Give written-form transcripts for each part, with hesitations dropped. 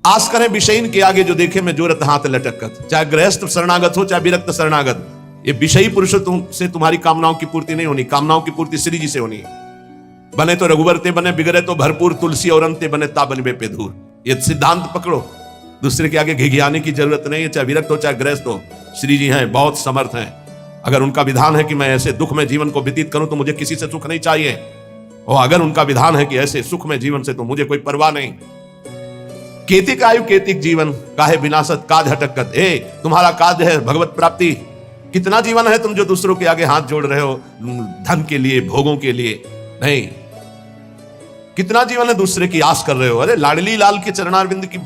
आस करें विषयीन के आगे जो देखे मैं जोरत हाथ लटकत। चाहे गृहस्थ शरणागत हो चाहे विरक्त शरणागत, ये विषयी पुरुष से तुम्हारी कामनाओं की पूर्ति नहीं होनी, कामनाओं की पूर्ति श्री जी से होनी है। बने तो रघुवर ते बने, बिगड़े तो भरपूर, तुलसी और अंते बने ता बनबे पे धूर। ये सिद्धांत पकड़ो, दूसरे के आगे घिघियाने की जरूरत नहीं है। चाहे विरक्त हो चाहे गृहस्थ हो, श्री जी हैं, बहुत समर्थ हैं। अगर उनका विधान है कि मैं ऐसे दुख में जीवन को व्यतीत करूं तो मुझे किसी से सुख नहीं चाहिए, और अगर उनका विधान है कि ऐसे सुख में जीवन से तो मुझे कोई परवाह नहीं। केतिक आयु केतिक जीवन, काहे विनाशत काज हटकत। तुम्हारा काज है भगवत प्राप्ति। कितना जीवन है तुम जो दूसरों के आगे हाथ जोड़ रहे हो धन के लिए, भोगों के लिए नहीं। कितना जीवन है दूसरे की आस कर रहे हो। अरे लाडली लाल के चरणारविंद की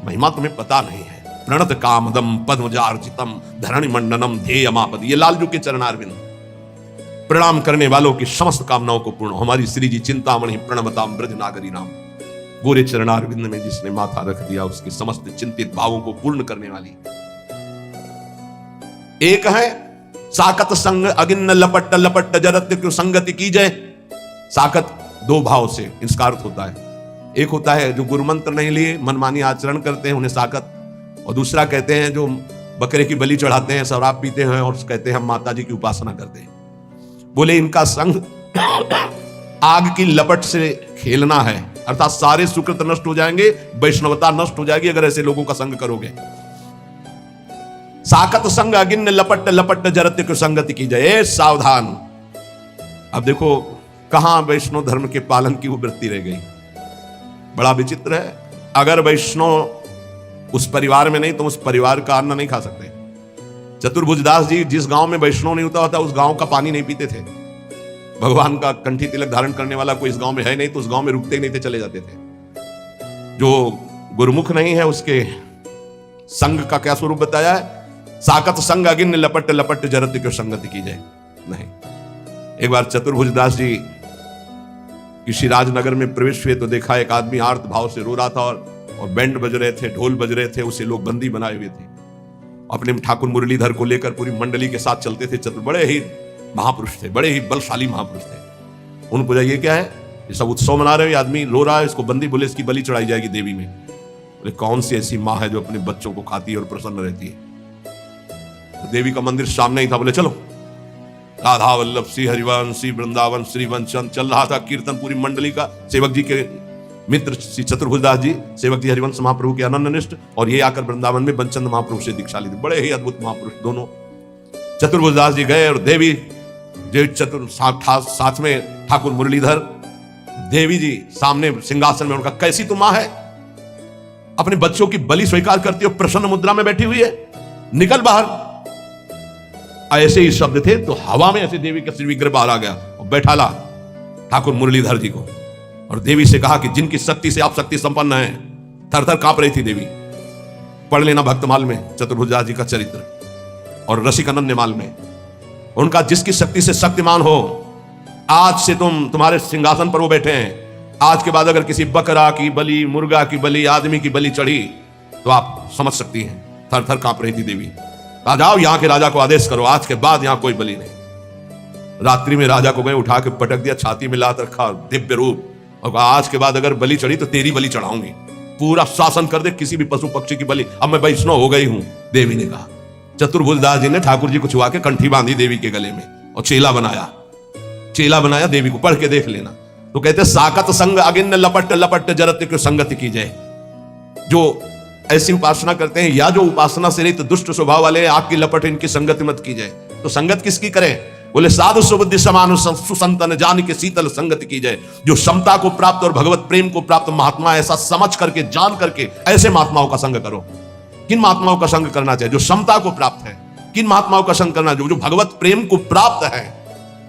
महिमा तुम्हें पता नहीं है। प्रणत कामदम पद्मजार्जितम धरणि मंडनम ध्येयमापद, ये लालजू के चरणारविंद। प्रणाम करने वालों की समस्त कामनाओं को पूर्ण। हमारी श्री जी चिंतामणि प्रणमताम ब्रज नागरी नाम, गोरे चरणारविंद में जिसने माथा रख दिया उसके समस्त चिंतित भावों को पूर्ण करने वाली। एक है साकत संग अगिन्न लपट लपट जरत्य क्यों संगति की जय। साकत दो भाव से इसका अर्थ होता है। एक होता है जो गुरु मंत्र नहीं लिए मनमानी आचरण करते हैं उन्हें साकत, और दूसरा कहते हैं जो बकरे की बलि चढ़ाते हैं, शराब पीते हैं और कहते हैं हम माता जी की उपासना करते हैं। बोले इनका संग आग की लपट से खेलना है, अर्थात सारे सुकृत नष्ट हो जाएंगे, वैष्णवता नष्ट हो जाएगी अगर ऐसे लोगों का संग करोगे। साकत संग अगिन्न लपट लपट जरत्य को संगति की जाए, सावधान। अब देखो कहां वैष्णव धर्म के पालन की वो वृत्ति रह गई। बड़ा विचित्र है। अगर वैष्णव उस परिवार में नहीं तो उस परिवार का अन्न नहीं खा सकते। चतुर्भुजदास जी जिस गांव में वैष्णव नहीं होता था उस गांव का पानी नहीं पीते थे। भगवान का कंठी तिलक धारण करने वाला कोई इस गांव में है नहीं तो उस गांव में रुकते ही नहीं थे, चले जाते थे। जो गुरुमुख नहीं है उसके संग का क्या स्वरूप बताया है। साकत संग अगिन्न लपट लपट जरत्य क्यों संगति की जाए। नहीं, एक बार चतुर्भुजदास जी किसी राजनगर में प्रवेश हुए तो देखा एक आदमी आर्त भाव से रो रहा था और बैंड बज रहे थे, ढोल बज रहे थे, उसे लोग बंदी बनाए हुए थे। अपने ठाकुर मुरलीधर को लेकर पूरी मंडली के साथ चलते थे। चतुर बड़े ही महापुरुष थे, बड़े ही बलशाली महापुरुष थे। उन्होंने पूछा ये क्या है, ये सब उत्सव मना रहे हो, ये आदमी रो रहा है, इसको बंदी। बोले इसकी बलि चढ़ाई जाएगी देवी में। बोले कौन सी ऐसी माँ है जो अपने बच्चों को खाती है और प्रसन्न रहती है। तो देवी का मंदिर सामने ही था। बोले चलो। राधा वल्लभ श्री हरिवंश श्री वृंदावन श्री वंचन चल रहा था कीर्तन पूरी मंडली का। सेवक जी के मित्र श्री चतुर्भुजदास जी, सेवक जी हरिवंश महाप्रभु के अनन्यनिष्ठ, और ये आकर वृंदावन में बंचंद महाप्रभु से दीक्षा ली थी। बड़े ही अद्भुत महापुरुष दोनों। चतुर्भुजदास जी गए और देवी जो साथ में ठाकुर मुरलीधर, देवी जी सामने सिंहासन में। उनका कैसी तुम मां है, अपने बच्चों की बलि स्वीकार करती हो, प्रसन्न मुद्रा में बैठी हुई है, निकल बाहर। ऐसे ही शब्द थे तो हवा में ऐसे देवी का श्री विग्रह बाहर आ गया और बैठा ला ठाकुर मुरलीधर जी को, और देवी से कहा कि जिनकी शक्ति से आप शक्ति संपन्न हैं। थर थर कांप रही थी देवी। पढ़ लेना भक्तमाल में चतुर्भुजदास जी का चरित्र और रसिक अनन्यमाल में। उनका जिसकी शक्ति से शक्तिमान हो, आज से तुम्हारे सिंहासन पर वो बैठे हैं। आज के बाद अगर किसी बकरा की बलि, मुर्गा की बलि, आदमी की बलि चढ़ी तो आप समझ सकती हैं। थर थर कांप रही थी देवी। जाओ यहां के राजा को आदेश करो, आज के बाद यहां कोई बलि नहीं। रात्रि में राजा को गए, उठा के पटक दिया, छाती में लात रखा, दिव्य रूप, और कहा आज के बाद अगर बलि चढ़ी तो तेरी बलि चढ़ाऊंगी। पूरा शासन कर दे, किसी भी पशु पक्षी की बलि। अब मैं वैष्णव हो गई हूं, देवी ने कहा। चतुर्भुजदास जी ने ठाकुर जी को छुआ के कंठी बांधी देवी के गले में और चेला बनाया देवी को। पढ़ के देख लेना। तो कहते साकत संग अगिन्न लपट लपट जरत्य क्यों संगति की जाए। जो ऐसी उपासना करते हैं या जो उपासना से रहित दुष्ट स्वभाव वाले, आग की लपट इनकी संगति मत की जाए। तो संगत किसकी करें। बोले साधु सुबुद्धि समान सुसंतन जान के शीतल संगति की जाए। जो समता को प्राप्त और भगवत प्रेम को प्राप्त महात्मा, ऐसा समझ करके जान करके ऐसे महात्माओं का संग करो। किन महात्माओं का संग करना चाहिए। जो समता को प्राप्त है। किन महात्माओं का संग करना, जो भगवत प्रेम को प्राप्त है।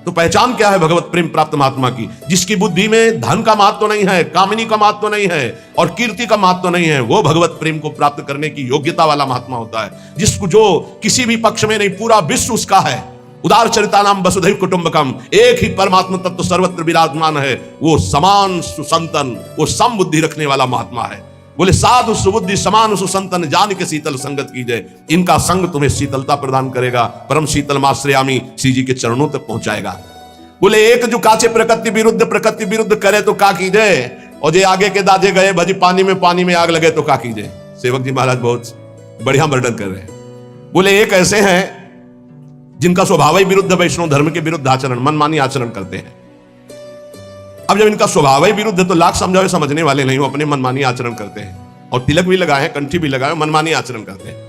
तो पहचान क्या है भगवत प्रेम प्राप्त महात्मा की। जिसकी बुद्धि में धन का महत्व नहीं है, कामिनी का महत्व नहीं है और कीर्ति का महत्व नहीं है, वो भगवत प्रेम को प्राप्त करने की योग्यता वाला महात्मा होता है। जिसको जो किसी भी पक्ष में नहीं, पूरा विश्व उसका है। उदार चरिता नाम वसुधैव कुटुंबकम, एक ही परमात्मा तत्व सर्वत्र विराजमान है। वो समान सुसंतन, वो सम बुद्धि रखने वाला महात्मा है। बोले साधु सुबुद्धि समान सुसंतन जान के शीतल संगत की जाए। इनका संग तुम्हें शीतलता प्रदान करेगा, परम शीतल माश्रयामी श्री जी के चरणों तक पहुंचाएगा। बोले एक जो काचे प्रकृति विरुद्ध करे तो का की जाए। और जे आगे के दाजे गए भजी पानी में आग लगे तो का कीजिए। सेवक जी महाराज बहुत बढ़िया वर्णन कर रहे हैं। बोले एक ऐसे हैं जिनका स्वभाव ही विरुद्ध, वैष्णव धर्म के विरुद्ध आचरण, मनमानी आचरण करते हैं। अब जब इनका स्वभाव ही विरुद्ध है तो लाख समझावे समझने वाले नहीं हो, अपने मनमानी आचरण करते हैं और तिलक भी लगाए हैं, कंठी भी लगाए, मनमानी आचरण करते हैं।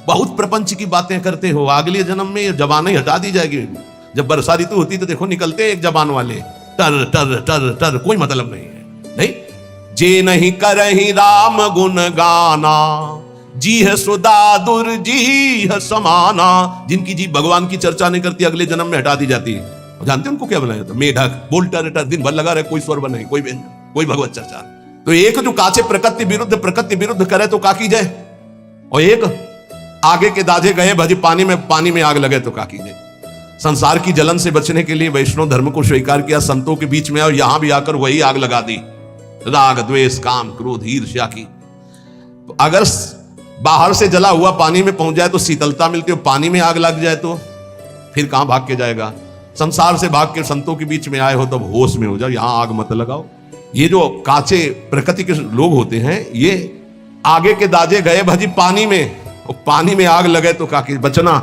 बहुत प्रपंच की बातें करते हो, अगले जन्म में ये जबान ही हटा दी जाएगी। जब वर्षा ऋतु होती तो देखो निकलते हैं एक जबान वाले, टर टर टर टर, कोई मतलब नहीं है। नहीं, जे नहीं करही राम गुण गाना, जी है सुदादुर जी है समाना। जिनकी जी भगवान की चर्चा नहीं करती अगले जन्म में हटा दी जाती है। जानते हैं उनको क्या बनाया जाता? मेढक, बोल्टर, दिन भर लगा रहे, कोई स्वर बने, कोई व्यंजन, कोई भगवत चर्चा। तो एक जो काचे प्रकृति विरुद्ध करे तो का की जाए, और एक आगे के दाजे गए भजी पानी में आग लगे तो का की जाए। संसार की जलन से बचने के लिए वैष्णव धर्म को स्वीकार किया, संतों के बीच में और यहां भी आकर वही आग लगा दी, राग द्वेष काम क्रोध ईर्ष्या की। तो अगर बाहर से जला हुआ पानी में पहुंच जाए तो शीतलता मिलती है, पानी में आग लग जाए तो फिर कहां भाग के जाएगा। संसार से भाग के संतों के बीच में आए हो तब होश में हो जाओ, यहां आग मत लगाओ। ये जो काचे प्रकृति के लोग होते हैं, ये आगे के दाजे गए भजी पानी में आग लगे तो काकी बचना।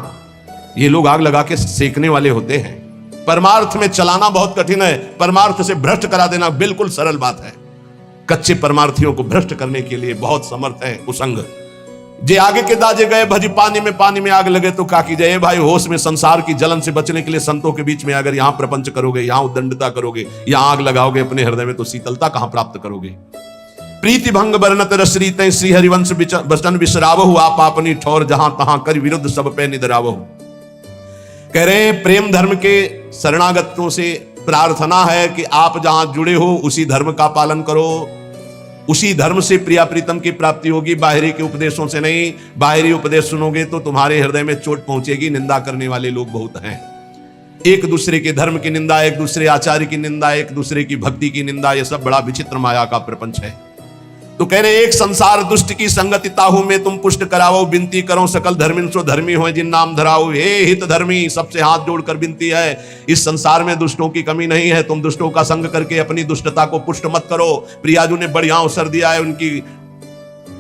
ये लोग आग लगा के सेकने वाले होते हैं। परमार्थ में चलाना बहुत कठिन है, परमार्थ से भ्रष्ट करा देना बिल्कुल सरल बात है। कच्चे परमार्थियों को भ्रष्ट करने के लिए बहुत समर्थ है कुसंग। जे आगे के दाजे गए भजी पानी में आग लगे तो का कीजिए। भाई होश में संसार की जलन से बचने के लिए संतों के बीच में अगर यहां प्रपंच करोगे, यहां उद्दंडता करोगे, यहां आग लगाओगे अपने हृदय में, तो शीतलता कहां प्राप्त करोगे। प्रीति भंग बरनत रसरी तय श्री हरिवंश बचन बिसरावहु, आप अपनी ठौर जहां तहां कर विरुद्ध सब पे निधरावहु। कह रहे हैं प्रेम धर्म के शरणागतों से प्रार्थना है कि आप जहां जुड़े हो उसी धर्म का पालन करो, उसी धर्म से प्रिया प्रीतम की प्राप्ति होगी, बाहरी के उपदेशों से नहीं। बाहरी उपदेश सुनोगे तो तुम्हारे हृदय में चोट पहुंचेगी। निंदा करने वाले लोग बहुत हैं, एक दूसरे के धर्म की निंदा, एक दूसरे आचार्य की निंदा, एक दूसरे की भक्ति की निंदा, ये सब बड़ा विचित्र माया का प्रपंच है। तो कह रहे एक संसार दुष्ट की संगति ताहू में तुम पुष्ट कराओ, विनती करो सकल धर्मिन सो धर्मी हो जिन नाम धराओ। हे हित धर्मी, सबसे हाथ जोड़कर विनती है, इस संसार में दुष्टों की कमी नहीं है। तुम दुष्टों का संग करके अपनी दुष्टता को पुष्ट मत करो। प्रियाजू ने बढ़िया अवसर दिया है, उनकी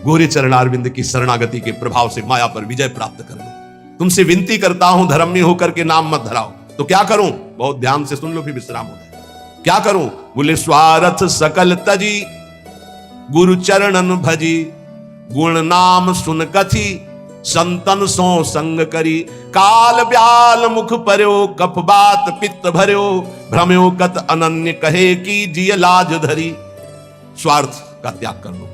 गोरे चरणारविंद की शरणागति के प्रभाव से माया पर विजय प्राप्त कर लो। तुमसे विनती करता हूं धर्मी होकर के नाम मत धराओ। तो क्या करूं? बहुत ध्यान से सुन लो फिर विश्राम हो जाए। क्या करूं? बोले स्वार्थ सकल तजी गुरु चरणन भजी, गुण नाम सुन कथी संतन सो संग करी। काल ब्याल मुख पर्यो कफ बात पित्त भर्यो, भ्रम्यो कत अनन्य कहे की जिय लाज धरी। स्वार्थ का त्याग कर लो।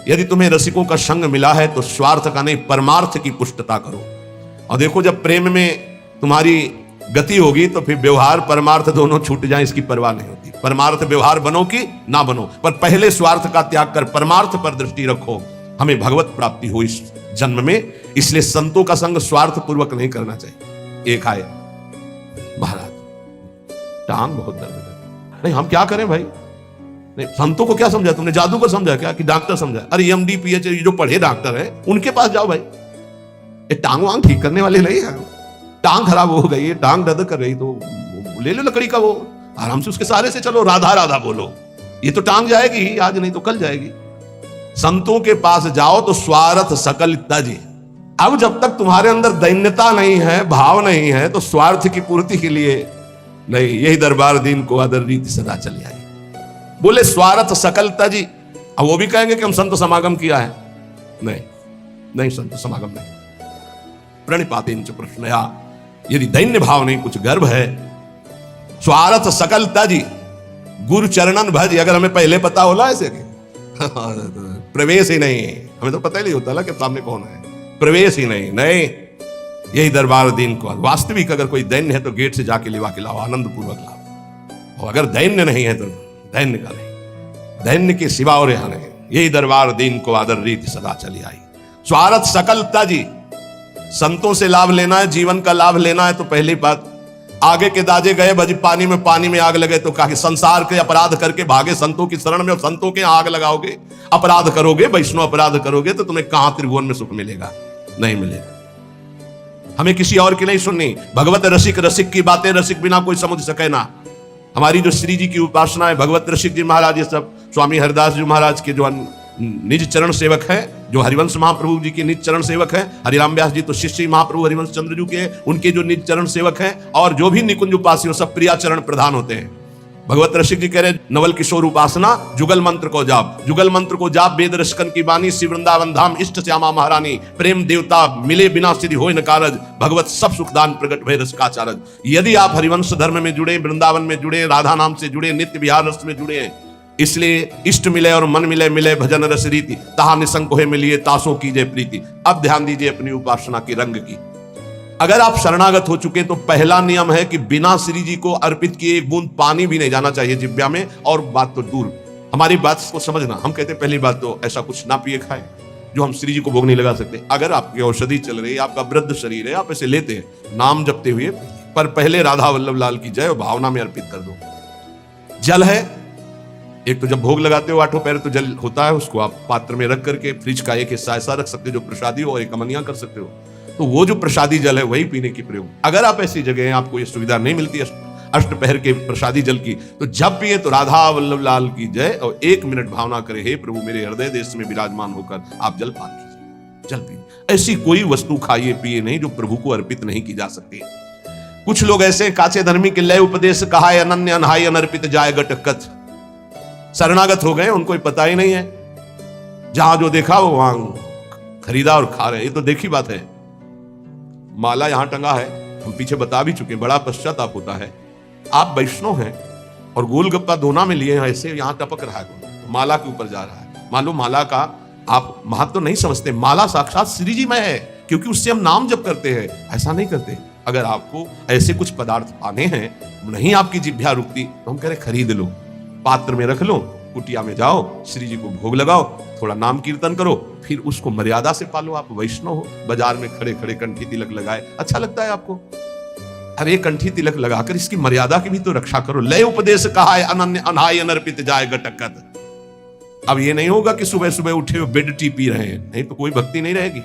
यदि तुम्हें रसिकों का संग मिला है तो स्वार्थ का नहीं, परमार्थ की पुष्टता करो। और देखो जब प्रेम में तुम्हारी गति होगी तो फिर व्यवहार परमार्थ दोनों छूट जाए, इसकी परवाह नहीं होती। परमार्थ व्यवहार बनो कि ना बनो, पर पहले स्वार्थ का त्याग कर परमार्थ पर दृष्टि रखो। हमें भगवत प्राप्ति हो इस जन्म में, इसलिए संतों का संग स्वार्थ पूर्वक नहीं करना चाहिए। एक आए महाराज टांग बहुत दर्द है, नहीं हम क्या करें भाई? नहीं, संतों को क्या समझा तुमने? जादूगर समझा क्या कि डॉक्टर समझा? अरे एमडी पीएचडी जो पढ़े डॉक्टर है उनके पास जाओ भाई। ये टांग वांग ठीक करने वाले नहीं है। टांग खराब हो गई, टांग दर्द कर रही तो ले लो लकड़ी का, वो आराम से उसके सहारे से चलो, राधा राधा बोलो। ये तो टांग जाएगी आज, नहीं तो कल जाएगी। संतों के पास जाओ तो स्वार्थ सकल तजी। अब जब तक तुम्हारे अंदर दैन्यता नहीं है, भाव नहीं है, तो स्वार्थ की पूर्ति के लिए नहीं, यही दरबार दीन को आदर रीति सदा चली आई। बोले स्वार्थ सकल तजी। अब वो भी कहेंगे कि हम संत समागम किया है, नहीं नहीं संत समागम नहीं। प्रणिपातेन च प्रश्नया, यदि दैन्य भाव नहीं, कुछ गर्व है। स्वार्थ सकल तजी गुरु चरणन भज। अगर हमें पहले पता होला ऐसे प्रवेश ही नहीं, हमें तो पता ही नहीं होता ना कि सामने कौन है, प्रवेश ही नहीं। नहीं, यही दरबार दीन को वास्तविक अगर कोई दैन्य है तो गेट से जाके लिवा के लाओ, आनंद पूर्वक लाओ। और अगर दैन्य नहीं है तो दैन्य का नहीं, दैन्य के सिवा और यहां नहीं। यही दरबार दीन को आदर रीति सदा चली आई। स्वार्थ सकल तजी। संतों से लाभ लेना है, जीवन का लाभ लेना है, तो पहली बात आगे के दाजे गए भजी पानी में आग लगे तो कहा संसार के अपराध करके भागे संतों की शरण में और संतों के आग लगाओगे, अपराध करोगे, वैष्णव अपराध करोगे तो तुम्हें कहां त्रिभुवन में सुख मिलेगा? नहीं मिलेगा। हमें किसी और की नहीं सुननी। भगवत रसिक, रसिक की बातें रसिक बिना कोई समझ सके ना। हमारी जो श्री जी की उपासना है, भगवत रसिक जी महाराज, ये सब स्वामी हरिदास जी महाराज के जो निज चरण सेवक हैं, जो हरिवंश महाप्रभु जी के निज चरण सेवक हैं, हरिराम व्यास जी तो शिष्य महाप्रभु हरिवंश चंद्र जी के, उनके जो निज चरण सेवक हैं, और जो भी निकुंज उपासी हो सब प्रिया चरण प्रधान होते हैं। भगवत रसिक जी कह रहे नवल किशोर उपासना जुगल मंत्र को जाप, जुगल मंत्र को जाप वेद रसकन की बानी, श्री वृंदावन धाम इष्ट श्यामा महारानी, प्रेम देवता मिले बिना सिद्धि होय न कारज, भगवत सब सुखदान प्रकट भय रस का चारज। यदि आप हरिवंश धर्म में जुड़े, वृंदावन में जुड़े, राधा नाम से जुड़े, नित्य विहार रस में जुड़े हैं, इसलिए इष्ट मिले और मन मिले, मिले भजन रस रीति, तहा निसंक होए मिलिए तासों कीजिए प्रीति। अब ध्यान दीजिए अपनी उपासना के रंग की। अगर आप शरणागत हो चुके तो पहला नियम है कि बिना श्री जी को अर्पित किए एक बूंद पानी भी नहीं जाना चाहिए जिब्या में। और बात तो दूर, हमारी बात को समझना, हम कहते हैं पहली बात तो ऐसा कुछ ना पिए खाए जो हम श्री जी को भोग नहीं लगा सकते। अगर आपकी औषधि चल रही है, आपका वृद्ध शरीर है, आप ऐसे लेते हैं नाम जपते हुए, पर पहले राधा वल्लभ लाल की जय भावना में अर्पित कर दो। जल है, एक तो जब भोग लगाते हो आठों पैर तो जल होता है, उसको आप पात्र में रख करके फ्रिज का एक हिस्सा ऐसा रख सकते हो जो प्रसादी हो, और एक अमनिया कर सकते हो, तो वो जो प्रसादी जल है वही पीने की प्रयोग। अगर आप ऐसी जगह हैं आपको ये सुविधा नहीं मिलती अष्टपहर के प्रसादी जल की, तो जब पिए तो राधा वल्लभ लाल की जय, और 1 मिनट भावना करे हे प्रभु मेरे हृदय देश में विराजमान होकर आप जल पान कीजिए, जल पिए। ऐसी कोई वस्तु खाइए पिए नहीं जो प्रभु को अर्पित नहीं की जा सकती। कुछ लोग ऐसे काचे धर्मी के लय उपदेश कहा अनन्य अनहाय अनर्पित जाय गटकत, शरणागत हो गए, उनको पता ही नहीं है, जहां जो देखा वो वहां खरीदा और खा रहे। ये तो देखी बात है। माला यहां टंगा है, हम पीछे बता भी चुके, बड़ा पश्चाताप होता है। आप वैष्णव हैं और गोलगप्पा दोना में लिए हैं, ऐसे यहां टपक रहा है, तो माला के ऊपर जा रहा है। मान लो माला का आप महत्व तो नहीं समझते, माला साक्षात श्री जी में है, क्योंकि उससे हम नाम जप करते हैं, ऐसा नहीं करते। अगर आपको ऐसे कुछ पदार्थ पाने हैं, नहीं आपकी जिह्वा रुकती, तो हम कह रहे खरीद लो, पात्र में रख लो, कुटिया में जाओ, श्री जी को भोग लगाओ, थोड़ा नाम कीर्तन करो, फिर उसको मर्यादा से पालो। आप वैष्णव हो, बाजार में खड़े खड़े कंठी तिलक लगाए, अच्छा लगता है आपको? अरे कंठी तिलक लगाकर इसकी मर्यादा की भी तो रक्षा करो। लय उपदेश कहा है अनन्य अनहाय अनर्पित जाय गटकत। अब ये नहीं होगा कि सुबह सुबह उठे हो बेड टी पी रहे हैं, नहीं तो कोई भक्ति नहीं रहेगी।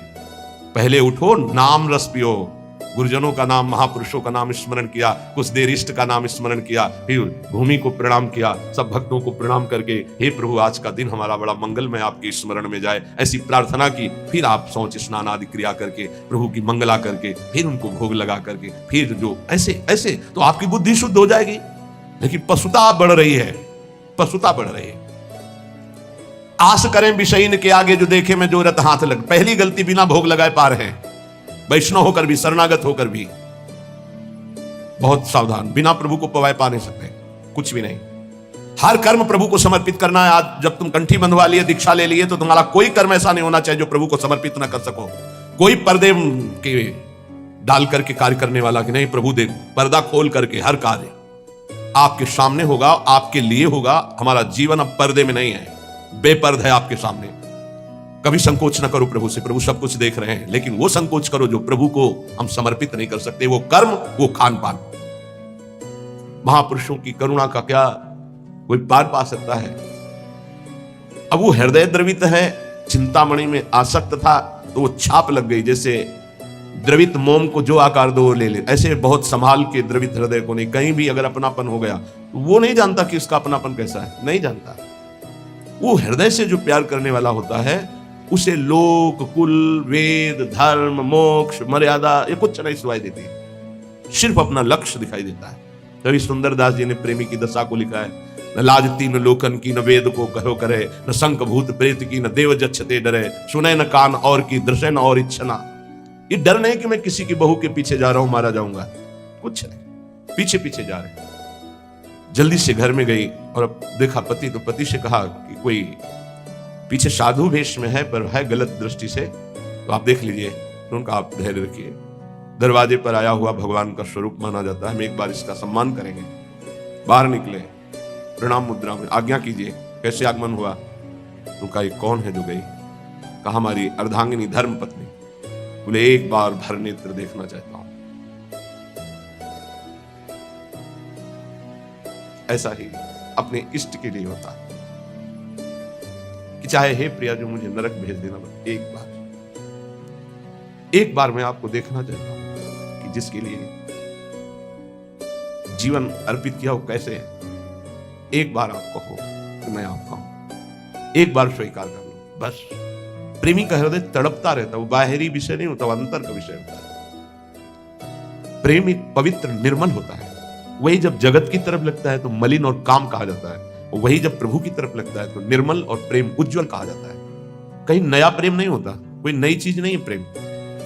पहले उठो, नाम रस पियो, गुरुजनों का नाम, महापुरुषों का नाम स्मरण किया, कुछ देर इष्ट का नाम स्मरण किया, फिर भूमि को प्रणाम किया, सब भक्तों को प्रणाम करके हे प्रभु आज का दिन हमारा बड़ा मंगलमय आपके स्मरण में जाए, ऐसी प्रार्थना की। फिर आप शौच स्नान आदि क्रिया करके प्रभु की मंगला करके फिर उनको भोग लगा करके फिर जो ऐसे ऐसे तो आपकी बुद्धि शुद्ध हो जाएगी। लेकिन पशुता बढ़ रही है, पशुता बढ़ रही है। आस करें विषयीन के आगे जो देखे में जो रत हाथ लग, पहली गलती बिना भोग लगाए पा रहे हैं। वैष्णव होकर भी, शरणागत होकर भी बहुत सावधान, बिना प्रभु को पवाए पा नहीं सकते कुछ भी नहीं। हर कर्म प्रभु को समर्पित करना है। आज जब तुम कंठी बंधवा लिए, दीक्षा ले लिए, तो तुम्हारा कोई कर्म ऐसा नहीं होना चाहिए जो प्रभु को समर्पित ना कर सको। कोई पर्दे के डाल करके कार्य करने वाला कि नहीं प्रभु देख, पर्दा खोल करके हर कार्य आपके सामने होगा, आपके लिए होगा। हमारा जीवन अब पर्दे में नहीं है, बेपर्द है आपके सामने। कभी संकोच न करो प्रभु से, प्रभु सब कुछ देख रहे हैं, लेकिन वो संकोच करो जो प्रभु को हम समर्पित नहीं कर सकते। वो कर्म, वो खान पान। महापुरुषों की करुणा का क्या कोई पार पा सकता है? अब वो हृदय द्रवित है, चिंतामणि में आसक्त था, तो वो छाप लग गई। जैसे द्रवित मोम को जो आकार दो वो ले ले, ऐसे बहुत संभाल के द्रवित हृदय को नहीं। कहीं भी अगर अपनापन हो गया तो वो नहीं जानता कि इसका अपनापन कैसा है, नहीं जानता। वो हृदय से जो प्यार करने वाला होता है, उसे लोक, कुल, वेद, धर्म, मोक्ष, मर्यादा ये कुछ नहीं सुनाई देती, सिर्फ अपना लक्ष्य दिखाई देता है। कवि सुंदरदास जी ने प्रेमी की दशा को लिखा है, न लाज तीन लोकन की, न वेद को कहो करे, न शंख भूत प्रेत की, न देव जच्छते डरे, सुने न कान और की, दृश्य न और इच्छना। ये डर नहीं कि मैं किसी की बहू के पीछे जा रहा हूं, मारा जाऊंगा, कुछ नहीं, पीछे पीछे जा रहे। जल्दी से घर में गई और अब देखा पति, तो पति से कहा कि कोई पीछे साधु वेश में है पर है गलत दृष्टि से, तो आप देख लीजिए। तो उनका आप धैर्य रखिए, दरवाजे पर आया हुआ भगवान का स्वरूप माना जाता है, हम एक बार इसका सम्मान करेंगे। बाहर निकले, प्रणाम मुद्रा में, आज्ञा कीजिए। कैसे आगमन हुआ? तो कहा कौन है जो गई? कहा हमारी अर्धांगिनी धर्म पत्नी। बोले एक बार भर नेत्र देखना चाहता हूं। ऐसा ही अपने इष्ट के लिए होता है कि चाहे हे प्रिया जो मुझे नरक भेज देना, एक बार मैं आपको देखना चाहता हूं कि जिसके लिए जीवन अर्पित किया हो कैसे है। एक बार आप कहो कि मैं आपका हूं। एक बार स्वीकार कर लो बस। प्रेमी का हृदय तड़पता रहता है, वो बाहरी विषय नहीं होता, वो अंतर का विषय होता है। प्रेम एक पवित्र निर्मल होता है। वही जब जगत की तरफ लगता है तो मलिन और काम कहा जाता है, और वही जब प्रभु की तरफ लगता है तो निर्मल और प्रेम उज्जवल कहा जाता है। कहीं नया प्रेम नहीं होता, कोई नई चीज नहीं है प्रेम,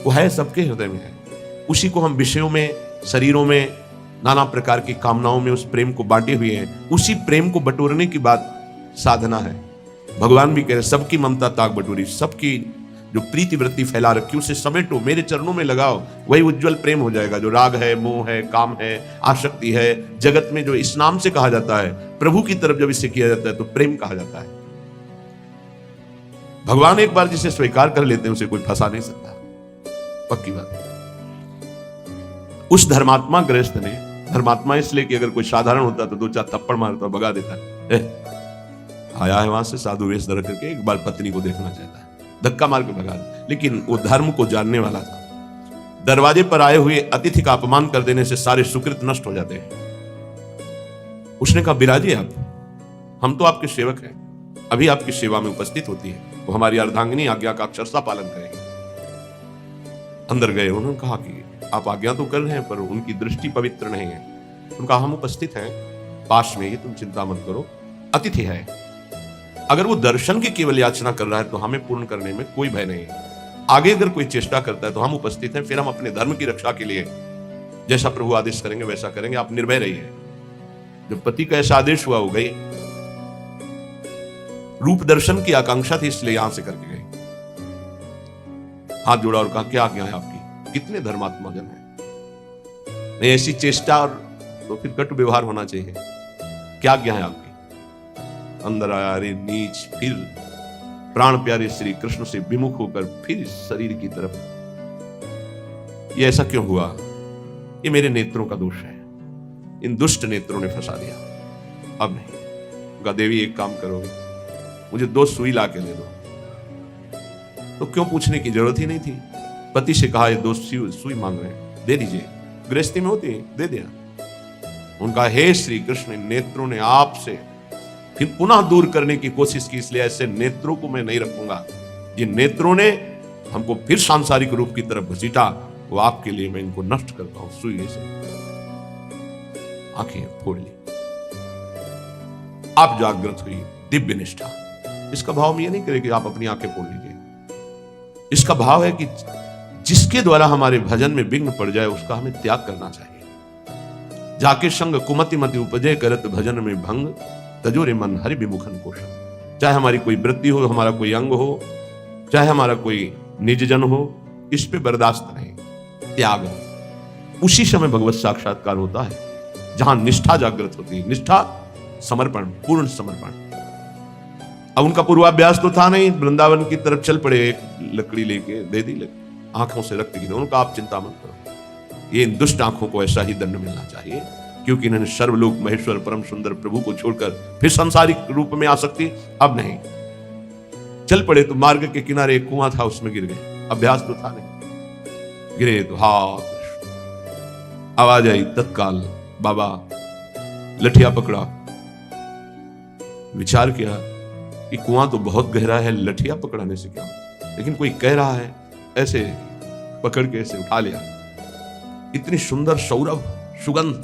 वो है सबके हृदय में है। उसी को हम विषयों में, शरीरों में, नाना प्रकार की कामनाओं में उस प्रेम को बांटे हुए हैं। उसी प्रेम को बटोरने की बात साधना है। भगवान भी कह रहे सबकी ममता ताक बटोरी, सबकी जो प्रीति वृत्ति फैला रखी उसे समेटो, मेरे चरणों में लगाओ, वही उज्जवल प्रेम हो जाएगा। जो राग है, मोह है, काम है, आसक्ति है, जगत में जो इस नाम से कहा जाता है, प्रभु की तरफ जब इसे किया जाता है तो प्रेम कहा जाता है। भगवान एक बार जिसे स्वीकार कर लेते हैं उसे कोई फंसा नहीं सकता, पक्की बात। उस धर्मात्मा गृहस्थ ने, धर्मात्मा इसलिए कि अगर कोई साधारण होता तो 2-4 थप्पड़ मारता और भगा देता, आया है वहां से साधु वेश धर करके, एक बार पत्नी को देखना चाहता है, धक्का मार के भगा दे। लेकिन वो धर्म को जानने वाला था। दरवाजे पर आए हुए अतिथि का अपमान कर देने से सारे सुकृत नष्ट हो जाते हैं। उसने कहा बिराजिए आप, हम तो आपके सेवक हैं, अभी आपकी सेवा में उपस्थित होती है, वो हमारी अर्धांगिनी आज्ञा का अक्षरशः पालन करेंगे। अंदर गए, उन्होंने कहा कि आप आज्ञा तो कर रहे हैं पर उनकी दृष्टि पवित्र नहीं है। उनका हम उपस्थित हैं पास में ही, तुम चिंता मत करो, अतिथि है। अगर वो दर्शन की केवल याचना कर रहा है तो हमें पूर्ण करने में कोई भय नहीं है। आगे अगर कोई चेष्टा करता है तो हम उपस्थित हैं, फिर हम अपने धर्म की रक्षा के लिए जैसा प्रभु आदेश करेंगे वैसा करेंगे, आप निर्भय रहिए। जब पति का ऐसा आदेश हुआ, हो गई। रूप दर्शन की आकांक्षा थी इसलिए यहां से करके गई। हाथ जोड़ा और कहा क्या आज्ञा है आपकी? कितने धर्मात्मा जन है, नहीं ऐसी चेष्टा और तो फिर कटु व्यवहार होना चाहिए। क्या आज्ञा है आपकी? अंदर आया, अरे नीच, फिर प्राण प्यारे श्री कृष्ण से विमुख होकर फिर शरीर की तरफ। ये ऐसा क्यों हुआ? ये मेरे नेत्रों का दोष है, इन दुष्ट नेत्रों ने फंसा दिया। अब नहीं। उनका देवी एक काम करोगे, मुझे 2 सुई ला के दे दो। तो क्यों पूछने की जरूरत ही नहीं थी। पति से कहा ये 2 सुई मांग रहे हैं, दे दीजिए। गृहस्थी में होती है, दे दिया। उनका हे श्री कृष्ण, नेत्रों ने आपसे फिर पुनः दूर करने की कोशिश की, इसलिए ऐसे नेत्रों को मैं नहीं रखूंगा। जिन नेत्रों ने हमको फिर सांसारिक रूप की तरफ घसीटा, वो आपके लिए मैं इनको नष्ट करता हूं। सुई से आंखें फोड़ ली। आप जागृत हुई, दिव्य निष्ठा। इसका भाव हम ये नहीं करें कि आप अपनी आंखें फोड़ लीजिए। इसका भाव है कि जिसके द्वारा हमारे भजन में विघ्न पड़ जाए उसका हमें त्याग करना चाहिए। जाके संग कुमति मति उपजे, करत भजन में भंग, तजोरे मन हरि विमुखन कोशम। चाहे हमारी कोई वृत्ति हो, हमारा कोई अंग हो, चाहे हमारा कोई निज जन हो, इस पे बर्दाश्त नहीं, त्याग। उसी समय भगवत साक्षात्कार होता है जहां निष्ठा जागृत होती है। निष्ठा, समर्पण, पूर्ण समर्पण। अब उनका पूर्वाभ्यास तो था नहीं, वृंदावन की तरफ चल पड़े, एक लकड़ी लेके दे दी, आंखों से रक्त गिरे। उनका आप चिंता मत करो, ये इन दुष्ट आंखों को ऐसा ही दंड मिलना चाहिए, क्योंकि इन्होंने सर्वलोक महेश्वर परम सुंदर प्रभु को छोड़कर फिर सांसारिक रूप में आ सकती, अब नहीं। चल पड़े तो मार्ग के किनारे एक कुआं था, उसमें गिर गए। अभ्यास तो था नहीं, गिरे तो आवाज आई तत्काल, बाबा लठिया पकड़ा। विचार किया कि कुआं तो बहुत गहरा है, लठिया पकड़ाने से क्या, लेकिन कोई कह रहा है, ऐसे पकड़ के ऐसे उठा लिया। इतनी सुंदर सौरभ सुगंध,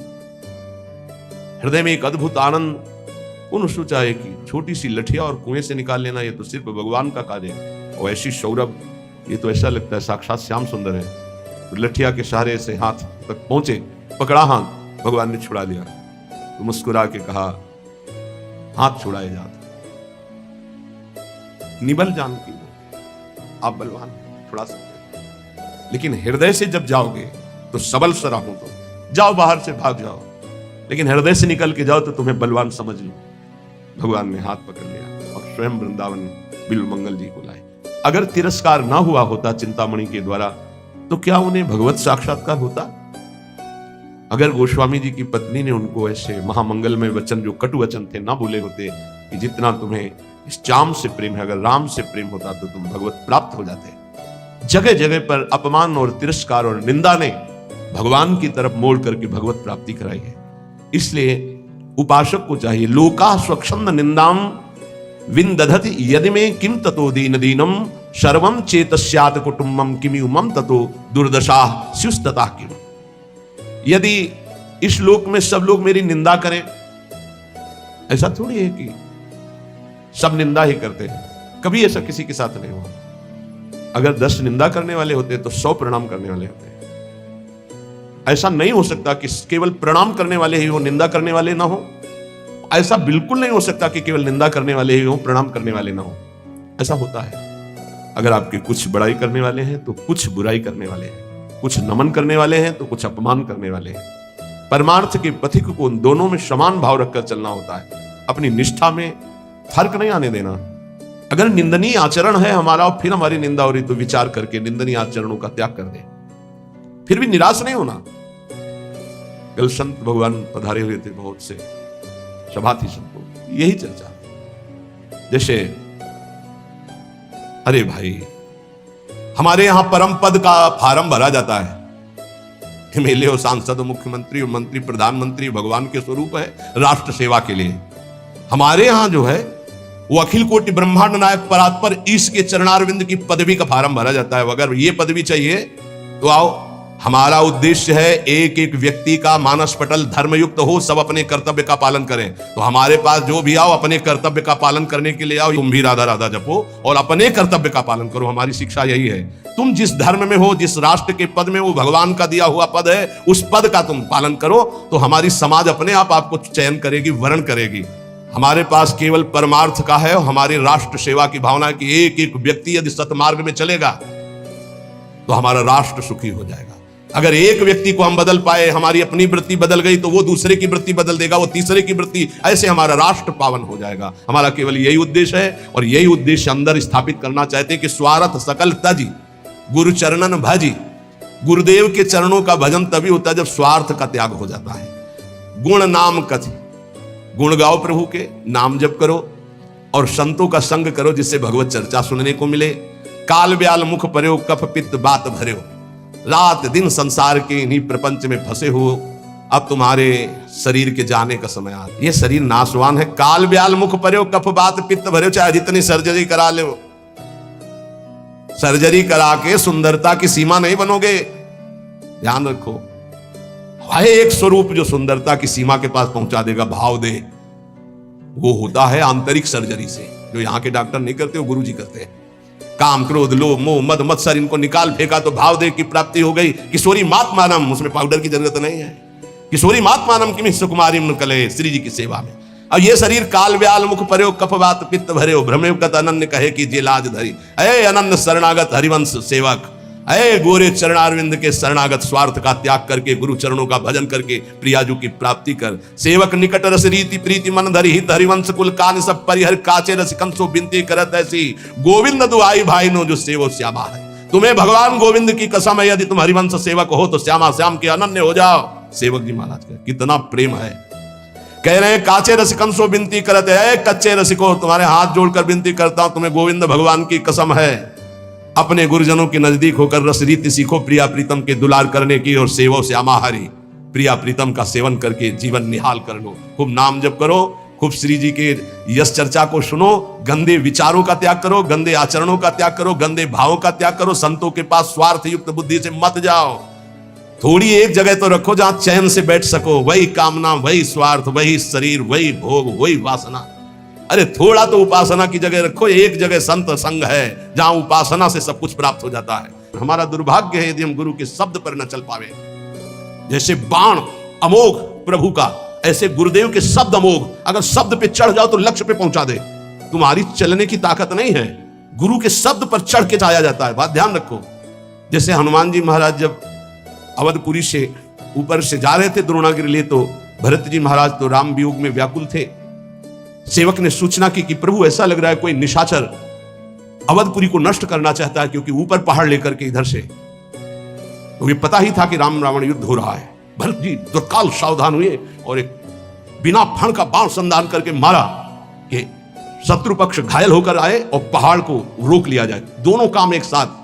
हृदय में एक अद्भुत आनंद। उन्होंने सोचा है कि छोटी सी लठिया और कुएं से निकाल लेना ये तो सिर्फ भगवान का कार्य है, और ऐसी सौरभ, ये तो ऐसा लगता है साक्षात श्याम सुंदर है। तो लठिया के सहारे से हाथ तक पहुंचे, पकड़ा हाथ, भगवान ने छुड़ा लिया। तो मुस्कुरा के कहा, हाथ छुड़ाए जाते निबल जान की वो, आप बलवान छुड़ा सकते हैं, लेकिन हृदय से जब जाओगे तो सबल सरा हो। तो जाओ, बाहर से भाग जाओ, लेकिन हृदय से निकल के जाओ तो तुम्हें बलवान समझ लो। भगवान ने हाथ पकड़ लिया और स्वयं वृंदावन बिल्व मंगल जी को लाए। अगर तिरस्कार ना हुआ होता चिंतामणि के द्वारा तो क्या उन्हें भगवत साक्षात्कार होता? अगर गोस्वामी जी की पत्नी ने उनको ऐसे महामंगलमय वचन, जो कटु वचन थे, ना बोले होते कि जितना तुम्हें इस चाम से प्रेम है, अगर राम से प्रेम होता तो तुम भगवत प्राप्त हो जाते। जगह जगह पर अपमान और तिरस्कार और निंदा ने भगवान की तरफ मोड़ करके भगवत प्राप्ति कराई है। इसलिए उपासक को चाहिए, लोका स्वच्छंद निंदाम विन्दधति यदि में किम ततो दीन दीनम सर्वम चेतस्यात कुटुम्बम किमि मम ततो दुर्दशा स्युस्तता किम। यदि इस लोक में सब लोग मेरी निंदा करें, ऐसा थोड़ी है कि सब निंदा ही करते हैं, कभी ऐसा किसी के साथ नहीं हुआ। अगर 10 निंदा करने वाले होते तो 100 प्रणाम करने वाले होते। ऐसा नहीं हो सकता कि केवल प्रणाम करने वाले ही हो, निंदा करने वाले ना हो। ऐसा बिल्कुल नहीं हो सकता कि केवल निंदा करने वाले ही हो, प्रणाम करने वाले ना हो। ऐसा होता है। अगर आपके कुछ बड़ाई करने वाले हैं तो कुछ बुराई करने वाले हैं, कुछ नमन करने वाले हैं तो कुछ अपमान करने वाले हैं। परमार्थ के पथिक को उन दोनों में समान भाव रखकर चलना होता है। अपनी निष्ठा में फर्क नहीं आने देना। अगर निंदनीय आचरण है हमारा और फिर हमारी निंदा हो रही तो विचार करके निंदनीय आचरणों का त्याग कर दें, फिर भी निराश नहीं होना। कल संत भगवान पधारे हुए थे, बहुत से सभा थी, सबको यही चर्चा। जैसे अरे भाई, हमारे यहां परम पद का फार्म भरा जाता है। एमएलए और सांसद और मुख्यमंत्री और मंत्री प्रधानमंत्री भगवान के स्वरूप है राष्ट्र सेवा के लिए। हमारे यहां जो है वो अखिल कोटि ब्रह्मांड नायक परात्पर ईश के चरणारविंद की पदवी का फार्म भरा जाता है। अगर ये पदवी चाहिए तो आओ। हमारा उद्देश्य है एक एक व्यक्ति का मानस पटल धर्मयुक्त हो, सब अपने कर्तव्य का पालन करें। तो हमारे पास जो भी आओ अपने कर्तव्य का पालन करने के लिए आओ। तुम भी राधा राधा जपो और अपने कर्तव्य का पालन करो। हमारी शिक्षा यही है। तुम जिस धर्म में हो, जिस राष्ट्र के पद में, वो भगवान का दिया हुआ पद है, उस पद का तुम पालन करो तो हमारी समाज अपने आप आपको चयन करेगी, वर्ण करेगी। हमारे पास केवल परमार्थ का है और हमारी राष्ट्र सेवा की भावना की एक एक व्यक्ति यदि सतमार्ग में चलेगा तो हमारा राष्ट्र सुखी हो जाएगा। अगर एक व्यक्ति को हम बदल पाए, हमारी अपनी वृत्ति बदल गई तो वो दूसरे की वृत्ति बदल देगा, वो तीसरे की वृत्ति, ऐसे हमारा राष्ट्र पावन हो जाएगा। हमारा केवल यही उद्देश्य है और यही उद्देश्य अंदर स्थापित करना चाहते हैं कि स्वार्थ सकल तजी गुरु चरणन भजी। गुरुदेव के चरणों का भजन तभी होता है जब स्वार्थ का त्याग हो जाता है। गुण नाम कथि, गुण गाओ प्रभु के, नाम जप करो और संतों का संग करो जिससे भगवत चर्चा सुनने को मिले। काल ब्याल मुख पर्यो कफ पित्त बात भर्यो, रात दिन संसार के इन्हीं प्रपंच में फंसे हो। अब तुम्हारे शरीर के जाने का समय आ, ये शरीर नाशवान है। काल ब्याल मुख पर्यो कफ बात पित्त भर्यो, चाहे जितनी सर्जरी करा ले, सर्जरी करा के सुंदरता की सीमा नहीं बनोगे। ध्यान रखो, है एक स्वरूप जो सुंदरता की सीमा के पास पहुंचा देगा, भाव दे। वो होता है आंतरिक सर्जरी से, जो यहां के डॉक्टर नहीं करते, वो गुरुजी करते हैं। काम क्रोध लोभ मोह मद मत्सर इनको निकाल फेंका तो भाव दे की प्राप्ति हो गई। किशोरी मातमानम, उसमें पाउडर की जरूरत नहीं है। किशोरी मातमानम की सुकुमारी कले, श्री जी की सेवा में। अब ये शरीर काल व्याल मुख पर्यो कफ बात पित्त भर्यो, भ्रमेवगत अनन्य कहे कि जे लाज धरी। अये अनन्य शरणागत हरिवंश सेवक, अये गोरे चरणारविंद के शरणागत, स्वार्थ का त्याग करके गुरु चरणों का भजन करके प्रियाजू की प्राप्ति कर। सेवक निकट रस रीति प्रीति मन धरि हित, हरिवंश कुल कान सब परिहर, काचे रस कंसो बिनती करत ऐसी। गोविंद दुआई भाई नो जो सेवो श्यामा है। तुम्हें भगवान गोविंद की कसम है, यदि तुम हरिवंश सेवक हो तो श्यामा श्याम के अनन्य हो जाओ। सेवक जी महाराज का कितना प्रेम है। कह रहे हैं काचे रस कंसो बिनती करत है, कच्चे रसिको तुम्हारे हाथ जोड़कर विनती करता हूं, तुम्हें गोविंद भगवान की कसम है। अपने गुरुजनों के नजदीक होकर रस रीति सीखो प्रिया प्रीतम के दुलार करने की, और सेवो श्यामा हरि, प्रिया प्रीतम का सेवन करके जीवन निहाल कर लो। खूब नाम जप करो, खूब श्री जी के यश चर्चा को सुनो, गंदे विचारों का त्याग करो, गंदे आचरणों का त्याग करो, गंदे भावों का त्याग करो। संतों के पास स्वार्थ युक्त बुद्धि से मत जाओ। थोड़ी एक जगह तो रखो जहां चैन से बैठ सको। वही कामना, वही स्वार्थ, वही शरीर, वही भोग, वही वासना। अरे थोड़ा तो उपासना की जगह रखो। एक जगह संत संग है जहां उपासना से सब कुछ प्राप्त हो जाता है। हमारा दुर्भाग्य है यदि हम गुरु के शब्द पर न चल पावे। जैसे बाण अमोघ प्रभु का, ऐसे गुरुदेव के शब्द अमोघ। अगर शब्द पे चढ़ जाओ तो लक्ष्य पे पहुंचा दे। तुम्हारी चलने की ताकत नहीं है, गुरु के शब्द पर चढ़ के जाया जाता है। बात ध्यान रखो। जैसे हनुमान जी महाराज जब अवधपुरी से ऊपर से जा रहे थे द्रोणागिरी लिए, तो भरत जी महाराज तो राम वियोग में व्याकुल थे। सेवक ने सूचना की कि प्रभु ऐसा लग रहा है कोई निशाचर अवधपुरी को नष्ट करना चाहता है, क्योंकि ऊपर पहाड़ लेकर के इधर से, तो ये पता ही था कि राम रावण युद्ध हो रहा है। भरत जी तत्काल सावधान हुए और एक बिना फण का बाण संधान करके मारा कि शत्रु पक्ष घायल होकर आए और पहाड़ को रोक लिया जाए। दोनों काम एक साथ।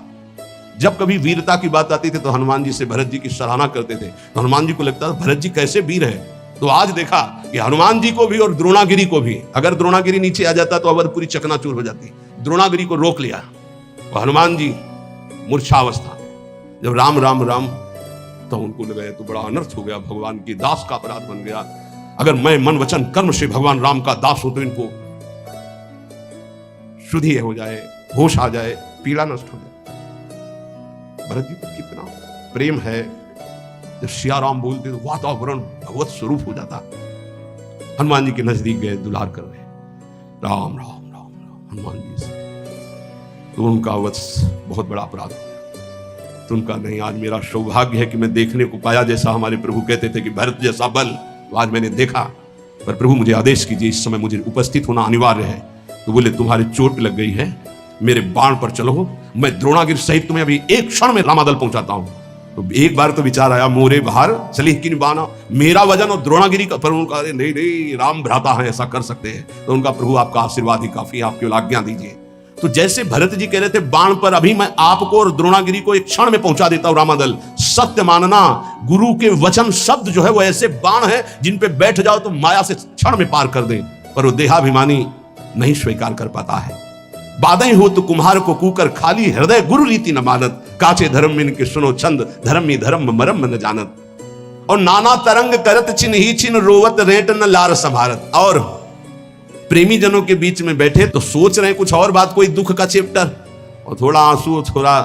जब कभी वीरता की बात आती थी तो हनुमान जी से भरत जी की सराहना करते थे, तो हनुमान जी को लगता था भरत जी कैसे वीर है। तो आज देखा कि हनुमान जी को भी और द्रोणागिरी को भी, अगर द्रोणागिरी नीचे आ जाता तो अवधपुरी चकनाचूर हो जाती। द्रोणागिरी को रोक लिया और हनुमान जी मूर्छावस्था में। जब राम राम राम तो उनको लगा तो बड़ा अनर्थ हो गया, भगवान की दास का अपराध बन गया। अगर मैं मन वचन कर्म से भगवान राम का दास हूं तो इनको शुद्धि हो जाए, होश आ जाए, पीड़ा नष्ट हो जाए। भरत जी पर कितना प्रेम है, जब सिया राम बोलते तो वातावरण भगवत स्वरूप हो जाता। हनुमान जी के नजदीक गए, दुलार कर रहे, राम राम राम राम हनुमान जी से, तो उनका वत्स बहुत बड़ा अपराध हो गया। तो उनका नहीं, आज मेरा सौभाग्य है कि मैं देखने को पाया, जैसा हमारे प्रभु कहते थे कि भरत जैसा बल, तो आज मैंने देखा। पर प्रभु मुझे आदेश कीजिए, इस समय मुझे उपस्थित होना अनिवार्य है। तो बोले तुम्हारे चोट लग गई है, मेरे बाण पर चलो, मैं द्रोणागिरि सहित तुम्हें अभी एक क्षण में रामादल पहुंचाता हूं। तो एक बार तो विचार आया, मोरे बाहर चली किन बाना, मेरा वजन और द्रोणागिरी का, पर उनका नहीं नहीं राम भ्राता है, ऐसा कर सकते हैं। तो उनका प्रभु आपका आशीर्वाद ही काफी है, आप केवल आज्ञा दीजिए। तो जैसे भरत जी कह रहे थे बाण पर अभी मैं आपको और द्रोणागिरी को एक क्षण में पहुंचा देता हूं रामादल, सत्य मानना, गुरु के वचन शब्द जो है वो ऐसे बाण है जिन पे बैठ जाओ तो माया से क्षण में पार कर दे। पर वो देहाभिमानी नहीं स्वीकार कर पाता है। बाधई हो तो कुम्हार को कूकर, खाली हृदय गुरु रीति न मानत, काचे धर्म में इनके सुनो छंद, धर्म ही धर्म मरम न जानत। और नाना तरंग करत छिन ही छिन, रोवत रेट न लार संभारत। और प्रेमी जनों के बीच में बैठे तो सोच रहे कुछ और बात, कोई दुख का चैप्टर, और थोड़ा आंसू, थोड़ा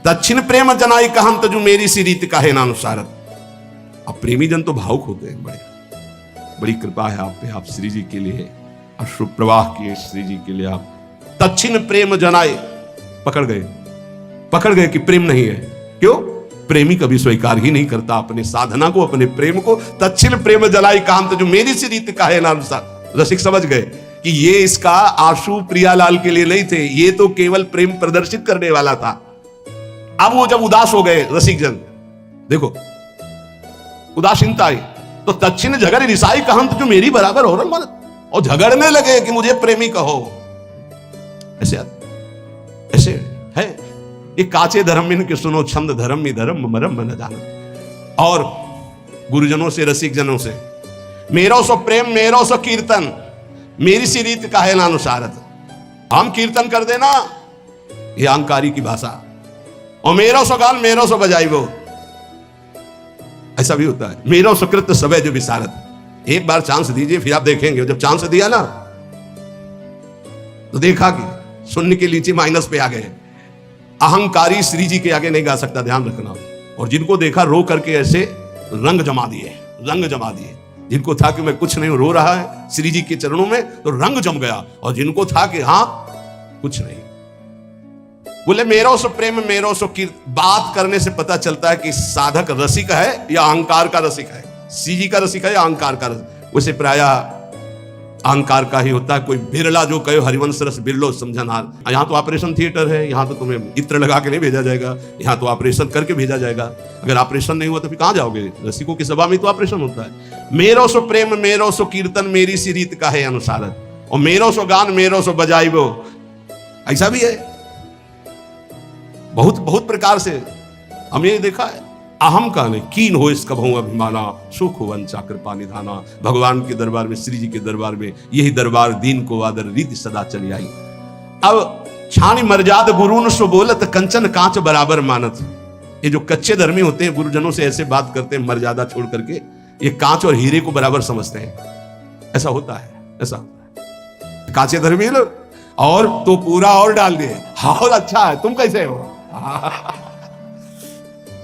तच्छिन प्रेम जनाई कहम तजु मेरी सी रीत काहे नानुसारत। अब प्रेमी जन तो भावुक होते हैं, बड़ी कृपा है आप पे, आप श्री जी के लिए अश्रु प्रवाह किए, श्री जी के लिए आप तच्छिन प्रेम जनाए, पकड़ गए कि प्रेम नहीं है। क्यों? प्रेमी कभी स्वीकार ही नहीं करता अपने साधना को, अपने प्रेम को। तच्छिन प्रेम जलाई काम तो जो मेरी सी रीत का है नानुसार। रसिक समझ गए कि ये इसका आशु प्रियालाल के लिए नहीं थे, ये तो केवल प्रेम प्रदर्शित करने वाला था। अब वो जब उदास हो गए रसिक जन, देखो उदासीनता आई, तो तच्छिन झगड़ रिसाई कहंत जो मेरी बराबर हो रहा, और झगड़ने लगे कि मुझे प्रेमी कहो। ऐसे है ये काचे धर्म इनके सुनो छंद, धर्म ही धर्म मरम न जानत। और गुरुजनों से, रसिक जनों से, मेरो सो प्रेम मेरो सो कीर्तन, मेरी सी रीत का है नानुसारत। हम कीर्तन कर देना, ये अहंकारी की भाषा, और मेरो सो गान मेरो सो बजाइबो, ऐसा भी होता है। मेरो सुकृत सबे जो विसारत। एक बार चांस दीजिए, फिर आप देखेंगे। जब चांस दिया ना तो देखा कि शून्य के नीचे माइनस पे आ गए। अहंकारी श्री जी के आगे नहीं गा सकता, ध्यान रखना। और जिनको देखा रो करके ऐसे रंग जमा दिए। जिनको था कि मैं कुछ नहीं, रो रहा है श्री जी के चरणों में, तो रंग जम गया। और जिनको था कि हाँ कुछ नहीं, बोले मेरो सो प्रेम मेरो सो कीर्तन। बात करने से पता चलता है कि साधक रसिक है या अहंकार का रसिक है, श्री जी का रसिक है या अहंकार का रसिक। वैसे प्रायः अहंकार का ही होता है। कोई बिरला जो कहो हरिवंश रस बिरलो समझनहार। यहाँ तो ऑपरेशन थिएटर है, यहाँ तो तुम्हें इत्र लगा के नहीं भेजा जाएगा, यहाँ तो ऑपरेशन करके भेजा जाएगा। अगर ऑपरेशन नहीं हुआ तो फिर कहाँ जाओगे? रसिकों की सभा में तो ऑपरेशन होता है। मेरो सो प्रेम मेरो सो कीर्तन, मेरी सी रीत का है अनुसारत। और मेरो सो गान मेरो सो बजाइबो, ऐसा भी है। बहुत बहुत प्रकार से हमने देखा है। अहम का नहीं, कीन हो इसका बहु अभिमाना, सुख हो वंचा कृपा निधाना। भगवान के दरबार में, श्री जी के दरबार में, यही दरबार दीन को आदर रीति सदा चली आई। अब छानी मर्याद गुरुन सो बोलत, कंचन कांच बराबर मानत। ये जो कच्चे धर्मी होते हैं, गुरुजनों से ऐसे बात करते हैं मर्यादा छोड़ करके, ये कांच और हीरे को बराबर समझते हैं। ऐसा होता है। कांचे धर्मी लोग, और तो पूरा और डाल दिए, हाँ और अच्छा है, तुम कैसे हो?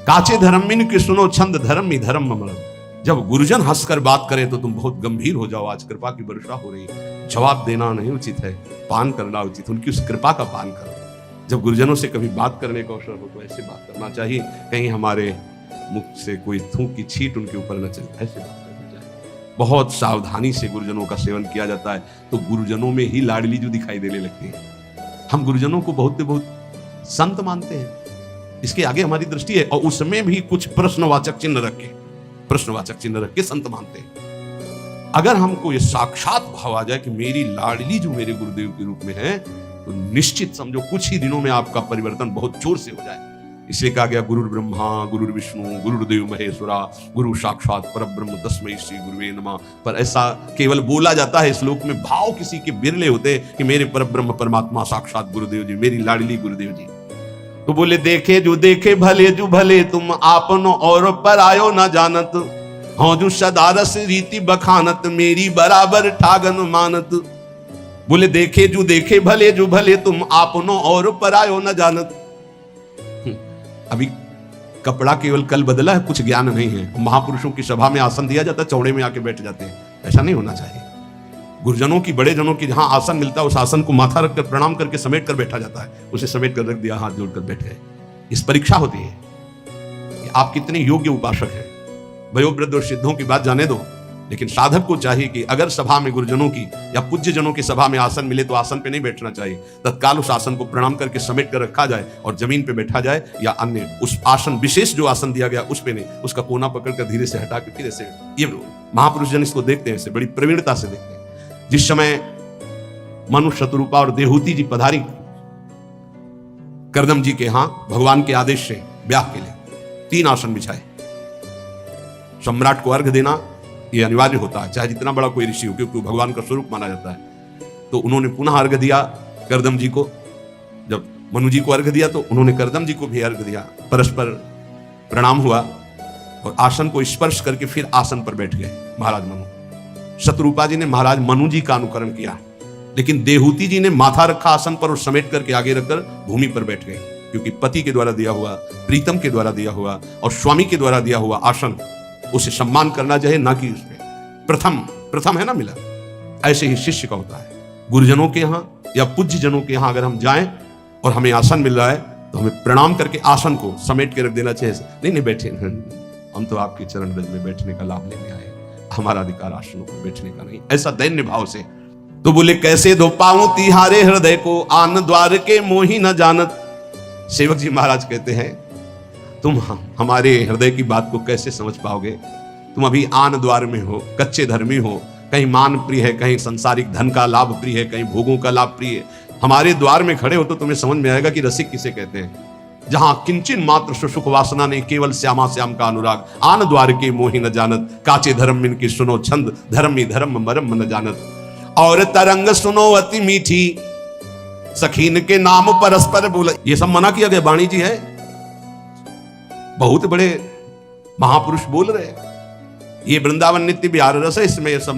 काचे धर्मिन की सुनो छंद, धर्म ही धर्म मरम। जब गुरुजन हंसकर बात करें तो तुम बहुत गंभीर हो जाओ। आज कृपा की वर्षा हो रही है, जवाब देना नहीं उचित है, पान करना उचित। उनकी उस कृपा का पान करो। जब गुरुजनों से कभी बात करने का अवसर हो तो ऐसे बात करना चाहिए, कहीं हमारे मुख से कोई थूक की छींट उनके ऊपर न चले, ऐसे बात करनी चाहिए। बहुत सावधानी से गुरुजनों का सेवन किया जाता है, तो गुरुजनों में ही लाडली जो दिखाई देने लगती है। हम गुरुजनों को बहुत संत मानते हैं, इसके आगे हमारी दृष्टि है, और उसमें भी कुछ प्रश्नवाचक चिन्ह रख के संत मानते हैं। अगर हमको ये साक्षात भाव आ जाए कि मेरी लाडली जो मेरे गुरुदेव के रूप में है, तो निश्चित समझो कुछ ही दिनों में आपका परिवर्तन बहुत जोर से हो जाए। इसलिए कहा गया गुरुर् ब्रह्मा गुरुर्विष्णु गुरुर्देव महेश्वरा गुरु साक्षात परब्रह्म तस्मै श्री गुरुवे नमः। पर ऐसा केवल बोला जाता है श्लोक में, भाव किसी के बिरले होते कि मेरे परब्रह्म परमात्मा साक्षात गुरुदेव जी, मेरी लाडली गुरुदेव जी। तो बोले देखे जो देखे भले जो भले, तुम आपनो और पर आयो न जानत, हाँ जो सदारस रीति बखानत, मेरी बराबर ठागन मानत। बोले देखे जो देखे भले जो भले, तुम आपनो और पर आयो न जानत। अभी कपड़ा केवल कल बदला है, कुछ ज्ञान नहीं है। महापुरुषों की सभा में आसन दिया जाता है, चौड़े में आके बैठ जाते हैं, ऐसा नहीं होना चाहिए। गुरुजनों की, बड़े जनों की जहां आसन मिलता है, उस आसन को माथा रखकर प्रणाम करके समेट कर बैठा जाता है। उसे समेट कर रख दिया, हाथ जोड़कर बैठ गए। इस परीक्षा होती है कि आप कितने योग्य उपासक हैं। वयोवृद्ध और सिद्धों की बात जाने दो, लेकिन साधक को चाहिए कि अगर सभा में गुरुजनों की या पूज्य जनों की सभा में आसन मिले तो आसन पे नहीं बैठना चाहिए, तत्काल उस आसन को प्रणाम करके समेट कर रखा जाए और जमीन पे बैठा जाए, या अन्य उस आसन विशेष जो आसन दिया गया उस पे नहीं, उसका कोना पकड़कर धीरे से हटा के फिर ऐसे। ये महापुरुष जन इसको देखते हैं, बड़ी प्रवीणता से देखते हैं। जिस समय मनु शतरूपा और देहूति जी पधारी करदम जी के यहां भगवान के आदेश से ब्याह के लिए, 3 आसन बिछाए। सम्राट को अर्घ देना यह अनिवार्य होता है, चाहे जितना बड़ा कोई ऋषि हो, क्योंकि भगवान का स्वरूप माना जाता है। तो उन्होंने पुनः अर्घ दिया करदम जी को। जब मनु जी को अर्घ दिया तो उन्होंने करदम जी को भी अर्घ दिया। परस्पर प्रणाम हुआ और आसन को स्पर्श करके फिर आसन पर बैठ गए महाराज मनु। शतरूपा जी ने महाराज मनु जी का अनुकरण किया, लेकिन देहूति जी ने माथा रखा आसन पर और समेट करके आगे रखकर भूमि पर बैठ गए, क्योंकि पति के द्वारा दिया हुआ, प्रीतम के द्वारा दिया हुआ और स्वामी के द्वारा दिया हुआ आसन, उसे सम्मान करना चाहिए, ना कि उसमें प्रथम है ना मिला। ऐसे ही शिष्य का होता है। गुरुजनों के यहाँ या पूज्य जनों के यहाँ अगर हम जाएं और हमें आसन मिल रहा है तो हमें प्रणाम करके आसन को समेट के रख देना चाहिए। नहीं बैठे, हम तो आपके चरण रज में बैठने का लाभ लेने आए, हमारा अधिकार आसनों पर बैठने का नहीं। ऐसा दैन्य भाव से। तो बोले कैसे धो पाऊं तिहारे हृदय को, आन द्वार के मोही न जानत। सेवक जी महाराज कहते हैं तुम हमारे हृदय की बात को कैसे समझ पाओगे? तुम अभी आन द्वार में हो, कच्चे धर्मी हो, कहीं मान प्रिय है, कहीं संसारिक धन का लाभ प्रिय है, कहीं भोगों का लाभ प्रिय है। हमारे द्वार में खड़े हो तो तुम्हें समझ में आएगा कि रसिक किसे कहते हैं। जहां किंचन मात्र सुख वासना नहीं, केवल श्यामा श्याम का अनुराग। आन द्वार के मोहि न जानत, काचे धर्म मिन की सुनो छंद, धर्म ही धर्म मरम न जानत। और तरंग सुनो अति मीठी, सखीन के नाम परस्पर बोला। ये सब मना किया गया, वाणी जी है, बहुत बड़े महापुरुष बोल रहे हैं। ये वृंदावन नित्य विहार रस है, इसमें ये सब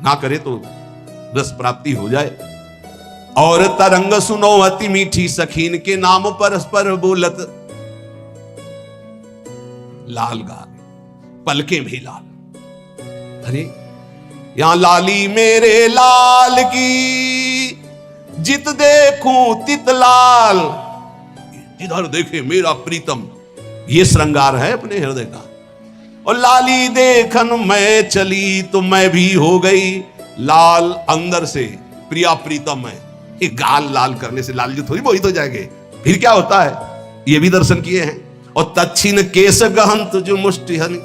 ना करे तो रस प्राप्ति हो जाए। और तरंग सुनो अति मीठी, सखीन के नाम परस्पर बोलत। लाल गाल पलके भी लाल। अरे यहां लाली मेरे लाल की, जित देखूं तित लाल, जिधर देखे मेरा प्रीतम। ये श्रृंगार है अपने हृदय का। और लाली देखन मैं चली तो मैं भी हो गई लाल अंदर से, प्रिया प्रीतम है। ये गाल लाल करने से लाल जो थोड़ी मोहित हो जाएंगे। फिर क्या होता है, ये भी दर्शन किए हैं। और तच्छिन केस गहन तुझ मुष्टि हनि,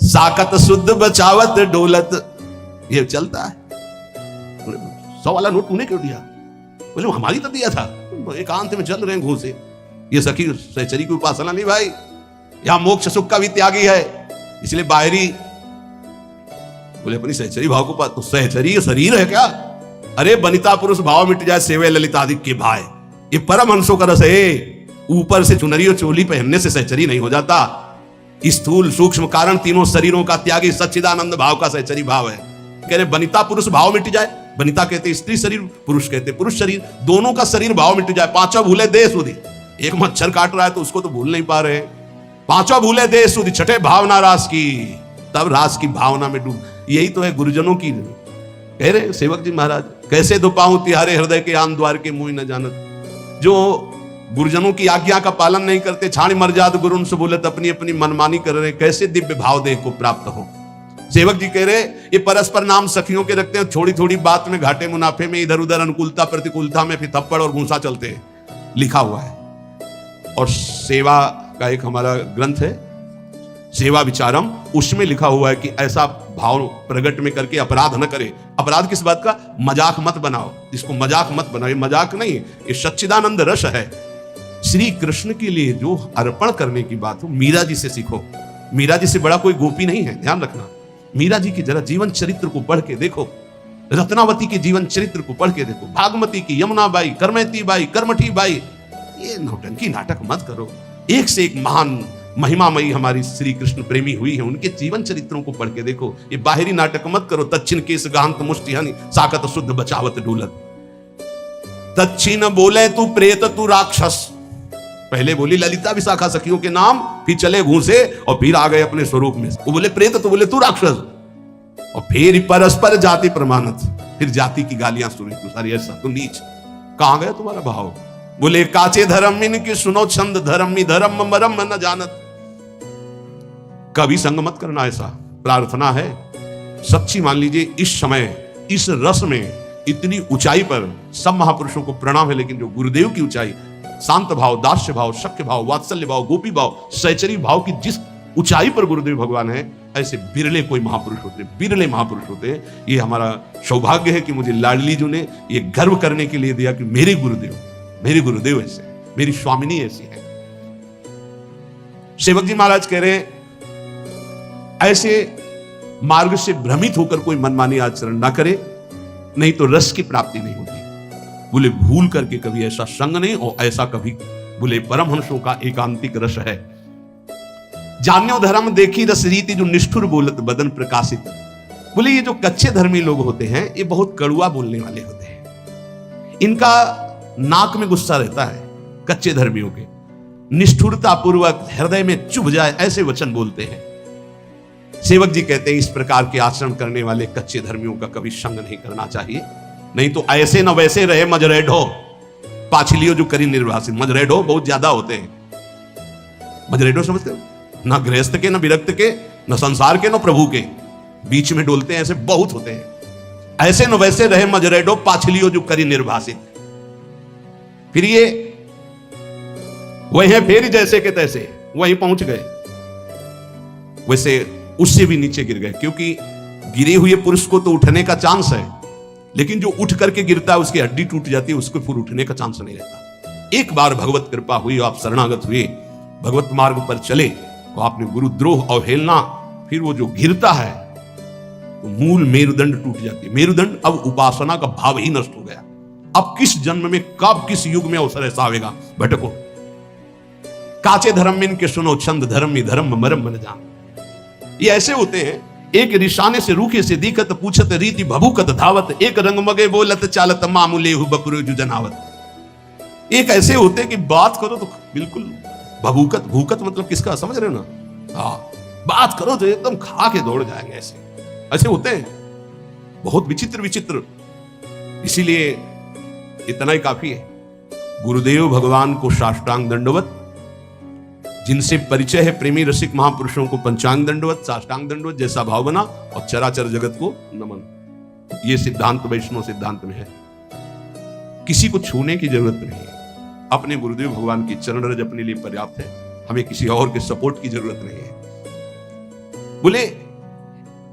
साकत शुद्ध बचावत डोलत। ये चलता है। 100 वाला नोट तूने क्यों दिया? बोले हमारी तो दिया था, एकांत में चल रहे हैं घूसे। ये सखी सहचरी की उपासना नहीं भाई, यहां मोक्ष सुख का भी त्यागी है। इसलिए बाहरी बोले अपनी सहचरी भाव को, तो सहचरी शरीर है क्या? अरे बनिता पुरुष भाव मिट जाए, सेवे ललितादिक के भाई। ये परम हंसों का रस है। ऊपर से चुनरी और चोली पहनने से सहचरी नहीं हो जाता। स्थूल सूक्ष्म कारण तीनों शरीरों का त्यागी सच्चिदानंद भाव का सहचरी भाव है। कह रहे बनिता पुरुष भाव मिट जाए। बनिता कहते स्त्री शरीर, पुरुष कहते पुरुष शरीर, दोनों का शरीर भाव मिट जाए। पांचों भूले देह सुधी। एक मच्छर काट रहा है तो उसको तो भूल नहीं पा रहे। पांचों भूले देह सुधी, छठे भावना रास की, तब रास की भावना में डूब। यही तो है गुरुजनों की। कह रहे सेवक जी महाराज, कैसे दो पाऊं तिहारे हृदय के, आन द्वार के मुंह न जानत। जो गुरुजनों की आज्ञा का पालन नहीं करते, छाणी मर्याद गुरुन से बोलत, अपनी अपनी मनमानी कर रहे, कैसे दिव्य भाव देह को प्राप्त हो। सेवक जी कह रहे ये परस्पर नाम सखियों के रखते हैं। थोड़ी थोड़ी बात में घाटे मुनाफे में, इधर उधर अनुकूलता प्रतिकूलता में फिर थप्पड़ और घूंसा चलते हैं, लिखा हुआ है। और सेवा का एक हमारा ग्रंथ है सेवा विचारम, उसमें लिखा हुआ है कि ऐसा भाव प्रकट में करके अपराध न करे। अपराध किस बात का? मजाक मत बनाओ, इसको मजाक मत बनाओ। ये मजाक नहीं, ये सच्चिदानंद रस है। श्री कृष्ण के लिए जो अर्पण करने की बात हो, मीरा जी से सीखो। मीरा जी से बड़ा कोई गोपी नहीं है, ध्यान रखना। मीरा जी की जरा जीवन चरित्र को पढ़ के देखो, रत्नावती के जीवन चरित्र को पढ़ के देखो, भागमती की, यमुना बाई, करमैती बाई, करमठी बाई। ये नौटंकी नाटक मत करो। एक से एक महान महिमामयी हमारी श्री कृष्ण प्रेमी हुई है, उनके जीवन चरित्रों को पढ़ के देखो। ये बाहरी नाटक मत करो। दक्षिण केस गांत मुष्टिहानि साकत शुद्ध बचावत डूलत। दक्षिण बोले तू प्रेत तू राक्षस, पहले बोली ललिता विशाखा सखियों के नाम, फिर चले घूसे और फिर आ गए अपने स्वरूप में। वो बोले प्रेत तो बोले तू राक्षस, और फिर परस्पर जाति प्रमाणत, फिर जाति की गालियां सुनी। तू सारी ऐसा तू नीच, कहां गया तुम्हारा भाव? बोले काचे धर्म इनकी सुनो छंद, धर्म धर्म मरम न जानत। कभी संग मत करना। ऐसा प्रार्थना है सच्ची, मान लीजिए इस समय इस रस में इतनी ऊंचाई पर सब महापुरुषों को प्रणाम है, लेकिन जो गुरुदेव की ऊंचाई, शांत भाव, दास्य भाव, शक्य भाव, वात्सल्य भाव, गोपी भाव, सहचरी भाव की जिस ऊंचाई पर गुरुदेव भगवान है, ऐसे बिरले कोई महापुरुष होते, बिरले महापुरुष होते। ये हमारा सौभाग्य है कि मुझे लाडली जी ने ये गर्व करने के लिए दिया कि मेरे गुरुदेव ऐसे, मेरी स्वामिनी ऐसी है। सेवक जी महाराज कह रहे ऐसे मार्ग से भ्रमित होकर कोई मनमानी आचरण ना करे, नहीं तो रस की प्राप्ति नहीं होती। बोले भूल करके कभी ऐसा संग नहीं, और ऐसा कभी बोले परमहंसों का एकांतिक रस है। जान्यो धर्म देखी रस रीति जो निष्ठुर बोलत बदन प्रकाशित। बोले ये जो कच्चे धर्मी लोग होते हैं, ये बहुत कड़ुआ बोलने वाले होते हैं। इनका नाक में गुस्सा रहता है, कच्चे धर्मियों के। निष्ठुरता पूर्वक हृदय में चुभ जाए ऐसे वचन बोलते हैं। सेवक जी कहते हैं इस प्रकार के आचरण करने वाले कच्चे धर्मियों का कभी संग नहीं करना चाहिए, नहीं तो ऐसे न वैसे रहे मजरेडो पाछलियो जो करी निर्वासित। मजरेडो बहुत ज्यादा होते हैं। मजरेडो समझते हो? ना गृहस्थ के, ना विरक्त के, ना संसार के, ना प्रभु के, बीच में डोलते हैं, ऐसे बहुत होते हैं। ऐसे न वैसे रहे मजरेडो पाछलियो जो करी निर्वासित। फिर ये वही है, फिर जैसे के तैसे वहीं पहुंच गए, वैसे उससे भी नीचे गिर गए। क्योंकि गिरे हुए पुरुष को तो उठने का चांस है, लेकिन जो उठ करके गिरता है उसकी हड्डी टूट जाती है, उसको फिर उठने का चांस नहीं रहता। एक बार भगवत कृपा हुई, आप शरणागत हुए, भगवत मार्ग पर चले, और आपने गुरुद्रोह अवहेलना, फिर वो जो गिरता है तो मूल मेरुदंड टूट जाती है। मेरुदंड अब उपासना का भाव ही नष्ट हो गया। अब किस जन्म में, कब, किस युग में अवसर ऐसा आवेगा, भटको। काचे धर्म में इनके सुनो छंद, धर्म धर्म मरम न जान। ये ऐसे होते हैं, एक रिशाने से रूखे से दिखत, पूछत रीति भभूकत धावत, एक रंग मगे बोलत चालत, मामूले बपुरे जो जनावत। एक ऐसे होते कि बात करो तो बिल्कुल भभूकत, भूकत मतलब किसका समझ रहे हो ना? हाँ, बात करो तो एकदम खा के दौड़ जाएंगे। ऐसे होते हैं, बहुत विचित्र विचित्र। इसीलिए इतना ही काफी है। गुरुदेव भगवान को साष्टांग दंडवत, जिनसे परिचय है प्रेमी रसिक महापुरुषों को पंचांग दंडवत, साष्टांग दंडवत जैसा भाव बना, और चराचर जगत को नमन। ये सिद्धांत वैष्णव सिद्धांत में है। किसी को छूने की जरूरत नहीं है, अपने गुरुदेव भगवान की चरण रज अपने लिए पर्याप्त है, हमें किसी और के सपोर्ट की जरूरत नहीं है। बोले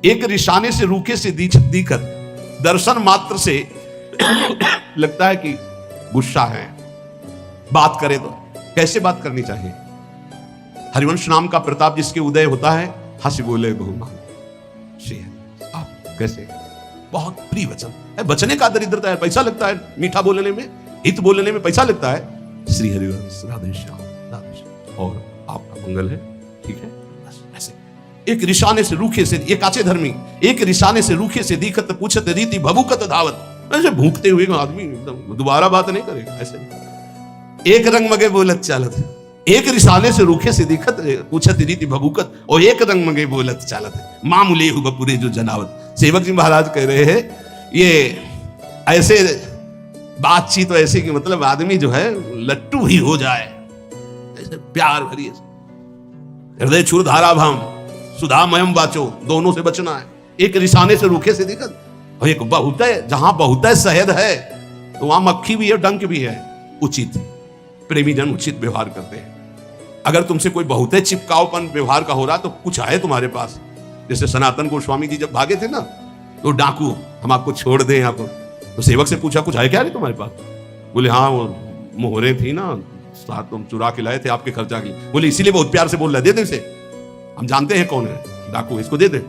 एक रिशाने से रूखे से दिखत, दर्शन मात्र से लगता है कि गुस्सा है। बात करे तो कैसे बात करनी चाहिए? हरिवंश नाम का प्रताप जिसके उदय होता है, हंसी बोले बहुमान। आप कैसे, बहुत प्रिय वचन है। बचने का दरिद्रता है, पैसा लगता है मीठा बोलने में, हित बोलने में पैसा लगता है। श्री हरिवंश, राधे श्याम, राधे श्याम, और आपका मंगल है, ठीक है। बस ऐसे एक रिशाने से रूखे से, एक काचे धर्मी, एक रिशाने से रूखे से दिखत, पूछत रीति भभूकत धावत। ऐसे भूखते हुए आदमी एकदम दोबारा बात नहीं करेगा, ऐसे नहीं। एक रंग मगे बोलत चालत, एक रिसाले से रूखे से दिखत, पूछत रीति भभूकत, और एक रंग मगे बोलत चालत, मामूले बपुरे जो जनावत। सेवक जी महाराज कह रहे हैं ये ऐसे बातचीत तो ऐसे कि मतलब आदमी जो है लट्टू ही हो जाए, ऐसे प्यार भरी, हृदय छुर धारा भाम सुधामयम वाचो, दोनों से बचना है। एक रिसाने से रूखे से दिखत, और एक बहुत है, जहां बहुत है शहद है तो वहां मक्खी भी है, डंक भी है। उचित प्रेमी जन उचित व्यवहार करते हैं। अगर तुमसे कोई बहुत है चिपकावपन व्यवहार का हो रहा तो कुछ है तुम्हारे पास। जैसे सनातन गोस्वामी जी जब भागे थे ना, तो डाकू हम आपको छोड़ दें, आपको तो सेवक से पूछा कुछ है क्या नहीं तुम्हारे पास? बोले हाँ वो मोहरे थी ना, साथ तुम चुरा के लाए थे आपके खर्चा के लिए। बोले इसीलिए बहुत प्यार से बोल रहा है, दे दे इसे, हम जानते हैं कौन है डाकू, इसको दे दे।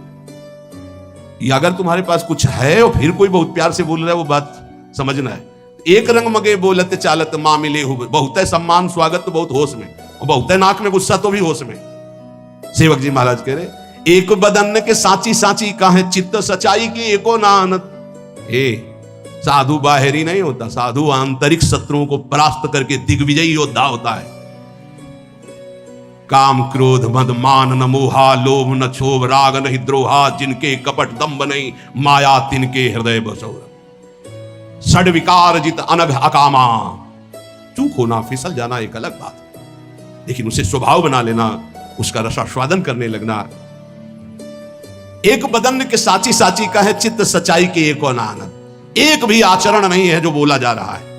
या अगर तुम्हारे पास कुछ है और फिर कोई बहुत प्यार से बोल रहा है, वो बात समझना है। एक रंग मगे बोलत चालत माँ मिले हो, बहुत है सम्मान स्वागत तो बहुत होश में, और बहुत है नाक में गुस्सा तो भी होश में। सेवक जी महाराज कह रहे एक बदन के साची साची काहे चित्त सच्चाई की एको नानत। साधु बाहरी नहीं होता, साधु आंतरिक शत्रुओं को परास्त करके दिग्विजयी योद्धा होता है। काम क्रोध मद मान न मोहा, लोभ न क्षोभ, राग नहीं द्रोहा, जिनके कपट दम्भ नहीं, माया तिनके हृदय बसोर। षड विकार जित अनघ अकामा। चूक होना फिसल जाना एक अलग बात है, लेकिन उसे स्वभाव बना लेना, उसका रसास्वादन करने लगना। एक बदन के साची साची का है चित्त सच्चाई के एको नानत। एक भी आचरण नहीं है जो बोला जा रहा है।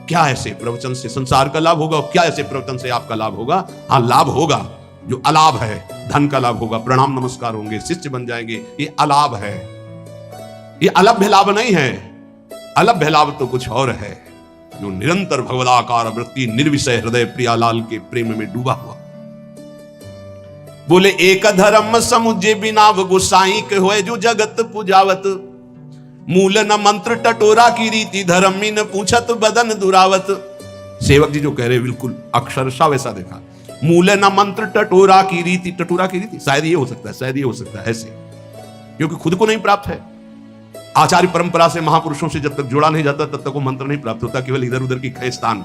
क्या ऐसे प्रवचन से संसार का लाभ होगा, क्या ऐसे प्रवचन से आपका लाभ होगा? हाँ, लाभ होगा जो अलाभ है। धन का लाभ होगा, प्रणाम नमस्कार होंगे, शिष्य बन जाएंगे, ये अलाभ है। ये अलभ्य लाभ नहीं है। अलभ्य लाभ तो कुछ और है, जो निरंतर भगवदाकार वृत्ति निर्विषय हृदय प्रियालाल के प्रेम में डूबा हुआ। बोले एक धर्म समुझे बिना गुसाई के होए जो जगत पुजावत। मूल न मंत्र टटोरा की रीति धर्मी न पूछत बदन दुरावत। सेवक जी जो कह रहे बिल्कुल अक्षरशः वैसा देखा। मूल न मंत्र टटोरा की रीति, टटोरा की रीति शायद ये हो सकता है, शायद ये हो सकता है ऐसे, क्योंकि खुद को नहीं प्राप्त है। आचार्य परंपरा से महापुरुषों से जब तक जोड़ा नहीं जाता तब तक वो मंत्र नहीं प्राप्त होता, केवल इधर उधर की खैस्तान।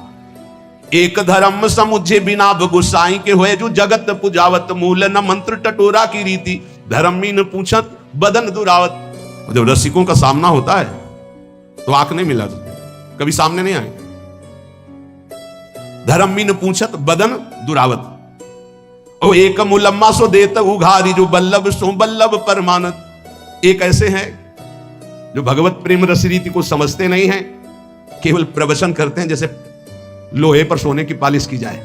एक धर्म समुझे बिना गुसाई के होए जो जगत पुजावत। मूल न मंत्र टटोरा की रीति धर्मी न पूछत बदन दुरावत। जब रसिकों का सामना होता है तो आंख नहीं मिला, कभी सामने नहीं आए। धर्मी न पूछत बदन दुरावत। ओ एक मुलम्मा सो देत उघारी जो बल्लभ सो बल्लभ परमानत। एक ऐसे हैं जो भगवत प्रेम रस रीति को समझते नहीं हैं, केवल प्रवचन करते हैं जैसे लोहे पर सोने की पालिश की जाए।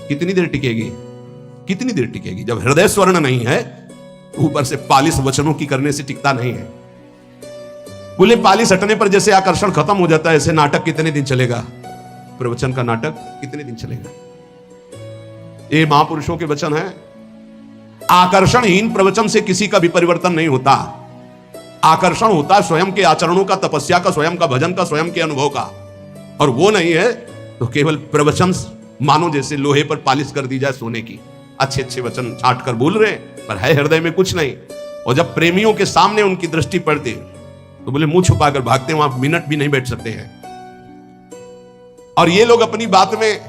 कितनी देर टिकेगी, कितनी देर टिकेगी? जब हृदय स्वर्ण नहीं है, ऊपर से पालिश वचनों की करने से टिकता नहीं है। बोले पालिश हटने पर जैसे आकर्षण खत्म हो जाता है, ऐसे नाटक कितने दिन चलेगा? प्रवचन का नाटक कितने दिन चलेगा? ये महापुरुषों के वचन है। आकर्षणहीन प्रवचन से किसी का भी परिवर्तन नहीं होता। आकर्षण होता है स्वयं के आचरणों का, तपस्या का, स्वयं का भजन का, स्वयं के अनुभव का। और वो नहीं है तो केवल प्रवचन मानो जैसे लोहे पर पालिश कर दी जाए सोने की। अच्छे अच्छे वचन छाट कर बोल रहे हैं पर है हृदय में कुछ नहीं। और जब प्रेमियों के सामने उनकी दृष्टि पड़ती तो बोले मुंह छुपाकर भागते, वहां मिनट भी नहीं बैठ सकते हैं। और ये लोग अपनी बात में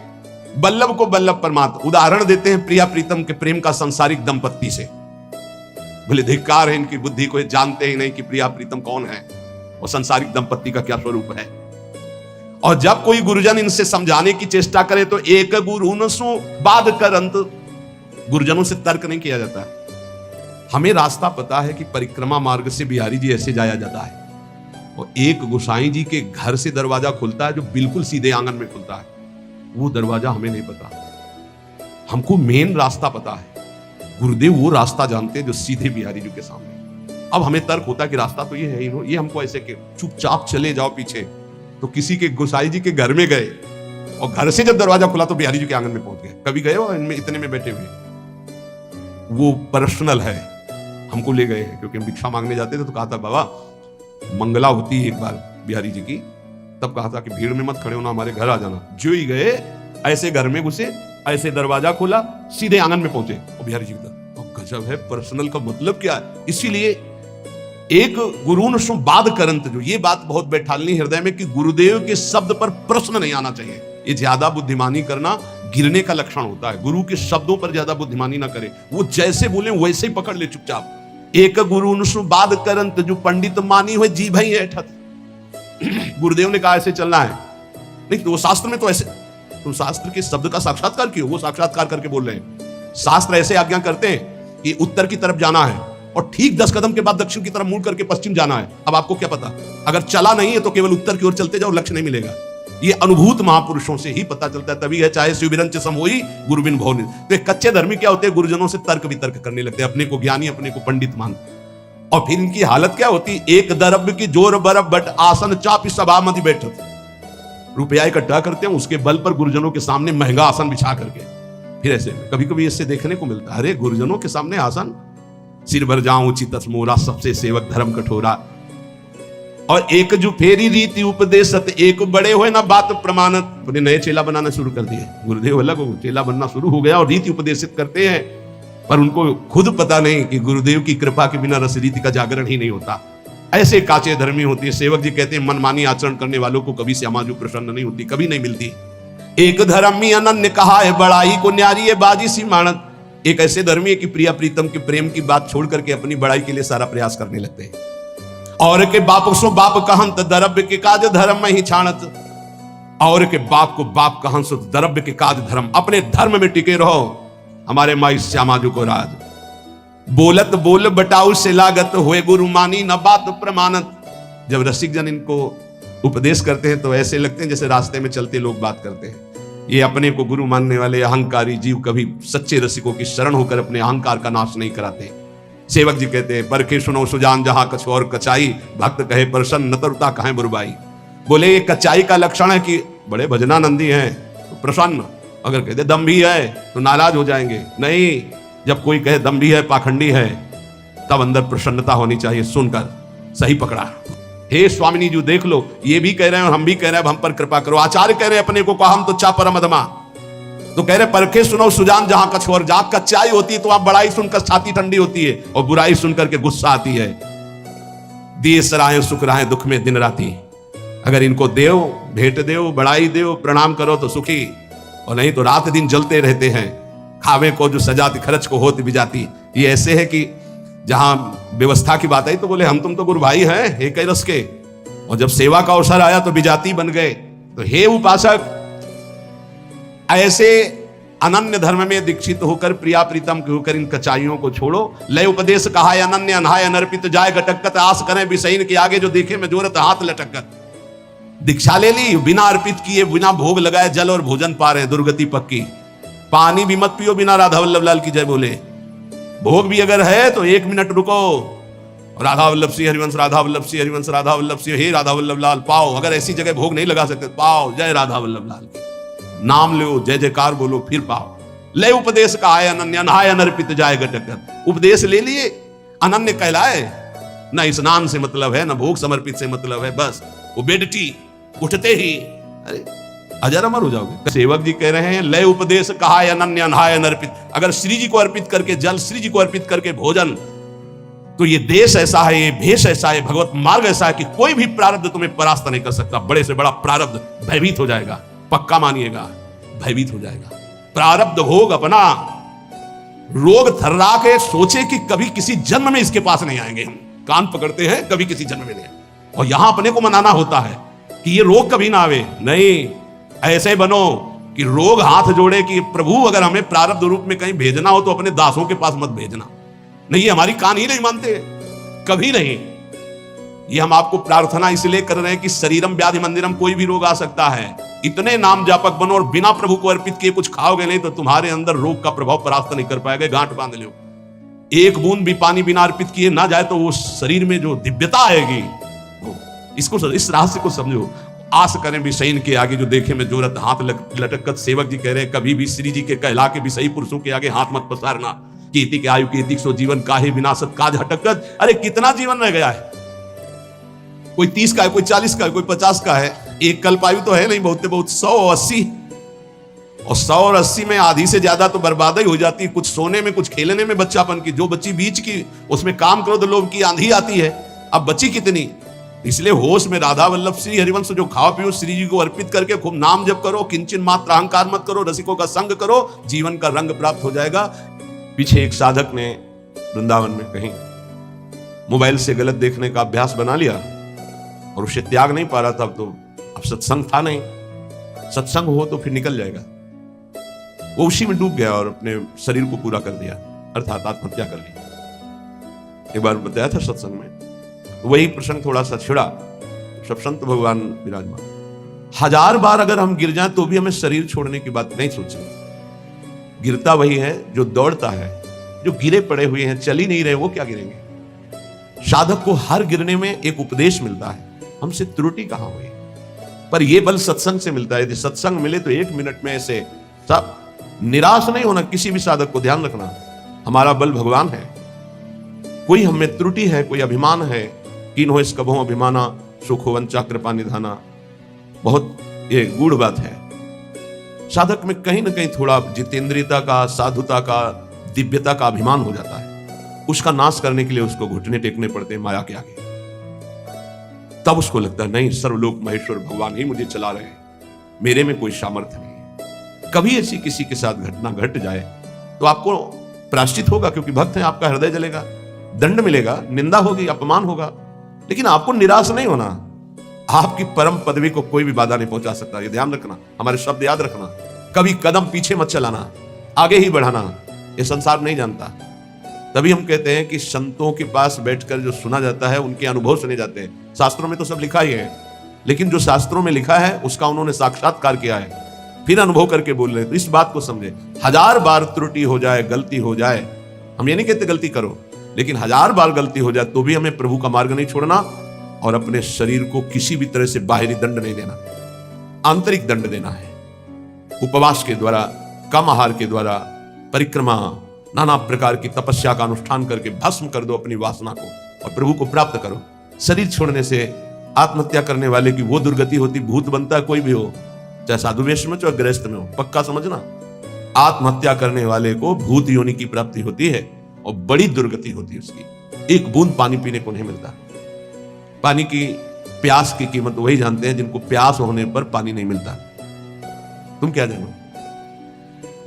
बल्लभ को बल्लभ परमात्मा उदाहरण देते हैं प्रिया प्रीतम के प्रेम का सांसारिक दंपत्ति से। बोले धिक्कार है इनकी बुद्धि को, जानते ही नहीं कि प्रिया प्रीतम कौन है और सांसारिक दंपत्ति का क्या स्वरूप है। और जब कोई गुरुजन इनसे समझाने की चेष्टा करे तो एक गुरु न सो बाध करंत। गुरुजनों से तर्क नहीं किया जाता। हमें रास्ता पता है कि परिक्रमा मार्ग से बिहारी जी ऐसे जाया जाता है, और एक गोसाई जी के घर से दरवाजा खुलता है जो बिल्कुल सीधे आंगन में खुलता है। वो दरवाजा हमें नहीं पता, हमको मेन रास्ता पता है। गुरुदेव वो रास्ता जानते हैं जो सीधे बिहारी जी के सामने। अब हमें तर्क होता है कि रास्ता तो ये है ही, ये हमको ऐसे के चुपचाप चले जाओ पीछे। तो किसी के गोसाई जी के घर में गए और घर से जब दरवाजा खुला तो बिहारी जी के आंगन में पहुंच गए। कभी गए हो इनमें इतने में बैठे हुए? वो पर्सनल है, हमको ले गए हैं क्योंकि हम भिक्षा मांगने जाते थे। तो कहा था बाबा मंगला होती है एक बार बिहारी जी की, तब कहा था कि भीड़ में मत खड़े होना, हमारे घर आ जाना। जो ही गए ऐसे घर में घुसे, ऐसे दरवाजा खोला, सीधे आंगन में पहुंचे और बिहारी जी की तरफ। गजब है, पर्सनल का मतलब क्या है? इसीलिए एक गुरु न सो बाध करंत, जो ये बात बहुत बैठालनी हृदय में कि गुरुदेव के शब्द पर प्रश्न नहीं आना चाहिए। ये ज्यादा बुद्धिमानी करना गिरने का लक्षण होता है। गुरु के शब्दों पर ज्यादा बुद्धिमानी ना करे, वो जैसे बोले वैसे ही पकड़ ले चुपचाप। एक गुरु न सो बाध करंत, जो पंडित मानी हुए जी भाई है। गुरुदेव ने कहा ऐसे चलना है, नहीं तो वो शास्त्र में तो ऐसे, तुम शास्त्र के शब्द का साक्षात्कार क्यों? वो साक्षात्कार करके बोल रहे हैं। शास्त्र ऐसे आज्ञा करते हैं कि उत्तर की तरफ जाना है और ठीक 10 कदम के बाद दक्षिण की तरफ मुड़ करके पश्चिम जाना है। अब आपको क्या पता, अगर चला नहीं है तो केवल उत्तर की ओर चलते जाओ, लक्ष्य नहीं मिलेगा। ये अनुभूत महापुरुषों से ही पता चलता है। तभी है चाहे शिवबिरंच समोई गुरुबिन भौनि। तो एक कच्चे धर्मी क्या होते हैं, गुरुजनों से तर्क वितर्क करने लगते हैं, अपने को ज्ञानी, अपने को पंडित मान। और फिर इनकी हालत क्या होती, एक दरब की जोर बरब बट आसन चापी सभा मधि बैठत। रुपया इकट्ठा करते हैं, उसके बल पर गुरुजनों के सामने महंगा आसन बिछा करके फिर ऐसे कभी कभी इससे देखने को मिलता है, अरे गुरुजनों के सामने आसन, सिर भर जाऊं उचित मोरा, सबसे सेवक धर्म कठोरा। और एक जो फेरी रीति उपदेशत, एक बड़े हुए ना बात प्रमाणत, अपने नए चेला बनाना शुरू कर दिए। गुरुदेव अलग हो, चेला बनना शुरू हो गया और रीति उपदेशित करते हैं, पर उनको खुद पता नहीं कि गुरुदेव की कृपा के बिना रस रीति का जागरण ही नहीं होता। ऐसे काचे धर्मी होती है। सेवक जी कहते हैं मनमानी आचरण करने वालों को कभी श्यामा जो प्रसन्न नहीं होती, कभी नहीं मिलती। एक धर्मी अनन्य कहा है बड़ाई को न्यारी है बाजी सी मानत। एक ऐसे धर्मी है कि प्रिया प्रीतम के प्रेम की बात छोड़ करके अपनी बड़ाई के लिए सारा प्रयास करने लगते हैं। और के बाप सो बाप कहंत द्रव्य के काज धर्म में ही छाणत। और के बाप को बाप कहन सो द्रव्य के काज धर्म, अपने धर्म में टिके रहो। हमारे माई श्यामा जी को राज बोलत बोल बटाऊ से लागत, हुए गुरु मानी न बात प्रमाणत। जब रसिक जन इनको उपदेश करते हैं तो ऐसे लगते हैं जैसे रास्ते में चलते लोग बात करते हैं। ये अपने को गुरु मानने वाले अहंकारी जीव कभी सच्चे रसिकों की शरण होकर अपने अहंकार का नाश नहीं कराते। सेवक जी कहते हैं परखे सुनो सुजान जहां कछ और कचाई, भक्त कहे प्रसन्न नतरुता कहे बुरबाई। बोले ये कच्चाई का लक्षण है कि बड़े भजनानंदी हैं तो प्रसन्न, अगर कहते दम्भी है तो नाराज हो जाएंगे। नहीं, जब कोई कहे दम्भी है पाखंडी है तब अंदर प्रसन्नता होनी चाहिए। सुनकर सही पकड़ा। हे स्वामिनी जी देख लो, ये भी कह रहे हैं और हम भी कह रहे हैं, अब हम पर कृपा करो। आचार्य कह रहे हैं अपने को कहा हम तो चा परम अधमा, तो कह रहे परखे सुनो सुजान जहां कछ और। जहां कच्चाई होती है तो आप बड़ाई सुनकर छाती ठंडी होती है और बुराई सुनकर के गुस्सा आती है। दिए सराहे सुख राहे दुख में दिन राती। अगर इनको देव भेंट देव बड़ाई देव प्रणाम करो तो सुखी, और नहीं तो रात दिन जलते रहते हैं। खावे को जो सजाती खर्च को होती भी जाती। ये ऐसे है कि जहां व्यवस्था की बात आई तो बोले हम तुम तो गुरु भाई हैं हे कैरस के, और जब सेवा का अवसर आया तो विजाती बन गए। तो हे उपासक, ऐसे अनन्य धर्म में दीक्षित होकर प्रिया प्रीतम के होकर इन कचाइयों को छोड़ो। लय उपदेश कहा अनन्य अनहाय अनर्पित जाय घटकत, आस करें विषयन के आगे जो देखे में जोरत हाथ लटकत। दीक्षा ले ली, बिना अर्पित किए बिना भोग लगाए जल और भोजन पा रहे, दुर्गति पक्की। पानी भी मत पियो बिना राधा वल्लभ लाल की जय बोले। भोग भी अगर है तो 1 मिनट रुको, राधा वल्लभ सिंह हरिवंश राधा वल्लभ सिंह हरिवंश राधा वल्लभ सिंह हे राधा वल्लभ लाल पाओ। अगर ऐसी जगह भोग नहीं लगा सकते पाओ जय राधा वल्लभ लाल की, नाम लो जय जयकार बोलो फिर पाओ। ले उपदेश का आय अनन्य अनहाय अनर्पित जाय घटकत। उपदेश ले लिए अनन्य कहलाए, न स्नान से मतलब है न भोग समर्पित से मतलब है। बस वो बेडटी उठते ही अरे अजर अमर हो जाओगे। सेवक जी कह रहे हैं लय उपदेश कहा अनन्य अनहाय अनर्पित। अगर श्री जी को अर्पित करके जल, श्री जी को अर्पित करके भोजन, तो ये देश ऐसा है, ये भेष ऐसा है, भगवत मार्ग ऐसा है कि कोई भी प्रारब्ध तुम्हें परास्त नहीं कर सकता। बड़े से बड़ा प्रारब्ध भयभीत हो जाएगा, पक्का मानिएगा, भयभीत हो जाएगा। प्रारब्ध भोग अपना रोग थर्रा के सोचे कि कभी किसी जन्म में इसके पास नहीं आएंगे। हम कान पकड़ते हैं कभी किसी जन्म में नहीं, और यहां अपने को मनाना होता है कि ये रोग कभी ना आवे। नहीं, ऐसे बनो कि रोग हाथ जोड़े कि प्रभु अगर हमें प्रारब्ध रूप में कहीं भेजना हो तो अपने दासों के पास मत भेजना। नहीं, ये हमारी कान ही नहीं मानते, कभी नहीं। ये हम आपको प्रार्थना इसलिए कर रहे हैं कि शरीरम व्याधि मंदिरम, कोई भी रोग आ सकता है। इतने नाम जापक बनो और बिना प्रभु को अर्पित किए कुछ खाओगे नहीं तो तुम्हारे अंदर रोग का प्रभाव परास्त नहीं कर पाएगा। गांठ बांध लो। एक बूंद भी पानी बिना अर्पित किए ना जाए तो वो शरीर में जो दिव्यता आएगी, इसको इस रहस्य को समझो। आस करें विषयन के आगे जो देखे में जोरत हाथ लटकत। सेवक जी कह रहे हैं कभी भी श्री जी के कहला के विषयी पुरुषों के आगे हाथ मत पसारना। कीर्ति के आयु कीर्ति सो जीवन काहे विनाशत काज हटकत। अरे कितना जीवन रह गया है, कोई 30 का है, कोई 40 का है, कोई 50 का है। एक कल्पायु तो है नहीं, बहुत बहुत 180, और 100 और 80 में आधी से ज्यादा तो बर्बादी हो जाती है। कुछ सोने में, कुछ खेलने में बच्चापन की। जो बच्ची बीच की उसमें काम करो तो लोभ की आंधी आती है। अब बची कितनी? इसलिए होश में राधा वल्लभ श्री हरिवंश जो खाओ पियो श्री जी को अर्पित करके खूब नाम जप करो। किंचन मात्र अहंकार मत करो, रसिकों का संग करो, जीवन का रंग प्राप्त हो जाएगा। पीछे एक साधक ने वृंदावन में कहीं मोबाइल से गलत देखने का अभ्यास बना लिया और उसे त्याग नहीं पा रहा था। तो अब सत्संग था नहीं, सत्संग हो तो फिर निकल जाएगा। वो उसी में डूब गया और अपने शरीर को पूरा कर दिया, अर्थात आत्महत्या कर ली। एक बार बताया था सत्संग में, वही प्रसंग थोड़ा सा छिड़ा। सब संत भगवान विराजमान। 1000 बार अगर हम गिर जाएं तो भी हमें शरीर छोड़ने की बात नहीं सोचेंगे। गिरता वही है जो दौड़ता है, जो गिरे पड़े हुए हैं, चल ही नहीं रहे, वो क्या गिरेंगे। साधक को हर गिरने में एक उपदेश मिलता है, हमसे त्रुटि कहां हुई। पर यह बल सत्संग से मिलता है। यदि सत्संग मिले तो 1 मिनट में ऐसे सब निराश नहीं होना। किसी भी साधक को ध्यान रखना, हमारा बल भगवान है। कोई हमें त्रुटि है, कोई अभिमान है, कीन हो इस कभों अभिमाना, सुख हो वंचा कृपा निधाना, बहुत ये गूढ़ बात है। साधक में कहीं ना कहीं थोड़ा जितेंद्रियता का, साधुता का, दिव्यता का अभिमान हो जाता है। उसका नाश करने के लिए उसको घुटने टेकने पड़ते हैं माया के आगे। तब उसको लगता है नहीं, सर्वलोक महेश्वर भगवान ही मुझे चला रहे हैं, मेरे में कोई सामर्थ्य नहीं है। कभी ऐसी किसी के साथ घटना घट जाए तो आपको प्रायश्चित होगा, क्योंकि भक्त है, आपका हृदय जलेगा, दंड मिलेगा, निंदा होगी, अपमान होगा, लेकिन आपको निराश नहीं होना। आपकी परम पदवी को कोई भी बाधा नहीं पहुंचा सकता। ये ध्यान रखना, हमारे शब्द याद रखना। कभी कदम पीछे मत चलाना, आगे ही बढ़ाना। ये संसार नहीं जानता। तभी हम कहते हैं कि संतों के पास बैठकर जो सुना जाता है उनके अनुभव सुने जाते हैं। शास्त्रों में तो सब लिखा ही है, लेकिन जो शास्त्रों में लिखा है उसका उन्होंने साक्षात्कार किया है, फिर अनुभव करके बोल रहे हैं। तो इस बात को समझे। 1000 बार त्रुटि हो जाए, गलती हो जाए, हम ये नहीं कहते गलती करो, लेकिन 1000 बार गलती हो जाए तो भी हमें प्रभु का मार्ग नहीं छोड़ना और अपने शरीर को किसी भी तरह से बाहरी दंड नहीं देना, आंतरिक दंड देना है। उपवास के द्वारा, कम आहार के द्वारा, परिक्रमा, नाना प्रकार की तपस्या का अनुष्ठान करके भस्म कर दो अपनी वासना को और प्रभु को प्राप्त करो। शरीर छोड़ने से आत्महत्या करने वाले की वो दुर्गति होती, भूत बनता है कोई भी हो, चाहे साधु वेश में चाहे गृहस्थ में हो। पक्का समझना, आत्महत्या करने वाले को भूत योनि की प्राप्ति होती है और बड़ी दुर्गति होती है उसकी। एक बूंद पानी पीने को नहीं मिलता। पानी की प्यास की कीमत वही जानते हैं जिनको प्यास होने पर पानी नहीं मिलता। तुम क्या जानो?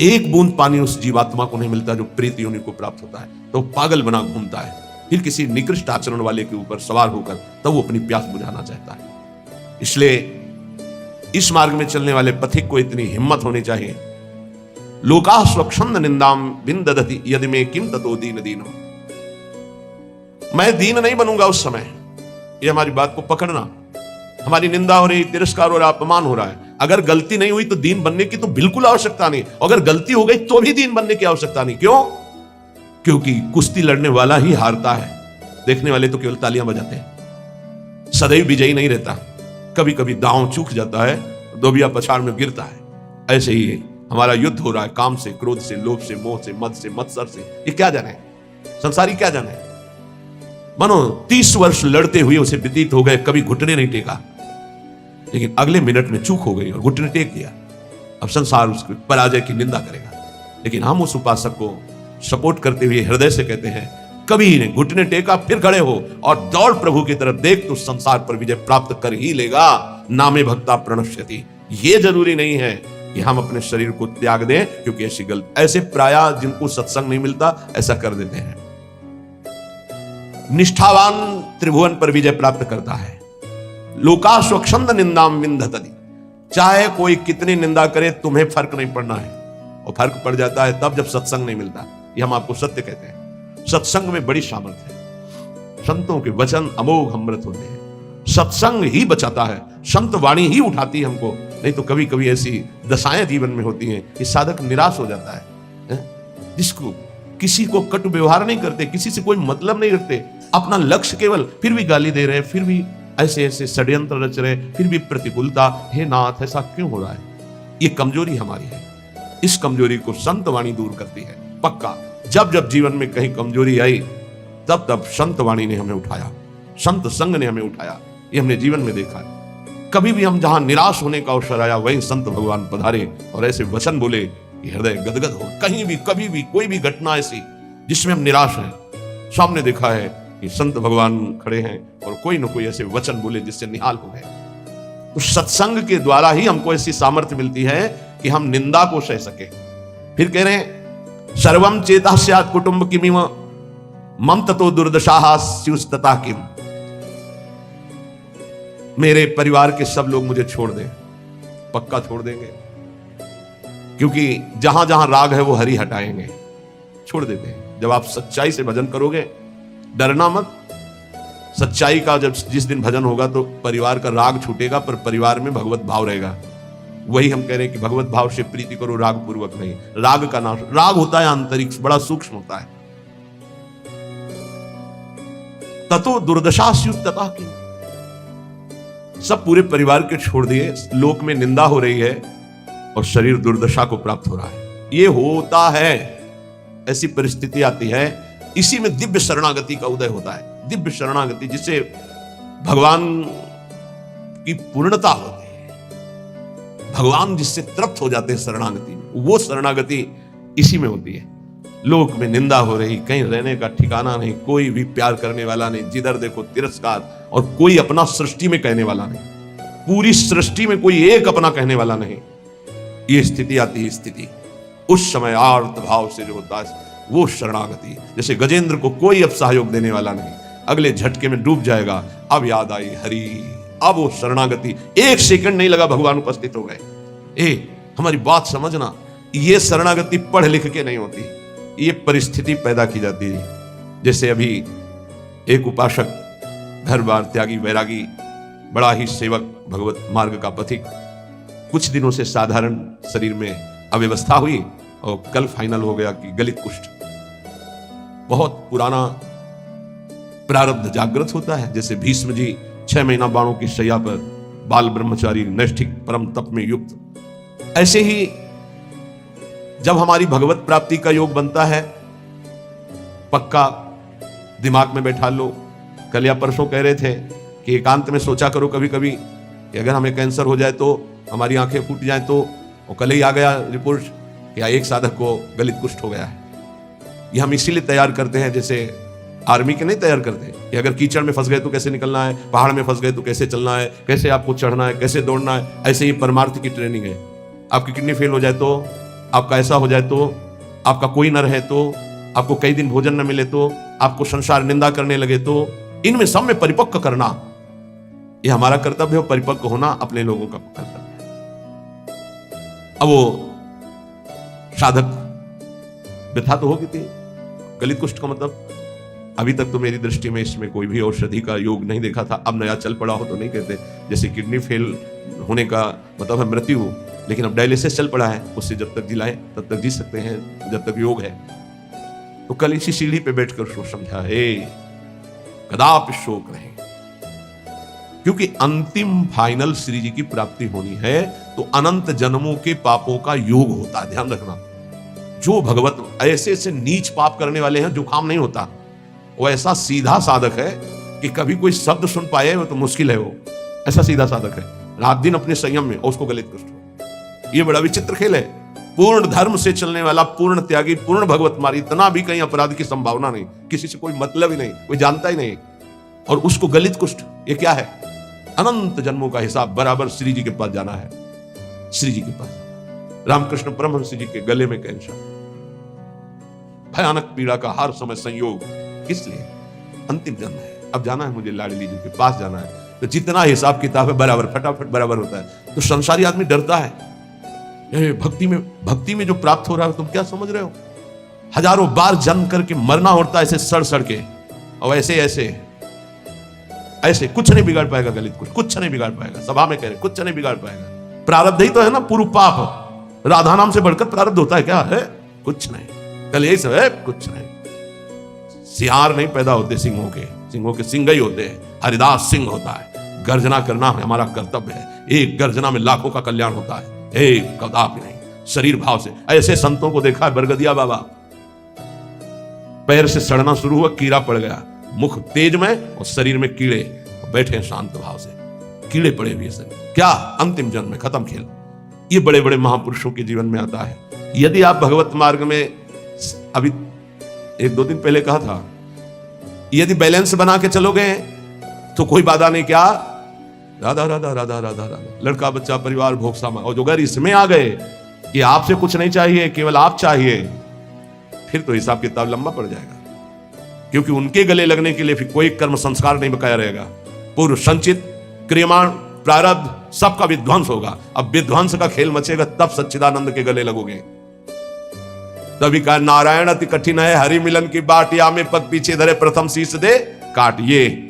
एक बूंद पानी उस जीवात्मा को नहीं मिलता जो प्रेत योनि को प्राप्त होता है, तो पागल बना घूमता है। फिर किसी निकृष्ट आचरण वाले के ऊपर सवार होकर तब वो अपनी प्यास बुझाना चाहता है। इसलिए इस मार्ग में चलने वाले पथिक को इतनी हिम्मत होनी चाहिए। लोका स्वच्छंद निंदाम बिंददति यदि में किम ततो दीन दीनो। मैं दीन नहीं बनूंगा उस समय। ये हमारी बात को पकड़ना। हमारी निंदा हो रही, तिरस्कार हो रहा, अपमान हो रहा है, अगर गलती नहीं हुई तो दीन बनने की तो बिल्कुल आवश्यकता नहीं। अगर गलती हो गई तो भी दीन बनने की आवश्यकता नहीं। क्यों? क्योंकि कुश्ती लड़ने वाला ही हारता है, देखने वाले तो केवल तालियां बजाते हैं। सदैव विजयी नहीं रहता, कभी कभी दांव चूक जाता है, दोबिया पछाड़ में गिरता है। ऐसे ही हमारा युद्ध हो रहा है काम से, क्रोध से, लोभ से, मोह से, मद से, मत्सर से। ये क्या जाने, संसारी क्या जाने। मानो 30 वर्ष लड़ते हुए उसे व्यतीत हो गए, कभी घुटने नहीं टेका, लेकिन अगले मिनट में चूक हो गई और घुटने टेक दिया। अब संसार उसकी पराजय की निंदा करेगा, लेकिन हम उस उपासक को सपोर्ट करते हुए हृदय से कहते हैं, कभी नहीं घुटने टेका, फिर खड़े हो और दौड़ प्रभु की तरफ, देख तो संसार पर विजय प्राप्त कर ही लेगा। नामे भक्ता प्रणश्यति। ये जरूरी नहीं है कि हम अपने शरीर को त्याग दें, क्योंकि ऐसी गलती, ऐसे प्राय जिनको सत्संग नहीं मिलता ऐसा कर देते हैं। निष्ठावान त्रिभुवन पर विजय प्राप्त करता है। लोका स्वच्छंद निंदाम विंधतति। चाहे कोई कितनी निंदा करे, तुम्हें फर्क नहीं पड़ना है, और फर्क पड़ जाता है तब जब सत्संग नहीं मिलता। ये हम आपको सत्य कहते हैं। सत्संग में बड़ी सामर्थ्य है। संतों के वचन अमोघ अमृत होते हैं। सत्संग ही बचाता है, संत वाणी ही उठाती है हमको। नहीं तो कभी कभी ऐसी दशाएं जीवन में होती हैं कि साधक निराश हो जाता है। जिसको किसी को कटु व्यवहार नहीं करते, किसी से कोई मतलब नहीं रखते, अपना लक्ष्य केवल, फिर भी गाली दे रहे, फिर भी ऐसे ऐसे षड्यंत्र रच रहे, फिर भी प्रतिकूलता। हे नाथ, ऐसा क्यों हो रहा है? ये कमजोरी हमारी है। इस कमजोरी को संत वाणी दूर करती है। पक्का जब जब जीवन में कहीं कमजोरी आई, तब तब संत वाणी ने हमें उठाया, संत संग ने हमें उठाया। ये हमने जीवन में देखा है। कभी भी हम जहां निराश होने का अवसर आया, वहीं संत भगवान पधारे और ऐसे वचन बोले कि हृदय गदगद हो। कहीं भी कभी भी कोई भी घटना ऐसी जिसमें हम निराश हैं, सामने देखा है कि संत भगवान खड़े हैं और कोई न कोई ऐसे वचन बोले जिससे निहाल हो गए। तो सत्संग के द्वारा ही हमको ऐसी सामर्थ्य मिलती है कि हम निंदा को सह सके। फिर कह रहे हैं, सर्वम चेता स्यात् कुटुंब किमिव मम ततो दुर्दशाः स्युस्तता किम। मेरे परिवार के सब लोग मुझे छोड़ दें। पक्का छोड़ देंगे, क्योंकि जहां जहां राग है वो हरि हटाएंगे, छोड़ देते हैं। जब आप सच्चाई से भजन करोगे, डरना मत। सच्चाई का जब जिस दिन भजन होगा तो परिवार का राग छूटेगा, पर परिवार में भगवत भाव रहेगा। वही हम कह रहे हैं कि भगवत भाव से प्रीति करो, राग पूर्वक नहीं। राग का नाश, राग होता है आंतरिक, बड़ा सूक्ष्म होता है। ततो दुर्दशा स्युस्तता की। सब पूरे परिवार के छोड़ दिए, लोक में निंदा हो रही है और शरीर दुर्दशा को प्राप्त हो रहा है। ये होता है, ऐसी परिस्थिति आती है। इसी में दिव्य शरणागति का उदय होता है। दिव्य शरणागति जिससे भगवान की पूर्णता होती है, भगवान जिससे तृप्त हो जाते हैं शरणागति में, वो शरणागति इसी में होती है। लोक में निंदा हो रही, कहीं रहने का ठिकाना नहीं, कोई भी प्यार करने वाला नहीं, जिधर देखो तिरस्कार, और कोई अपना सृष्टि में कहने वाला नहीं, पूरी सृष्टि में कोई एक अपना कहने वाला नहीं। ये स्थिति आती है। स्थिति उस समय आर्त भाव से जो होता है वो शरणागति। जैसे गजेंद्र को कोई अब सहयोग देने वाला नहीं, अगले झटके में डूब जाएगा। अब याद आई हरि, अब वो शरणागति, एक सेकंड नहीं लगा भगवान उपस्थित हो गए। हमारी बात समझना, ये शरणागति पढ़ लिख के नहीं होती, ये परिस्थिति पैदा की जाती है। जैसे अभी एक उपासक, घर बार त्यागी, वैरागी, बड़ा ही सेवक, भगवत मार्ग का पथिक, कुछ दिनों से साधारण शरीर में अव्यवस्था हुई और कल फाइनल हो गया कि गलित कुष्ठ। बहुत पुराना प्रारब्ध जागृत होता है। जैसे भीष्म जी 6 महीना बाणों की शैया पर, बाल ब्रह्मचारी, नैष्ठिक परम तप में युक्त, ऐसे ही जब हमारी भगवत प्राप्ति का योग बनता है, पक्का दिमाग में बैठा लो। कल या परसों कह रहे थे कि एकांत में सोचा करो कभी कभी कि अगर हमें कैंसर हो जाए तो, हमारी आंखें फूट जाए तो, और कल ही आ गया रिपोर्ट कि एक साधक को गलित कुष्ठ हो गया है। ये हम इसीलिए तैयार करते हैं, जैसे आर्मी के नहीं तैयार करते कि अगर कीचड़ में फंस गए तो कैसे निकलना है, पहाड़ में फंस गए तो कैसे चलना है, कैसे आपको चढ़ना है, कैसे दौड़ना है। ऐसे ही परमार्थ की ट्रेनिंग है। आपकी किडनी फेल हो जाए तो, आपका ऐसा हो जाए तो, आपका कोई न रहे तो, आपको कई दिन भोजन न मिले तो, आपको संसार निंदा करने लगे तो, इनमें सब में परिपक्व करना ये हमारा कर्तव्य है। परिपक्व होना अपने लोगों का कर्तव्य है। अब वो साधक व्यथा तो होगी थी। गलित कुष्ठ का मतलब अभी तक तो मेरी दृष्टि में इसमें कोई भी औषधि का योग नहीं देखा था। अब नया चल पड़ा हो तो नहीं कहते, जैसे किडनी फेल होने का मतलब है मृत्यु, लेकिन अब डायलिसिस चल पड़ा है, उससे जब तक जिलाए तब तक जी सकते हैं, जब तक योग है। तो कल इसी सीढ़ी पे बैठकर सो समझा, हे कदापि शोक नहीं, क्योंकि अंतिम फाइनल श्री जी की प्राप्ति होनी है तो अनंत जन्मों के पापों का योग होता है। ध्यान रखना, जो भगवत ऐसे ऐसे नीच पाप करने वाले हैं जो काम नहीं होता, वो ऐसा सीधा साधक है कि कभी कोई शब्द सुन पाए वो तो मुश्किल है। वो ऐसा सीधा साधक है, रात दिन अपने संयम में, और उसको गलित कुष्ठ हो। ये बड़ा विचित्र खेल है। पूर्ण धर्म से चलने वाला, पूर्ण त्यागी, पूर्ण भगवत मार्ग, इतना भी कहीं अपराध की संभावना नहीं, किसी से कोई मतलब ही नहीं, कोई जानता ही नहीं, और उसको गलित कुष्ठ। ये क्या है? अनंत जन्मों का हिसाब बराबर श्री जी के पास जाना है। श्री जी के पास रामकृष्ण परमहंस जी के गले में कैंसर, भयानक पीड़ा का हर समय संयोग, इसलिए अंतिम जन्म है, अब जाना है मुझे लाडली जी के पास जाना है। तो जितना हिसाब किताब है बराबर, फटाफट बराबर होता है। तो संसारी आदमी डरता है। भक्ति में जो प्राप्त हो रहा है तुम क्या समझ रहे हो? हजारों बार जन्म करके मरना होता है ऐसे सड़ सड़ के, और ऐसे ऐसे ऐसे कुछ नहीं बिगाड़ पाएगा। गलित कुछ नहीं बिगाड़ पाएगा। सभा में कह रहे कुछ नहीं बिगाड़ पाएगा। प्रारब्ध ही तो है ना, पूर्व पाप। राधा नाम से बढ़कर प्रारब्ध होता है क्या? है कुछ नहीं। कल यही सब है, कुछ नहीं। सियार नहीं पैदा होते सिंहों के सिंह ही होते हैं। हरिदास सिंह होता है। गर्जना करना हमारा कर्तव्य है। एक गर्जना में लाखों का कल्याण होता है, एक कदापि नहीं। शरीर भाव से ऐसे संतों को देखा है। बरगदिया बाबा पैर से सड़ना शुरू हुआ, कीड़ा पड़ गया, मुख तेज में और शरीर में कीड़े, बैठे शांत भाव से, कीड़े पड़े हुए शरीर। क्या अंतिम जन्म में खत्म खेल। ये बड़े बड़े महापुरुषों के जीवन में आता है। यदि आप भगवत मार्ग में, अभी 1-2 दिन पहले कहा था, यदि बैलेंस बना के चलोगे तो कोई बाधा नहीं। क्या? राधा राधा राधा राधा राधा, लड़का बच्चा परिवार भोग सामा। और जो अगर इसमें आ गए कि आपसे कुछ नहीं चाहिए, केवल आप चाहिए, फिर तो हिसाब किताब लंबा पड़ जाएगा। क्योंकि उनके गले लगने के लिए फिर कोई कर्म संस्कार नहीं बकाया रहेगा। पूर्व संचित क्रियमाण प्रारब्ध सबका विध्वंस होगा। अब विध्वंस का खेल मचेगा, तब सच्चिदानंद के गले लगोगे। तभी कहा, नारायण अति कठिन है, हरि मिलन की बाट, या में पग पीछे धरे, प्रथम शीश दे काट। ये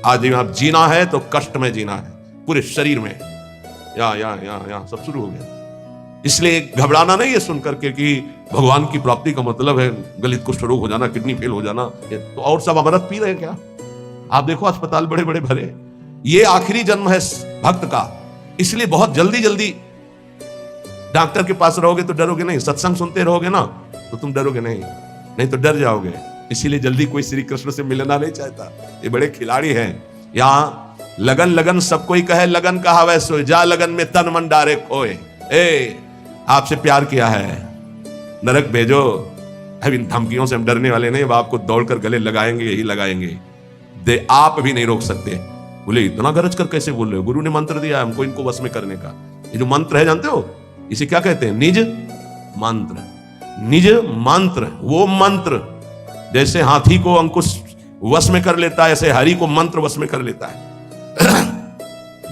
आज आप जीना है तो कष्ट में जीना है, पूरे शरीर में। या सब शुरू हो गया। इसलिए घबराना नहीं है सुनकर के कि भगवान की प्राप्ति का मतलब है गलित कुष्ठ रोग हो जाना, किडनी फेल हो जाना। तो और सब अमृत पी रहे हैं क्या? आप देखो अस्पताल बड़े बड़े भरे, ये आखिरी जन्म है भक्त का, इसलिए बहुत जल्दी जल्दी डॉक्टर के पास रहोगे तो डरोगे नहीं, सत्संग सुनते रहोगे ना तो तुम डरोगे नहीं तो डर जाओगे। इसीलिए जल्दी कोई श्री कृष्ण से मिलना नहीं चाहता। ये बड़े खिलाड़ी हैं। यहाँ लगन लगन सबको ही कहे, लगन कहा वैसो जा लगन में तन मन डारे खोए। आपसे प्यार किया है, नरक भेजो। अब इन धमकियों से हम डरने वाले नहीं, अब आपको दौड़कर गले लगाएंगे, यही लगाएंगे। दे आप भी नहीं रोक सकते। बोले इतना गरज कर कैसे बोल रहे हो? गुरु ने मंत्र दिया हमको इनको वश में करने का। ये जो मंत्र है जानते हो इसे क्या कहते हैं? निज मंत्र। निज मंत्र, वो मंत्र जैसे हाथी को अंकुश वश में कर लेता है, ऐसे हरि को मंत्र वश में कर लेता है।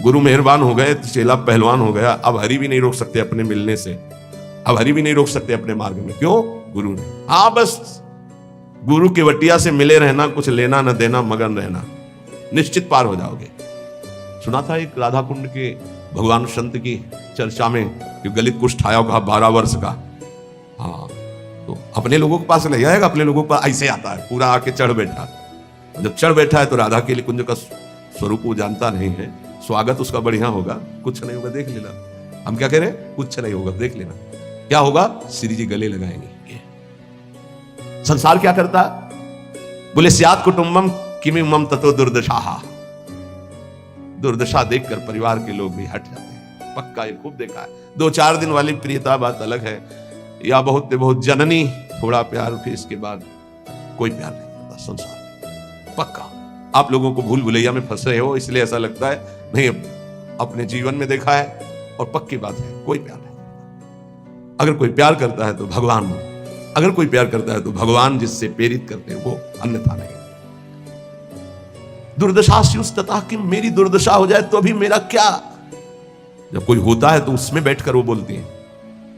गुरु मेहरबान हो गए तो चेला पहलवान हो गया। अब हरि भी नहीं रोक सकते अपने मिलने से, अब हरि भी नहीं रोक सकते अपने मार्ग में। क्यों? गुरु ने। हाँ, बस गुरु की वटिया से मिले रहना, कुछ लेना न देना, मगन रहना, निश्चित पार हो जाओगे। सुना था एक राधा कुंड के भगवान संत की चर्चा में कि गलित कुष्ठ आया कहा 12 वर्ष का। हाँ, तो अपने लोगों के पास नहीं आएगा, अपने लोगों के पास ऐसे आता है, पूरा आके चढ़ बैठा। जब चढ़ बैठा है तो राधा के लिए कुंज का स्वरूप वो जानता नहीं है, स्वागत उसका बढ़िया होगा, कुछ नहीं होगा, देख लेना। हम क्या कह रहे हैं? कुछ नहीं होगा, देख लेना क्या होगा। श्री जी गले लगाएंगे। संसार क्या करता? बोले स्यात् कुटुंबम किमि मम ततो दुर्दशा। दुर्दशा देखकर परिवार के लोग भी हट जाते हैं। पक्का ये खूब देखा है। 2-4 दिन वाली प्रियता बात अलग है, या बहुत जननी थोड़ा प्यार, फिर इसके बाद कोई प्यार नहीं करता संसार में। पक्का आप लोगों को भूल भुलैया में फंस रहे हो, इसलिए ऐसा लगता है। नहीं, अपने जीवन में देखा है और पक्की बात है, कोई प्यार नहीं। अगर कोई प्यार करता है तो भगवान, अगर कोई प्यार करता है तो भगवान जिससे प्रेरित करते हैं वो, अन्यथा नहीं। दुर्दशा स्युस्तता कि मेरी दुर्दशा हो जाए तो अभी मेरा क्या। जब कोई होता है तो उसमें बैठकर वो बोलती है,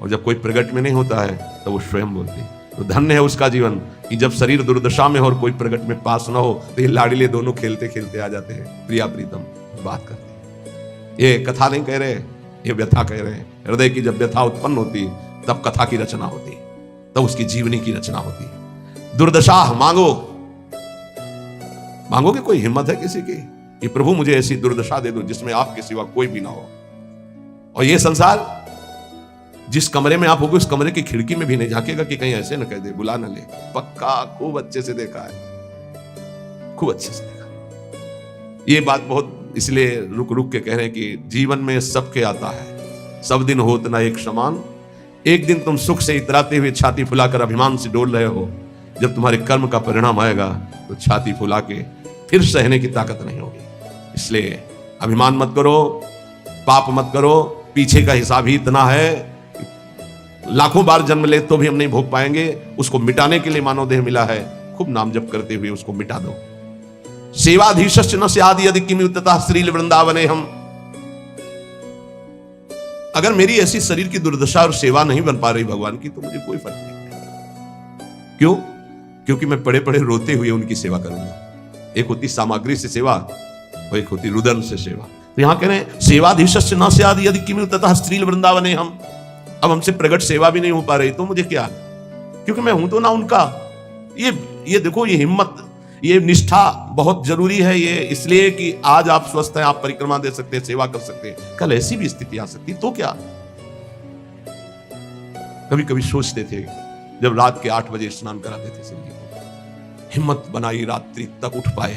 और जब कोई प्रगट में नहीं होता है तो वो स्वयं बोलती है। तो धन्य है उसका जीवन कि जब शरीर दुर्दशा में हो और कोई प्रगट में पास ना हो तो ये लाडले दोनों खेलते खेलते आ जाते हैं, प्रिया प्रीतम बात करते हैं। ये कथा नहीं कह रहे, ये व्यथा कह रहे हैं। हृदय की जब व्यथा उत्पन्न होती तब कथा की रचना होती, तब उसकी जीवनी की रचना होती है। दुर्दशा मांगो, मांगोगे? कोई हिम्मत है किसी की कि प्रभु मुझे ऐसी दुर्दशा दे दो जिसमें आपके सिवा कोई भी ना हो। और ये संसार, जिस कमरे में आप होगे उस कमरे की खिड़की में भी नहीं झांकेगा कि कहीं ऐसे न कह दे, बुला न ले। पक्का खूब अच्छे से देखा है, खूब अच्छे से देखा। ये बात बहुत इसलिए रुक रुक के कह रहे हैं कि जीवन में सबके आता है, सब दिन होत ना एक समान। एक दिन तुम सुख से इतराते हुए छाती फुलाकर अभिमान से डोल रहे हो, जब तुम्हारे कर्म का परिणाम आएगा तो छाती फुला के फिर सहने की ताकत नहीं होगी। इसलिए अभिमान मत करो, पाप मत करो। पीछे का हिसाब ही इतना है, लाखों बार जन्म ले तो भी हम नहीं भोग पाएंगे। उसको मिटाने के लिए मानव देह मिला है, खूब नाम जप करते हुए उसको मिटा दो। सेवाधीशश्च न स्याद् यदि किमुततः श्रील वृंदावने हम। अगर मेरी ऐसी शरीर की दुर्दशा और सेवा नहीं बन पा रही भगवान की तो मुझे कोई फर्क नहीं। क्यों? क्योंकि मैं पड़े पड़े रोते हुए उनकी सेवा करूंगा। एक होती सामग्री से सेवा और एक होती रुदन से सेवा। तो यहां कह रहे हैं सेवाधीशश्च न स्याद् यदि किमुततः श्रील वृंदावने हम। अब हमसे प्रगट सेवा भी नहीं हो पा रही तो मुझे क्या, क्योंकि मैं हूं तो ना उनका। ये देखो, ये हिम्मत, ये निष्ठा बहुत जरूरी है। ये इसलिए कि आज आप स्वस्थ हैं, आप परिक्रमा दे सकते हैं, सेवा कर सकते हैं। कल ऐसी भी स्थिति आ सकती तो क्या। कभी कभी सोचते थे जब रात के 8 बजे स्नान कराते थे श्री जी को, हिम्मत बनाई रात्रि तक उठ पाए,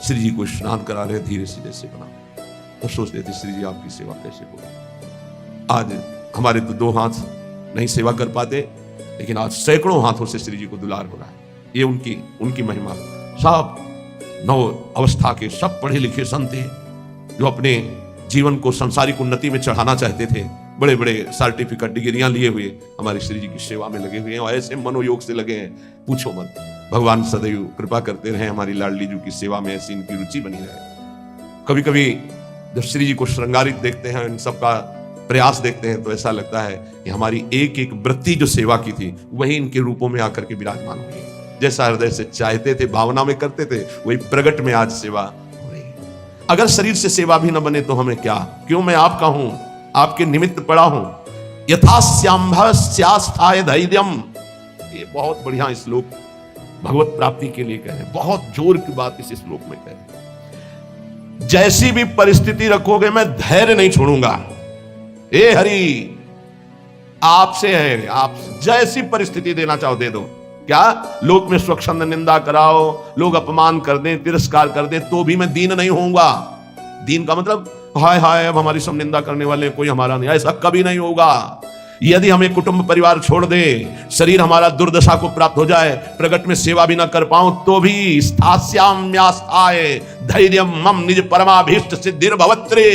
श्री जी को स्नान करा रहे धीरे से जैसे बना, तो सोचते थे श्री जी आपकी सेवा कैसे होगी। आज हमारे तो 2 हाथ नहीं सेवा कर पाते, लेकिन आज सैकड़ों हाथों से श्री जी को दुलार हो रहा है। ये उनकी महिमा। सब नव अवस्था के सब पढ़े लिखे संत थे जो अपने जीवन को सांसारिक उन्नति में चढ़ाना चाहते थे। बड़े बड़े सर्टिफिकेट डिग्रियां लिए हुए हमारे श्री जी की सेवा में लगे हुए हैं, और ऐसे मनोयोग से लगे हैं, पूछो मत। भगवान सदैव कृपा करते रहे हमारी लाडली जी की सेवा में, ऐसी इनकी रुचि बनी रहे। कभी कभी जब श्री जी को श्रृंगारित देखते हैं, इन सबका प्रयास देखते हैं, तो ऐसा लगता है कि हमारी एक एक वृत्ति जो सेवा की थी वही इनके रूपों में आकर के विराजमान हुई है। जैसा हृदय से चाहते थे, भावना में करते थे, वही प्रगट में आज सेवा हो रही है। अगर शरीर से सेवा भी न बने तो हमें क्या, क्यों मैं आपका हूं, आपके निमित्त पड़ा हूं। यथास्यांभस्यास्थाय धैर्यम, ये बहुत बढ़िया श्लोक, भगवत प्राप्ति के लिए कह रहे हैं, बहुत जोर की बात इस श्लोक में कह रहे हैं। जैसी भी परिस्थिति रखोगे मैं धैर्य नहीं छोड़ूंगा। ए हरि, आपसे है, आप जैसी परिस्थिति देना चाहो दे दो। क्या लोक में स्वच्छंद निंदा कराओ, लोग अपमान कर दें, तिरस्कार कर दें, तो भी मैं दीन नहीं होऊंगा। दीन का मतलब हाय हाय अब हमारी सब निंदा करने वाले, कोई हमारा नहीं, ऐसा कभी नहीं होगा। यदि हमें कुटुंब परिवार छोड़ दे, शरीर हमारा दुर्दशा को प्राप्त हो जाए, प्रगट में सेवा भी ना कर पाऊं, तो भी स्थास्याम्यास्थाय धैर्यम मम निज परमाभीष्ट सिद्धिर्भवत्रे,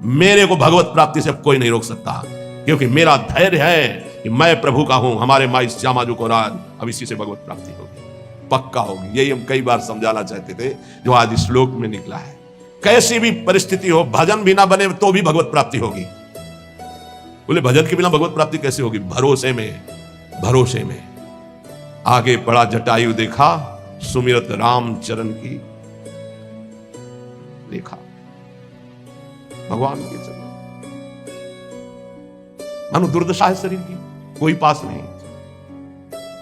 मेरे को भगवत प्राप्ति से कोई नहीं रोक सकता, क्योंकि मेरा धैर्य है कि मैं प्रभु का हूं। हमारे माई श्यामा जी को राज अब इसी से भगवत प्राप्ति होगी, पक्का होगी। यही हम कई बार समझाना चाहते थे, जो आज इस श्लोक में निकला है। कैसी भी परिस्थिति हो, भजन भी ना बने तो भी भगवत प्राप्ति होगी। बोले भजन के बिना भगवत प्राप्ति कैसे होगी? भरोसे में, भरोसे में। आगे बड़ा जटायु देखा, सुमिरत राम चरण की देखा, भगवान के चरण। मानो दुर्दशा है शरीर की, कोई पास नहीं,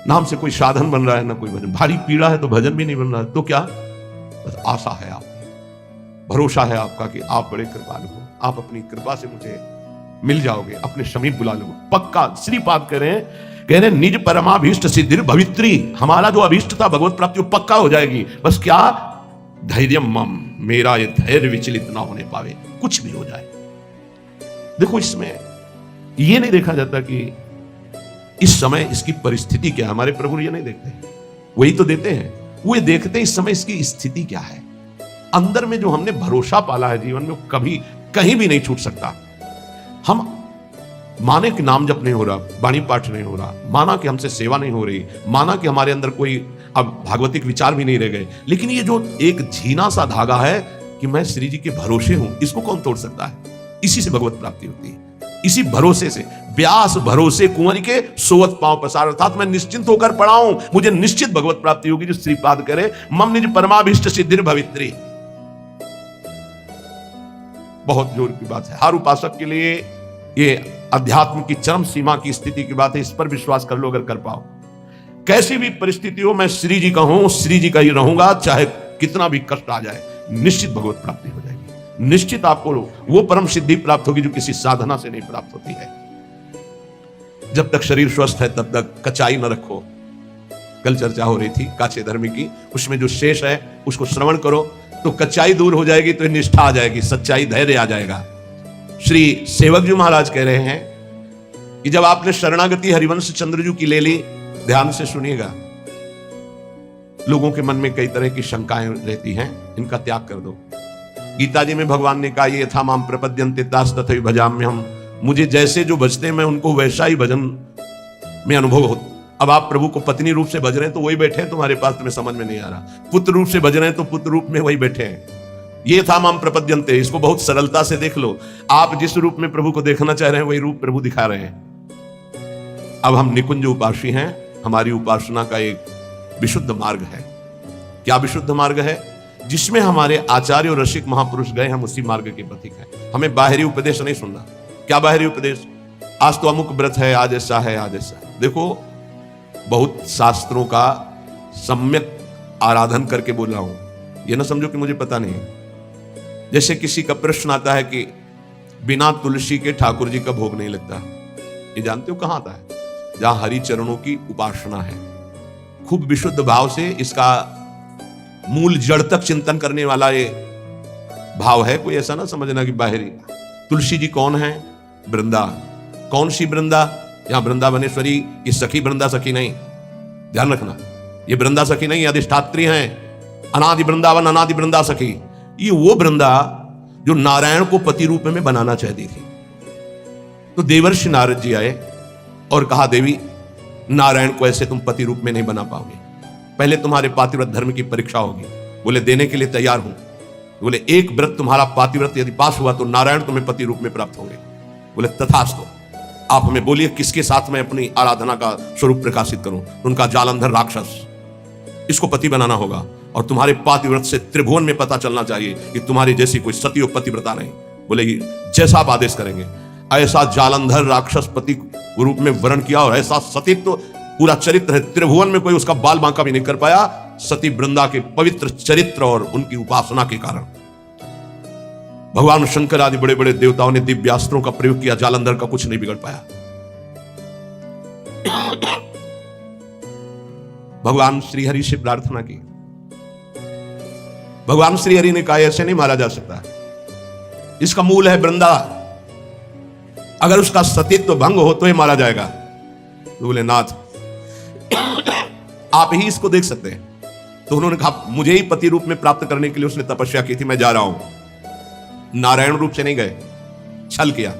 नाम से कोई साधन बन रहा है ना कोई भजन, भारी पीड़ा है तो भजन भी नहीं बन रहा है, तो क्या? बस आशा है आपकी, भरोसा है आपका कि आप बड़े कृपालु हो, आप अपनी कृपा से मुझे मिल जाओगे, अपने समीप बुला लो। पक्का श्रीपाद कह रहे निज परमाभीष्ट सिद्धिर भवित्री, हमारा जो अभीष्ट था भगवत प्राप्ति वो पक्का हो जाएगी। बस क्या? धैर्य मम, मेरा ये धैर्य विचलित ना होने पावे, कुछ भी हो जाए। देखो इसमें ये नहीं देखा जाता कि इस समय इसकी परिस्थिति क्या है, हमारे प्रभु ये नहीं देखते, वही तो देते हैं। वो ये देखते हैं इस समय इसकी स्थिति क्या है। अंदर में जो हमने भरोसा पाला है जीवन में, वो कभी कहीं भी नहीं छूट सकता। हम माने कि नाम जप नहीं हो रहा, वाणी पाठ नहीं हो रहा, माना कि हमसे सेवा नहीं हो रही, माना कि हमारे अंदर कोई अब भागवतिक विचार भी नहीं रह गए, लेकिन ये जो एक झीना सा धागा है कि मैं श्री जी के भरोसे हूं, इसको कौन तोड़ सकता है? इसी से भगवत प्राप्ति होती है, इसी भरोसे से। व्यास भरोसे कुंवरी के सोवत पांव पसार, अर्थात मैं निश्चिंत होकर पड़ा हूं, मुझे निश्चित भगवत प्राप्ति होगी। जो श्रीपाद करे मम निज परमाभीष्ट सिद्धिर भवित्री, बहुत जोर की बात है। हर उपासक के लिए ये अध्यात्म की चरम सीमा की स्थिति की बात है, इस पर विश्वास कर लो अगर कर पाओ। कैसी भी परिस्थिति हो, मैं श्री जी का हूं, श्री जी का ही रहूंगा, चाहे कितना भी कष्ट आ जाए, निश्चित भगवत प्राप्ति हो जाएगी। निश्चित आपको वो परम सिद्धि प्राप्त होगी जो किसी साधना से नहीं प्राप्त होती है। जब तक शरीर स्वस्थ है तब तक कचाई न रखो। कल चर्चा हो रही थी काचे धर्म की, उसमें जो शेष है उसको श्रवण करो तो कच्चाई दूर हो जाएगी, तो निष्ठा आ जाएगी, सच्चाई धैर्य आ जाएगा। श्री सेवक जी महाराज कह रहे हैं कि जब आपने शरणागति हरिवंश चंद्रजू की ले ली, ध्यान से सुनिएगा, लोगों के मन में कई तरह की शंकाएं रहती हैं, इनका त्याग कर दो। गीता जी में भगवान ने कहा ये था माम प्रपद्यन्ते तास तथैव भजाम्यहम्, मुझे जैसे जो भजते हैं मैं उनको वैसा ही भजन में अनुभव हो। अब आप प्रभु को पत्नी रूप से भज रहे हैं तो वही बैठे हैं तुम्हारे पास, तुम्हें समझ में नहीं आ रहा। पुत्र रूप से भज रहे हैं तो पुत्र रूप में वही बैठे हैं। ये था माम प्रपद्यन्ते, इसको बहुत सरलता से देख लो। आप जिस रूप में प्रभु को देखना चाह रहे हैं वही रूप प्रभु दिखा रहे हैं। अब हम निकुंज उपासी हैं, हमारी उपासना का एक विशुद्ध मार्ग है। क्या विशुद्ध मार्ग है? जिसमें हमारे आचार्य और रसिक महापुरुष गए, हम उसी मार्ग के प्रतीक हैं। हमें बाहरी उपदेश नहीं सुनना। क्या बाहरी उपदेश? आज तो अमुक व्रत है, आज ऐसा है, आज ऐसा है। देखो बहुत शास्त्रों का सम्यक आराधन करके बोल रहा हूं, ये ना समझो कि मुझे पता नहीं। जैसे किसी का प्रश्न आता है कि बिना तुलसी के ठाकुर जी का भोग नहीं लगता, ये जानते हो कहां आता है? जहां हरि चरणों की उपासना है, खूब विशुद्ध भाव से इसका मूल जड़ तक चिंतन करने वाला ये भाव है। कोई ऐसा ना समझना कि बाहरी। तुलसी जी कौन है? वृंदा। कौन सी वृंदा? यहां वृंदावनेश्वरी की सखी वृंदा सखी नहीं, ध्यान रखना, ये वृंदा सखी नहीं, अधिष्ठात्री हैं। अनादि वृंदावन, अनादि वृंदा सखी, ये वो वृंदा जो नारायण को पति रूप में बनाना चाहती थी। तो देवर्षि नारद जी आए और कहा देवी नारायण को ऐसे तुम पति रूप में नहीं बना पाओगे, पहले तुम्हारे पातिव्रत धर्म की परीक्षा होगी। बोले देने के लिए तैयार हूं। बोले एक व्रत तुम्हारा पातिव्रत यदि पास हुआ तो नारायण तुम्हें पति रूप में प्राप्त होंगे। बोले तथास्तु, आप हमें बोलिए किसके साथ मैं अपनी आराधना का स्वरूप प्रकाशित करूं? उनका जालंधर राक्षस, इसको पति बनाना होगा और तुम्हारे पातिव्रत से त्रिभुवन में पता चलना चाहिए कि तुम्हारी जैसी कोई सती और पतिव्रता नहीं। बोले जैसा आप आदेश करेंगे। ऐसा जालंधर राक्षस पति रूप में वर्ण किया और ऐसा सतीत्व पूरा चरित्र है, त्रिभुवन में कोई उसका बाल बांका भी नहीं कर पाया, सती वृंदा के पवित्र चरित्र और उनकी उपासना के कारण। भगवान शंकर आदि बड़े बड़े देवताओं ने दिव्यास्त्रों का प्रयोग किया, जालंधर का कुछ नहीं बिगड़ पाया। भगवान श्रीहरि से प्रार्थना की। भगवान श्रीहरि ने कहा ऐसे नहीं मारा जा सकता, इसका मूल है वृंदा, अगर उसका सतीत्व भंग हो तो ही मारा जाएगा। तो बोले नाथ आप ही इसको देख सकते हैं। तो उन्होंने कहा मुझे ही पति रूप में प्राप्त करने के लिए उसने तपस्या की थी, मैं जा रहा हूं। नारायण रूप से नहीं गए, छल किया।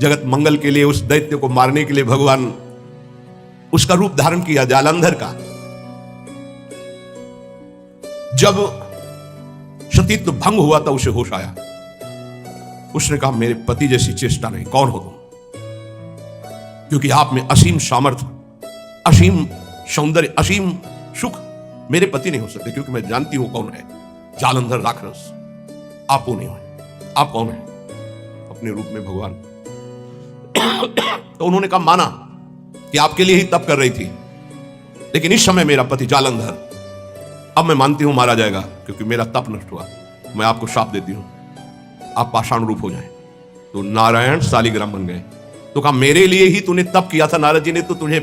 जगत मंगल के लिए उस दैत्य को मारने के लिए भगवान उसका रूप धारण किया जालंधर का। जब सतीत्व भंग हुआ था उसे होश आया। उसने कहा मेरे पति जैसी चेष्टा नहीं, कौन हो तुम? क्योंकि आप में असीम सामर्थ्य, असीम सौंदर्य, असीम सुख मेरे पति नहीं हो सकते, क्योंकि मैं जानती हूं कौन है जालंधर राक्षस। आप वो नहीं हो। आप कौन है? अपने रूप में भगवान। तो उन्होंने कहा माना कि आपके लिए ही तप कर रही थी, लेकिन इस समय मेरा पति जालंधर, अब मैं मानती हूं मारा जाएगा, क्योंकि मेरा तप नष्ट हुआ। मैं आपको शाप देती हूं, आप पाषाण रूप हो जाएं। तो नारायण शालिग्राम बन गए। तो कहा मेरे लिए ही तूने तप किया था, नारद जी ने तो तुझे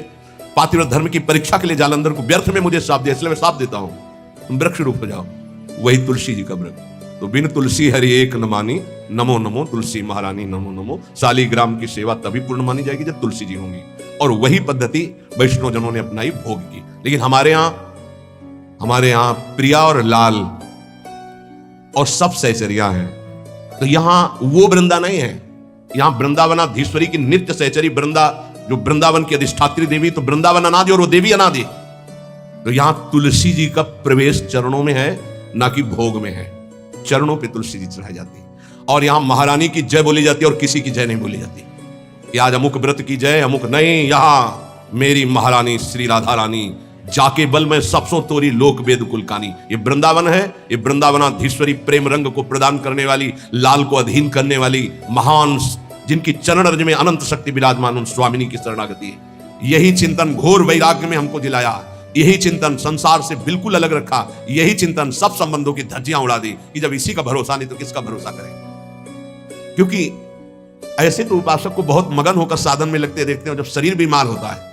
पातिव्रत धर्म की परीक्षा के लिए जालंधर को व्यर्थ में मुझे शाप दिया, इसलिए मैं शाप देता हूं, तुम वृक्ष रूप हो जाओ। वही तुलसी जी का वृक्ष। तो बिन तुलसी हरि एक न मानी, नमो नमो तुलसी महारानी नमो नमो। शालिग्राम की सेवा तभी पूर्ण मानी जाएगी जब तुलसी जी होंगी। और वही पद्धति वैष्णव जनों ने अपनाई, भोग की। लेकिन हमारे यहां प्रिया और लाल और सब सहचरियां हैं। तो यहां वो वृंदा नहीं है, यहां वृंदावनाधीश्वरी की नित्य सहचरी वृंदा, जो वृंदावन की अधिष्ठात्री देवी, तो वृंदावन अनादि और वो देवी अनादि। तो यहां तुलसी जी का प्रवेश चरणों में है, ना कि भोग में है। चरणों पे तुलसी जी चढ़ाई जाती है। और यहां महारानी की जय बोली जाती है और किसी की जय नहीं बोली जाती कि आज अमुक व्रत की जय, अमुक नहीं। यहां मेरी महारानी श्री राधा रानी जाके बल में सबसों तोरी लोक वेद कुलकानी। ये वृंदावन है, ये वृंदावनाधीश्वरी प्रेम रंग को प्रदान करने वाली, लाल को अधीन करने वाली महान, जिनकी चरण रज में अनंत शक्ति विराजमान, उन स्वामिनी की शरणागति है। यही चिंतन घोर वैराग्य में हमको जिलाया, यही चिंतन संसार से बिल्कुल अलग रखा, यही चिंतन सब संबंधों की धज्जियां उड़ा दी कि जब इसी का भरोसा नहीं तो किसका भरोसा करें। क्योंकि ऐसे तो उपासक को बहुत मगन होकर साधन में लगते देखते हैं, जब शरीर बीमार होता है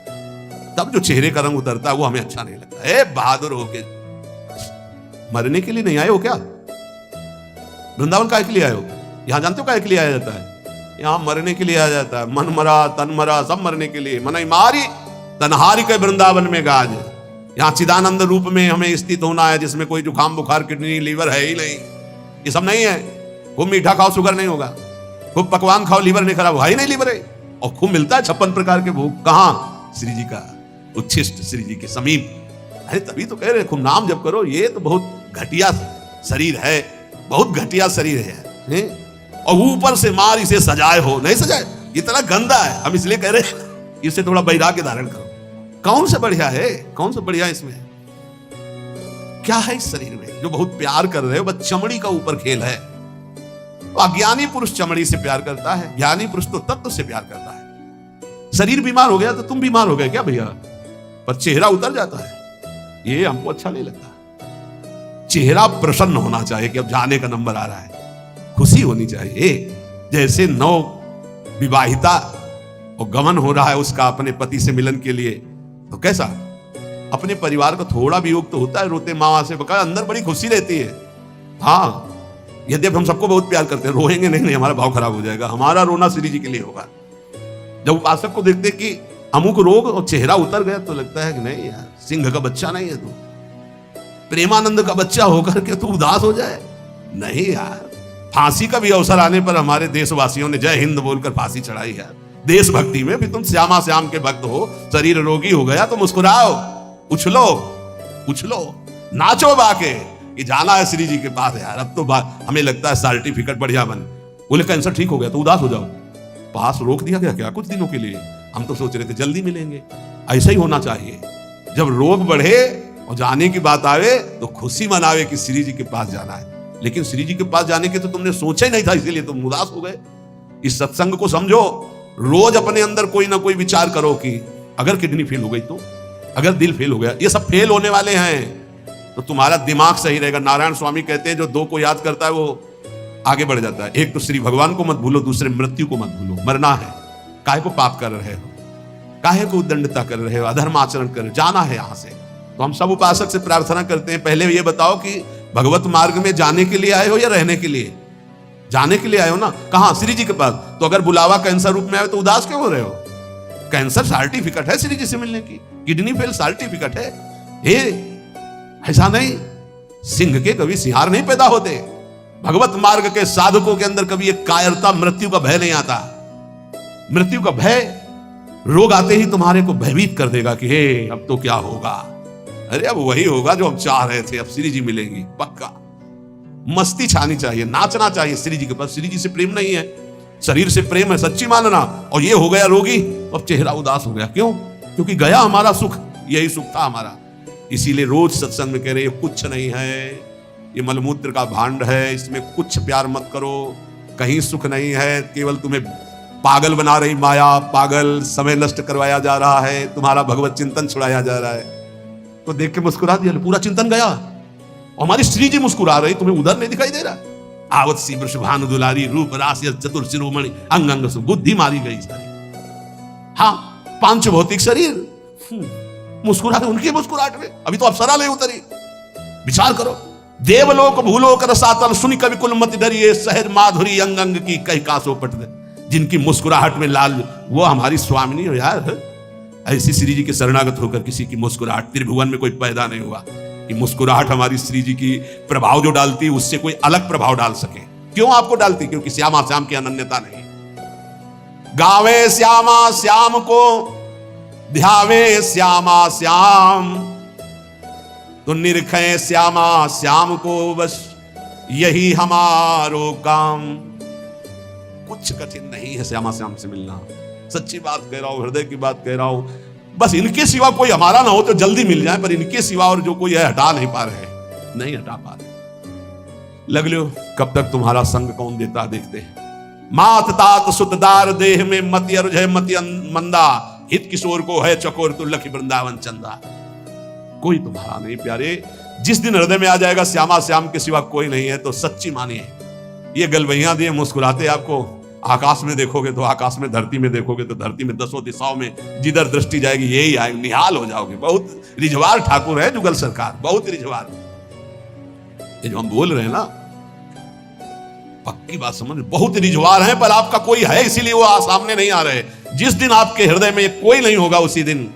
तब जो चेहरे का रंग उतरता है वो हमें अच्छा नहीं लगता। ए बहादुर होके मरने के लिए नहीं आए हो क्या? वृंदावन काहे के लिए आए हो? यहां जानते हो काहे के लिए आया जाता है? यहां मरने के लिए आया जाता है। मन मरा तन मरा सब मरने के लिए। मन मारी तनहारी के वृंदावन में गाज। यहां चिदानंद रूप में हमें स्थित होना है, जिसमें कोई जुकाम बुखार किडनी लीवर है ही नहीं। ये सब नहीं है। खूब मीठा खाओ शुगर नहीं होगा, खूब पकवान खाओ लीवर नहीं खराब, है ही नहीं लीवर है। और खूब मिलता है 56 प्रकार के भोग। कहां? श्री जी का उच्छिष्ट, श्री जी के समीप। अरे तभी तो कह रहे खूब नाम जप करो। ये तो बहुत घटिया शरीर है, बहुत घटिया शरीर है। और ऊपर से मार इसे सजाए हो, नहीं सजाए, इतना गंदा है। हम इसलिए कह रहे हैं इसे थोड़ा वैराग्य धारण करो। कौन से बढ़िया है? कौन से बढ़िया इसमें क्या है इस शरीर में जो बहुत प्यार कर रहे हो? बस चमड़ी का ऊपर खेल है। अज्ञानी पुरुष चमड़ी से प्यार करता है, ज्ञानी पुरुष तो तत्व से प्यार करता है। शरीर बीमार हो गया तो तुम बीमार हो गए क्या भैया? पर चेहरा उतर जाता है, ये हमको अच्छा नहीं लगता। चेहरा प्रसन्न होना चाहिए कि अब जाने का नंबर आ रहा है, खुशी होनी चाहिए। जैसे नौ विवाहिता और गमन हो रहा है उसका अपने पति से मिलन के लिए, तो कैसा अपने परिवार का थोड़ा वियोग तो होता है, रोते माँ से बका, अंदर बड़ी खुशी रहती है। हाँ, यद्यपि हम सबको बहुत प्यार करते हैं, रोएंगे नहीं, हमारा भाव खराब हो जाएगा। हमारा रोना श्री जी के लिए होगा। जब उपासक को देखते कि अमुक रोग और चेहरा उतर गया तो लगता है कि नहीं यार, सिंह का बच्चा नहीं है तू, प्रेमानंद का बच्चा होकर के तू उदास हो जाए। नहीं यार, फांसी का भी अवसर आने पर हमारे देशवासियों ने जय हिंद बोलकर फांसी चढ़ाई है। देशभक्ति में भी तुम श्यामा श्याम के भक्त हो, शरीर रोगी हो गया तो मुस्कुराओ, उछलो उछलो, नाचो बाके कि जाना है श्री जी के पास यार। अब तो हमें लगता है सर्टिफिकेट बढ़िया बन, बोले कैंसर ठीक हो गया तो उदास हो जाओ। पास रोक दिया गया क्या कुछ दिनों के लिए? हम तो सोच रहे थे जल्दी मिलेंगे। ऐसा ही होना चाहिए, जब रोग बढ़े और जाने की बात आवे तो खुशी मनावे कि श्री जी के पास जाना है। लेकिन श्री जी के पास जाने के तो तुमने सोचा ही नहीं था, इसीलिए तुम उदास हो गए। इस सत्संग को समझो, रोज अपने अंदर कोई ना कोई विचार करो कि अगर किडनी फेल हो गई तो, अगर दिल फेल हो गया, ये सब फेल होने वाले हैं, तो तुम्हारा दिमाग सही रहेगा। नारायण स्वामी कहते हैं जो 2 को याद करता है वो आगे बढ़ जाता है। एक तो श्री भगवान को मत भूलो, दूसरे मृत्यु को मत भूलो। मरना है, काहे को पाप कर रहे हो, काहे को उद्दंडता कर रहे हो, अधर्म आचरण कर रहे हो, जाना है यहां से। तो हम सब उपासक से प्रार्थना करते हैं, पहले ये बताओ कि भगवत मार्ग में जाने के लिए आए हो या रहने के लिए? जाने के लिए आए हो ना। कहां? श्री जी के पास। तो अगर बुलावा कैंसर रूप में आए तो उदास क्यों हो रहे हो? कैंसर सर्टिफिकेट है श्री जी से मिलने की, किडनी फेल सर्टिफिकेट है। हे, ऐसा नहीं, सिंह के कभी सिंहार नहीं पैदा होते। भगवत मार्ग के साधकों के अंदर कभी एक कायरता, मृत्यु का भय नहीं आता। मृत्यु का भय, रोग आते ही तुम्हारे को भयभीत कर देगा कि हे अब तो क्या होगा। अरे अब वही होगा जो हम चाह रहे थे, अब श्री जी मिलेंगी पक्का। मस्ती छानी चाहिए, नाचना चाहिए श्री जी के पास। श्री जी से प्रेम नहीं है, शरीर से प्रेम है, सच्ची मानना। और ये हो गया रोगी, तो अब चेहरा उदास हो गया। क्यों? क्योंकि गया हमारा सुख, यही सुख था हमारा। इसीलिए रोज सत्संग में कह रहे कुछ नहीं है, ये मलमूत्र का भांड है, इसमें कुछ प्यार मत करो, कहीं सुख नहीं है, केवल तुम्हें पागल बना रही माया, पागल समय नष्ट करवाया जा रहा है, तुम्हारा भगवत चिंतन छुड़ाया जा रहा है। तो देख के मुस्कुरा दिया, पूरा चिंतन गया। और हमारी श्री जी मुस्कुरा रही, तुम्हें उधर नहीं दिखाई दे रहा? आवत सी वृषभानु दुलारी, रूप राशि चतुर शिरोमणि, अंग अंग से बुद्धि मारी गई सारी। हाँ, पांच भौतिक शरीर मुस्कुरा रहे, उनकी मुस्कुराहट में अभी तो अप्सरा ले उतरी। विचार करो, देवलोक भूलोक रसातल, सुनी कवि कुल मति डरिए, शहर माधुरी अंग अंग की कही कासो पट दे। जिनकी मुस्कुराहट में लाल, वो हमारी स्वामिनी हो यार। ऐसी श्री जी के शरणागत होकर किसी की मुस्कुराहट, त्रिभुवन में कोई पैदा नहीं हुआ कि मुस्कुराहट हमारी श्री जी की प्रभाव जो डालती उससे कोई अलग प्रभाव डाल सके। क्यों आपको डालती? क्योंकि श्यामा श्याम की अनन्यता नहीं। गावे श्यामा श्याम को, ध्यावे श्यामा श्याम, तो निरखे श्यामा श्याम को, बस यही हमारो काम। कुछ कठिन नहीं है श्यामा श्याम से मिलना। सच्ची बात कह रहा हूं, हृदय की बात कह रहा हूं। बस इनके सिवा कोई हमारा ना हो तो जल्दी मिल जाए, पर इनके सिवा और जो कोई है हटा नहीं पा रहे, नहीं हटा पा रहे। लग लो कब तक तुम्हारा संग कौन देता देखते हैं। मात तात सुतदार देह में मति अरुज है मति मंदा, हित किशोर को है चकोर तो लखी वृंदावन चंदा। कोई तुम्हारा नहीं प्यारे। जिस दिन हृदय में आ जाएगा श्यामा श्याम के सिवा कोई नहीं है, तो सच्ची मानिए ये गलवैया दिए मुस्कुराते आपको। आकाश में देखोगे तो आकाश में, धरती में देखोगे तो धरती में, दसों दिशाओं में जिधर दृष्टि जाएगी यही आएगी, निहाल हो जाओगे। बहुत रिझवार ठाकुर है जुगल सरकार, बहुत रिझवार। ये जो हम बोल रहे हैं ना, पक्की बात समझ, बहुत रिझवार है, पर आपका कोई है इसीलिए वो सामने नहीं आ रहे। जिस दिन आपके हृदय में कोई नहीं होगा उसी दिन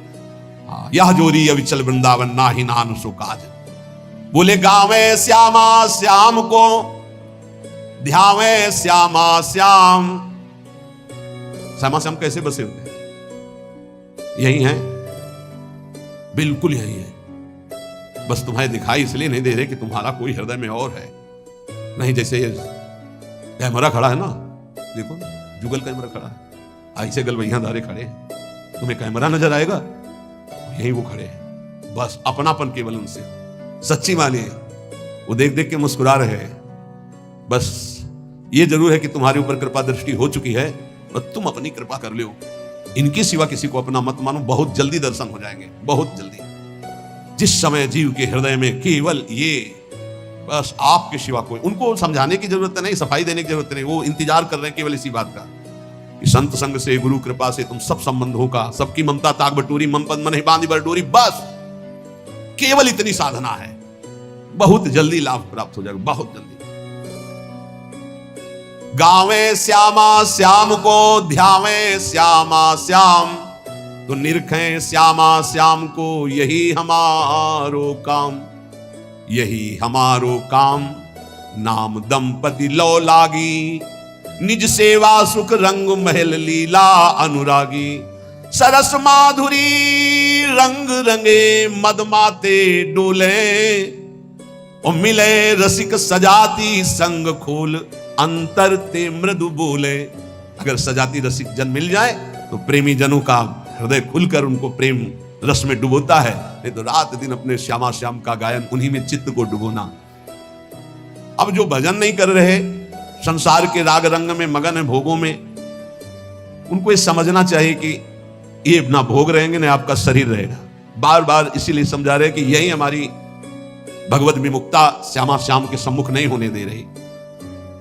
यह जोरी अविचल वृंदावन ना ही नान सो काज। बोले गावे श्यामा श्याम को, ध्यावे श्यामा श्याम। श्यामा श्याम कैसे बसे होते हैं? यही है, बिल्कुल यही है। बस तुम्हें दिखाई इसलिए नहीं दे रहे कि तुम्हारा कोई हृदय में और है। नहीं, जैसे ये कैमरा खड़ा है ना, देखो जुगल कैमरा खड़ा है, ऐसे गलवैया धारे खड़े हैं, तुम्हें कैमरा नजर आएगा, यही वो खड़े हैं। बस अपनापन केवल उनसे। सच्ची मानिए, वो देख देख के मुस्कुरा रहे हैं। बस ये जरूर है कि तुम्हारे ऊपर कृपा दृष्टि हो चुकी है, और तुम अपनी कृपा कर लो। इनके सिवा किसी को अपना मत मानो, बहुत जल्दी दर्शन हो जाएंगे, बहुत जल्दी। जिस समय जीव के हृदय में केवल ये, बस आपके सिवा कोई, उनको समझाने की जरूरत नहीं, सफाई देने की जरूरत नहीं, वो इंतजार कर रहे हैं केवल इसी बात का कि संत संग से, गुरु कृपा से तुम सब संबंधों का, सबकी ममता ताक बटोरी, मम पद मन ही बांधी बरडोरी। बस केवल इतनी साधना है, बहुत जल्दी लाभ प्राप्त हो जाएगा, बहुत जल्दी। गावे श्यामा श्याम को, ध्यावे श्यामा श्याम, तो निरखें श्यामा श्याम को, यही हमारो काम, यही हमारो काम। नाम दंपति लो लागी, निज सेवा सुख रंग महल लीला अनुरागी। सरस माधुरी रंग रंगे, मद माते डोले, और मिले रसिक सजाती संग खोल, अंतर ते मृदु बोले। अगर सजाती रसिक जन मिल जाए तो प्रेमी जनों का हृदय खुलकर उनको प्रेम रस में डुबोता है। नहीं तो रात दिन अपने श्यामा श्याम का गायन, उन्हीं में चित्त को डुबोना। अब जो भजन नहीं कर रहे, संसार के राग रंग में मगन है, भोगों में, उनको ये समझना चाहिए कि ये ना भोग रहेंगे ना आपका शरीर रहेगा। बार बार इसीलिए समझा रहे कि यही हमारी भगवत विमुक्ता श्यामा श्याम के सम्मुख नहीं होने दे रही।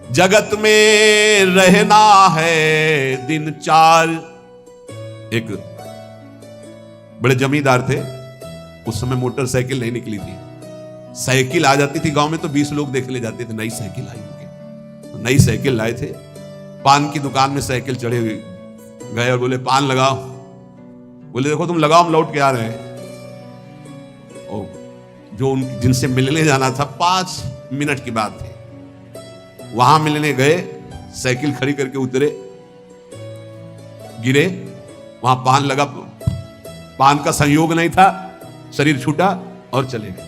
जगत में रहना है दिन चार। एक बड़े जमींदार थे, उस समय मोटरसाइकिल नहीं निकली थी। साइकिल आ जाती थी गांव में तो 20 लोग देख ले जाते थे, नई साइकिल आई उनके। तो नई साइकिल लाए थे, पान की दुकान में साइकिल चढ़े हुए गए और बोले पान लगाओ। बोले देखो तुम लगाओ, हम लौट के आ रहे हैं। और जो जिनसे मिलने जाना था 5 मिनट की बात थी, वहां मिलने गए, साइकिल खड़ी करके उतरे, गिरे, वहां पान लगा, पान का संयोग नहीं था, शरीर छूटा और चले गए।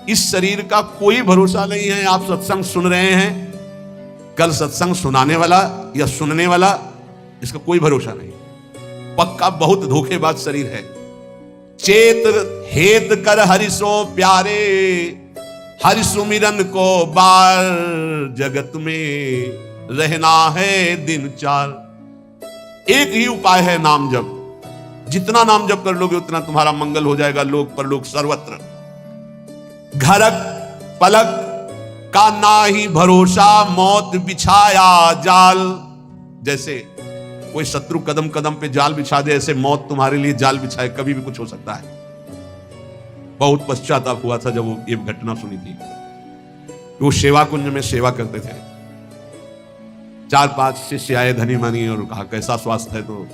इस शरीर का कोई भरोसा नहीं है। आप सत्संग सुन रहे हैं, कल सत्संग सुनाने वाला या सुनने वाला, इसका कोई भरोसा नहीं। पक्का बहुत धोखेबाज शरीर है। चेत हेत कर हरिसो प्यारे, हरि सुमिरन को बार, जगत में रहना है दिन चार। एक ही उपाय है नाम जप। जितना नाम जप कर लोगे उतना तुम्हारा मंगल हो जाएगा, लोक परलोक सर्वत्र। घरक पलक का ना ही भरोसा, मौत बिछाया जाल। जैसे कोई शत्रु कदम कदम पे जाल बिछा दे, ऐसे मौत तुम्हारे लिए जाल बिछाए, कभी भी कुछ हो सकता है। बहुत पश्चाताप हुआ था जब वो ये घटना सुनी थी। वो सेवा कुंज में सेवा करते थे, 4-5 शिष्य आए धनी मनी और कहा कैसा स्वास्थ्य है, तो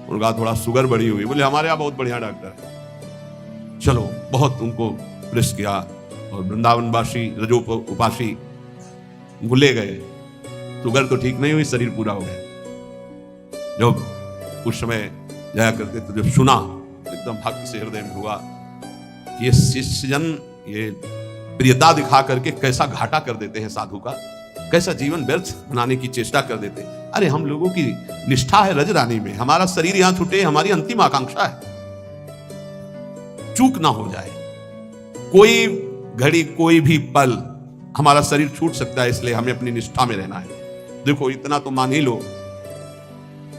उनका थोड़ा शुगर बढ़ी हुई। बोले हमारे यहाँ बहुत बढ़िया डॉक्टर है, चलो। बहुत उनको प्रेस किया और वृंदावनवासी रजोप उपासी ले गए। शुगर तो ठीक नहीं हुई, शरीर पूरा हो गया। जब उस समय जाया करते तो जब सुना एकदम भक्ति से हृदय में हुआ, ये शिष्यजन ये प्रियता दिखा करके कैसा घाटा कर देते हैं साधु का, कैसा जीवन व्यर्थ बनाने की चेष्टा कर देते। अरे हम लोगों की निष्ठा है रज रानी में, हमारा शरीर यहां छूटे हमारी अंतिम आकांक्षा है, चूक ना हो जाए। कोई घड़ी कोई भी पल हमारा शरीर छूट सकता है, इसलिए हमें अपनी निष्ठा में रहना है। देखो इतना तो मान ही लो,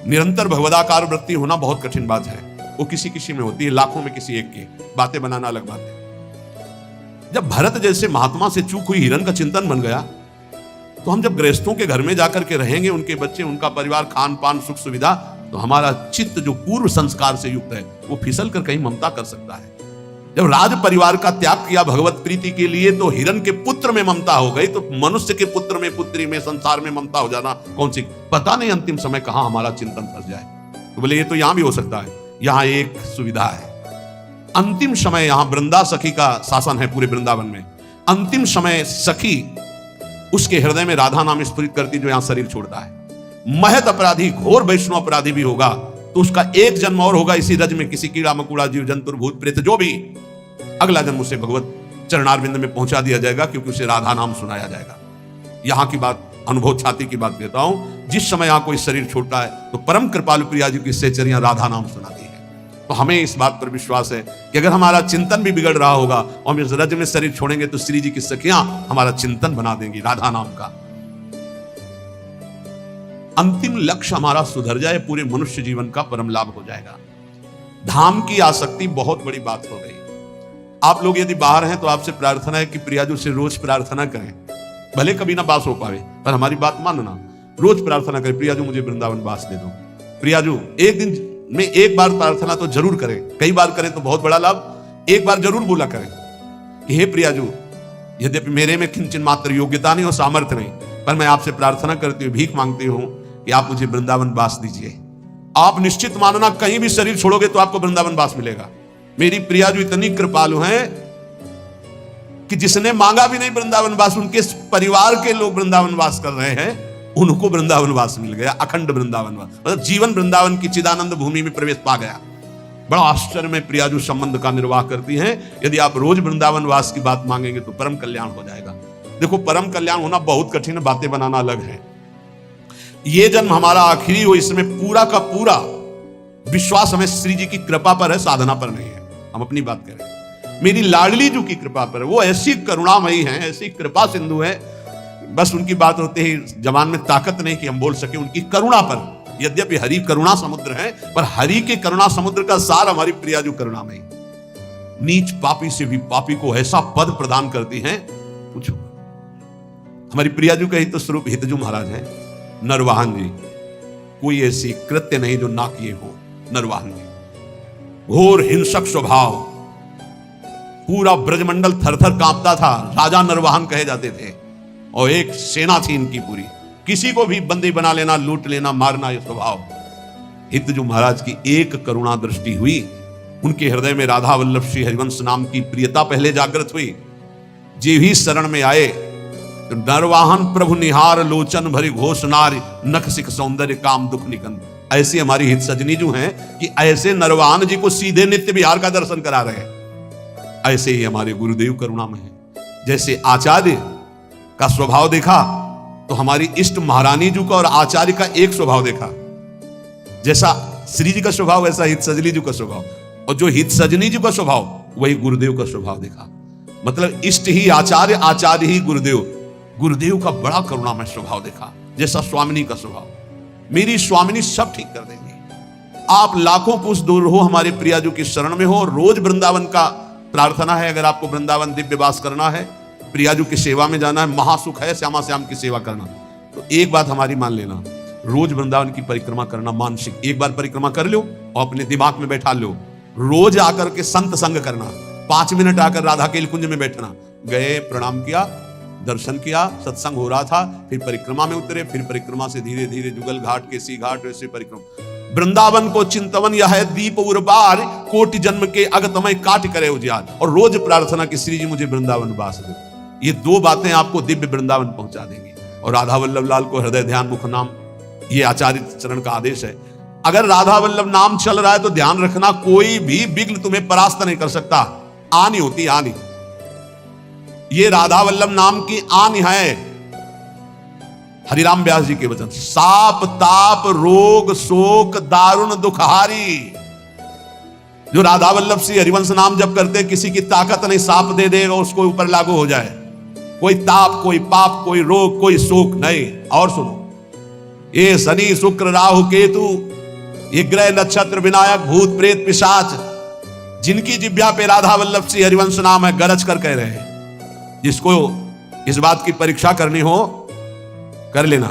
निरंतर भगवदाकार वृत्ति होना बहुत कठिन बात है। वो किसी किसी में होती है, लाखों में किसी एक की। बातें बनाना अलग बात है। जब भरत जैसे महात्मा से चूक हुई हिरण का चिंतन बन गया, तो हम जब गृहस्थों के घर में जाकर के रहेंगे, उनके बच्चे, उनका परिवार, खान पान, सुख सुविधा, तो हमारा चित्त जो पूर्व संस्कार से युक्त है वो फिसल कर कहीं ममता कर सकता है। जब राज परिवार का त्याग किया भगवत प्रीति के लिए, तो हिरण के पुत्र में ममता हो गई, तो मनुष्य के पुत्र में, पुत्री में, संसार में ममता हो जाना कौन सी, पता नहीं अंतिम समय कहां हमारा चिंतन फंस जाए। तो बोले ये तो यहां भी हो सकता है। यहां एक सुविधा है, अंतिम समय यहां वृंदा सखी का शासन है पूरे वृंदावन में। अंतिम समय सखी उसके हृदय में राधा नाम स्फुरित करती, जो यहां शरीर छोड़ता है। महत अपराधी, घोर वैष्णव अपराधी भी होगा तो उसका एक जन्म और होगा इसी रज में, किसी कीड़ा मकुड़ा जीव जंतु भूत प्रेत जो भी, अगला जन्म उसे भगवत चरणारविंद में पहुंचा दिया जाएगा, क्योंकि उसे राधा नाम सुनाया जाएगा। यहां की बात, अनुभव छाती की बात कहता हूं। जिस समय यहां कोई शरीर छोड़ता है तो परम कृपालु प्रिया जी की सेचरियां राधा नाम सुनाती है। तो हमें इस बात पर विश्वास है कि अगर हमारा चिंतन भी बिगड़ रहा होगा और हम इस रज में शरीर छोड़ेंगे, तो श्री जी की सखियां हमारा चिंतन बना देंगी राधा नाम का। अंतिम लक्ष्य हमारा सुधर जाए, पूरे मनुष्य जीवन का परम लाभ हो जाएगा। धाम की आसक्ति बहुत बड़ी बात हो गई। आप लोग यदि बाहर हैं तो आपसे प्रार्थना है कि प्रियाजू से रोज प्रार्थना करें, भले कभी ना बास हो पावे, पर हमारी बात मानना, रोज प्रार्थना करें, प्रियाजू मुझे वृंदावन बास दे दो। प्रियाजू एक दिन में एक बार प्रार्थना तो जरूर करें, कई बार करें तो बहुत बड़ा लाभ। एक बार जरूर बोला करें कि हे प्रियाजू, यद्यपि मेरे में किंचन मात्र योग्यता नहीं और सामर्थ्य नहीं, पर मैं आपसे प्रार्थना करती हूँ, भीख मांगती हूँ कि आप मुझे वृंदावन वास दीजिए। आप निश्चित मानना, कहीं भी शरीर छोड़ोगे तो आपको वृंदावन वास मिलेगा। मेरी प्रियाजू इतनी कृपालु हैं कि जिसने मांगा भी नहीं वृंदावन वास, उनके परिवार के लोग वृंदावन वास कर रहे हैं, उनको वृंदावन वास मिल गया, अखंड वृंदावन वास, मतलब जीवन वृंदावन की चिदानंद भूमि में प्रवेश पा गया। बड़ा आश्चर्य में प्रियाजू संबंध का निर्वाह करती हैं। यदि आप रोज वृंदावन वास की बात मांगेंगे तो परम कल्याण हो जाएगा। देखो परम कल्याण होना बहुत कठिन है, बातें बनाना अलग है। ये जन्म हमारा आखिरी हो, इसमें पूरा का पूरा विश्वास हमें श्री जी की कृपा पर है, साधना पर नहीं है। हम अपनी बात करें, मेरी लाडली जी की कृपा पर, वो ऐसी करुणामयी हैं, ऐसी कृपा सिंधु है, बस उनकी बात होते ही जबान में ताकत नहीं कि हम बोल सके उनकी करुणा पर। यद्यपि हरि करुणा समुद्र है, पर हरि के करुणा समुद्र का सार हमारी प्रियाजू करुणामयी। नीच पापी से भी पापी को ऐसा पद प्रदान करती हैं, पूछो। हमारी प्रियाजू का ही तो स्वरूप हितजू महाराज हैं, नरवाहन जी। कोई ऐसी कृत्य नहीं जो ना किए हो नरवाहन जी। घोर हिंसक स्वभाव, पूरा ब्रजमंडल थरथर कांपता था, राजा नरवाहन कहे जाते थे, और एक सेना थी इनकी पूरी, किसी को भी बंदी बना लेना, लूट लेना, मारना, ये स्वभाव। हितजू महाराज की एक करुणा दृष्टि हुई, उनके हृदय में राधा वल्लभ श्री हरिवंश नाम की प्रियता पहले जागृत हुई। जे भी शरण में आए तो नरवाहन प्रभु निहार लोचन भरी घोष नारी, नख सिख सौंदर्य काम दुख निकंद। ऐसी हमारी हित सजनी जो हैं कि ऐसे नरवाहन जी को सीधे नित्य विहार का दर्शन करा रहे हैं। ऐसे ही हमारे गुरुदेव करुणा में है। जैसे आचार्य का स्वभाव देखा तो हमारी इष्ट महारानी जी का और आचार्य का एक स्वभाव देखा। जैसा श्री जी का स्वभाव वैसा हित सजनी जी का स्वभाव, और जो हित सजनी जी का स्वभाव वही गुरुदेव का स्वभाव देखा। मतलब इष्ट ही आचार्य, आचार्य ही गुरुदेव, गुरुदेव का बड़ा करुणामय स्वभाव देखा। जैसा स्वामिनी का स्वभाव, मेरी स्वामिनी सब ठीक कर देंगी। आप लाखों कोस दूर हो, हमारे प्रियाजू की शरण में हो, रोज वृंदावन का प्रार्थना है। अगर आपको वृंदावन दिव्य वास करना है, प्रियाजू की सेवा में जाना है, महासुख है श्यामा श्याम की सेवा करना, तो एक बात हमारी मान लेना, रोज वृंदावन की परिक्रमा करना। मानसिक एक बार परिक्रमा कर लो और अपने दिमाग में बैठा लो, रोज आकर के संत संग करना, 5 मिनट आकर राधा के कुंज में बैठना। गए, प्रणाम किया, दर्शन किया, सत्संग हो रहा था, फिर परिक्रमा में उतरे, फिर परिक्रमा से धीरे धीरे जुगल घाट, केसी घाट, वैसे परिक्रमा। वृंदावन को चिंतवन यह है दीप उर्बार, कोटि जन्म के अगतमय काट करे उजियार। और रोज प्रार्थना कि श्री जी मुझे वृंदावन वास दो। ये 2 बातें आपको दिव्य वृंदावन पहुंचा देंगी। और राधा वल्लभ लाल को हृदय ध्यान मुख नाम, ये आचार्य चरण का आदेश है। अगर राधा वल्लभ नाम चल रहा है तो ध्यान रखना, कोई भी विघ्न तुम्हें परास्त नहीं कर सकता। आनी होती आनी, ये राधा वल्लभ नाम की आन है। हरिराम व्यास जी के वचन, साप ताप रोग शोक दारुण दुखहारी। जो राधा वल्लभ श्री हरिवंश नाम जब करते हैं, किसी की ताकत नहीं, साप दे देगा उसको ऊपर लागू हो जाए। कोई ताप, कोई पाप, कोई रोग, कोई शोक नहीं। और सुनो, ये शनि शुक्र राहु केतु, ये ग्रह नक्षत्र विनायक भूत प्रेत पिशाच, जिनकी जिब्या पे राधा वल्लभ श्री हरिवंश नाम है, गरज कर कह रहे हैं। जिसको इस बात की परीक्षा करनी हो कर लेना।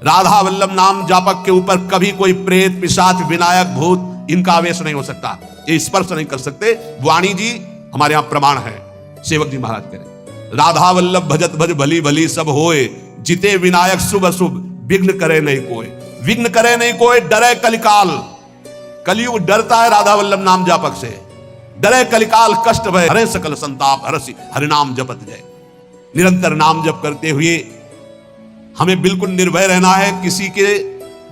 राधा वल्लभ नाम जापक के ऊपर कभी कोई प्रेत पिशाच विनायक भूत इनका आवेश नहीं हो सकता, ये स्पर्श नहीं कर सकते। वाणी जी हमारे यहां प्रमाण है, सेवक जी महाराज करें, राधा वल्लभ भजत भज भली भली सब होए, जिते विनायक शुभ शुभ विघ्न करे नहीं कोई। विघ्न करे नहीं कोई, डरे कलिकाल। कलियुग डरता है राधा वल्लभ नाम जापक से। डरे कलिकाल कष्ट भय, हरे सकल संताप हरसि हरिनाम जपत जय। निरंतर नाम जप करते हुए हमें बिल्कुल निर्भय रहना है, किसी के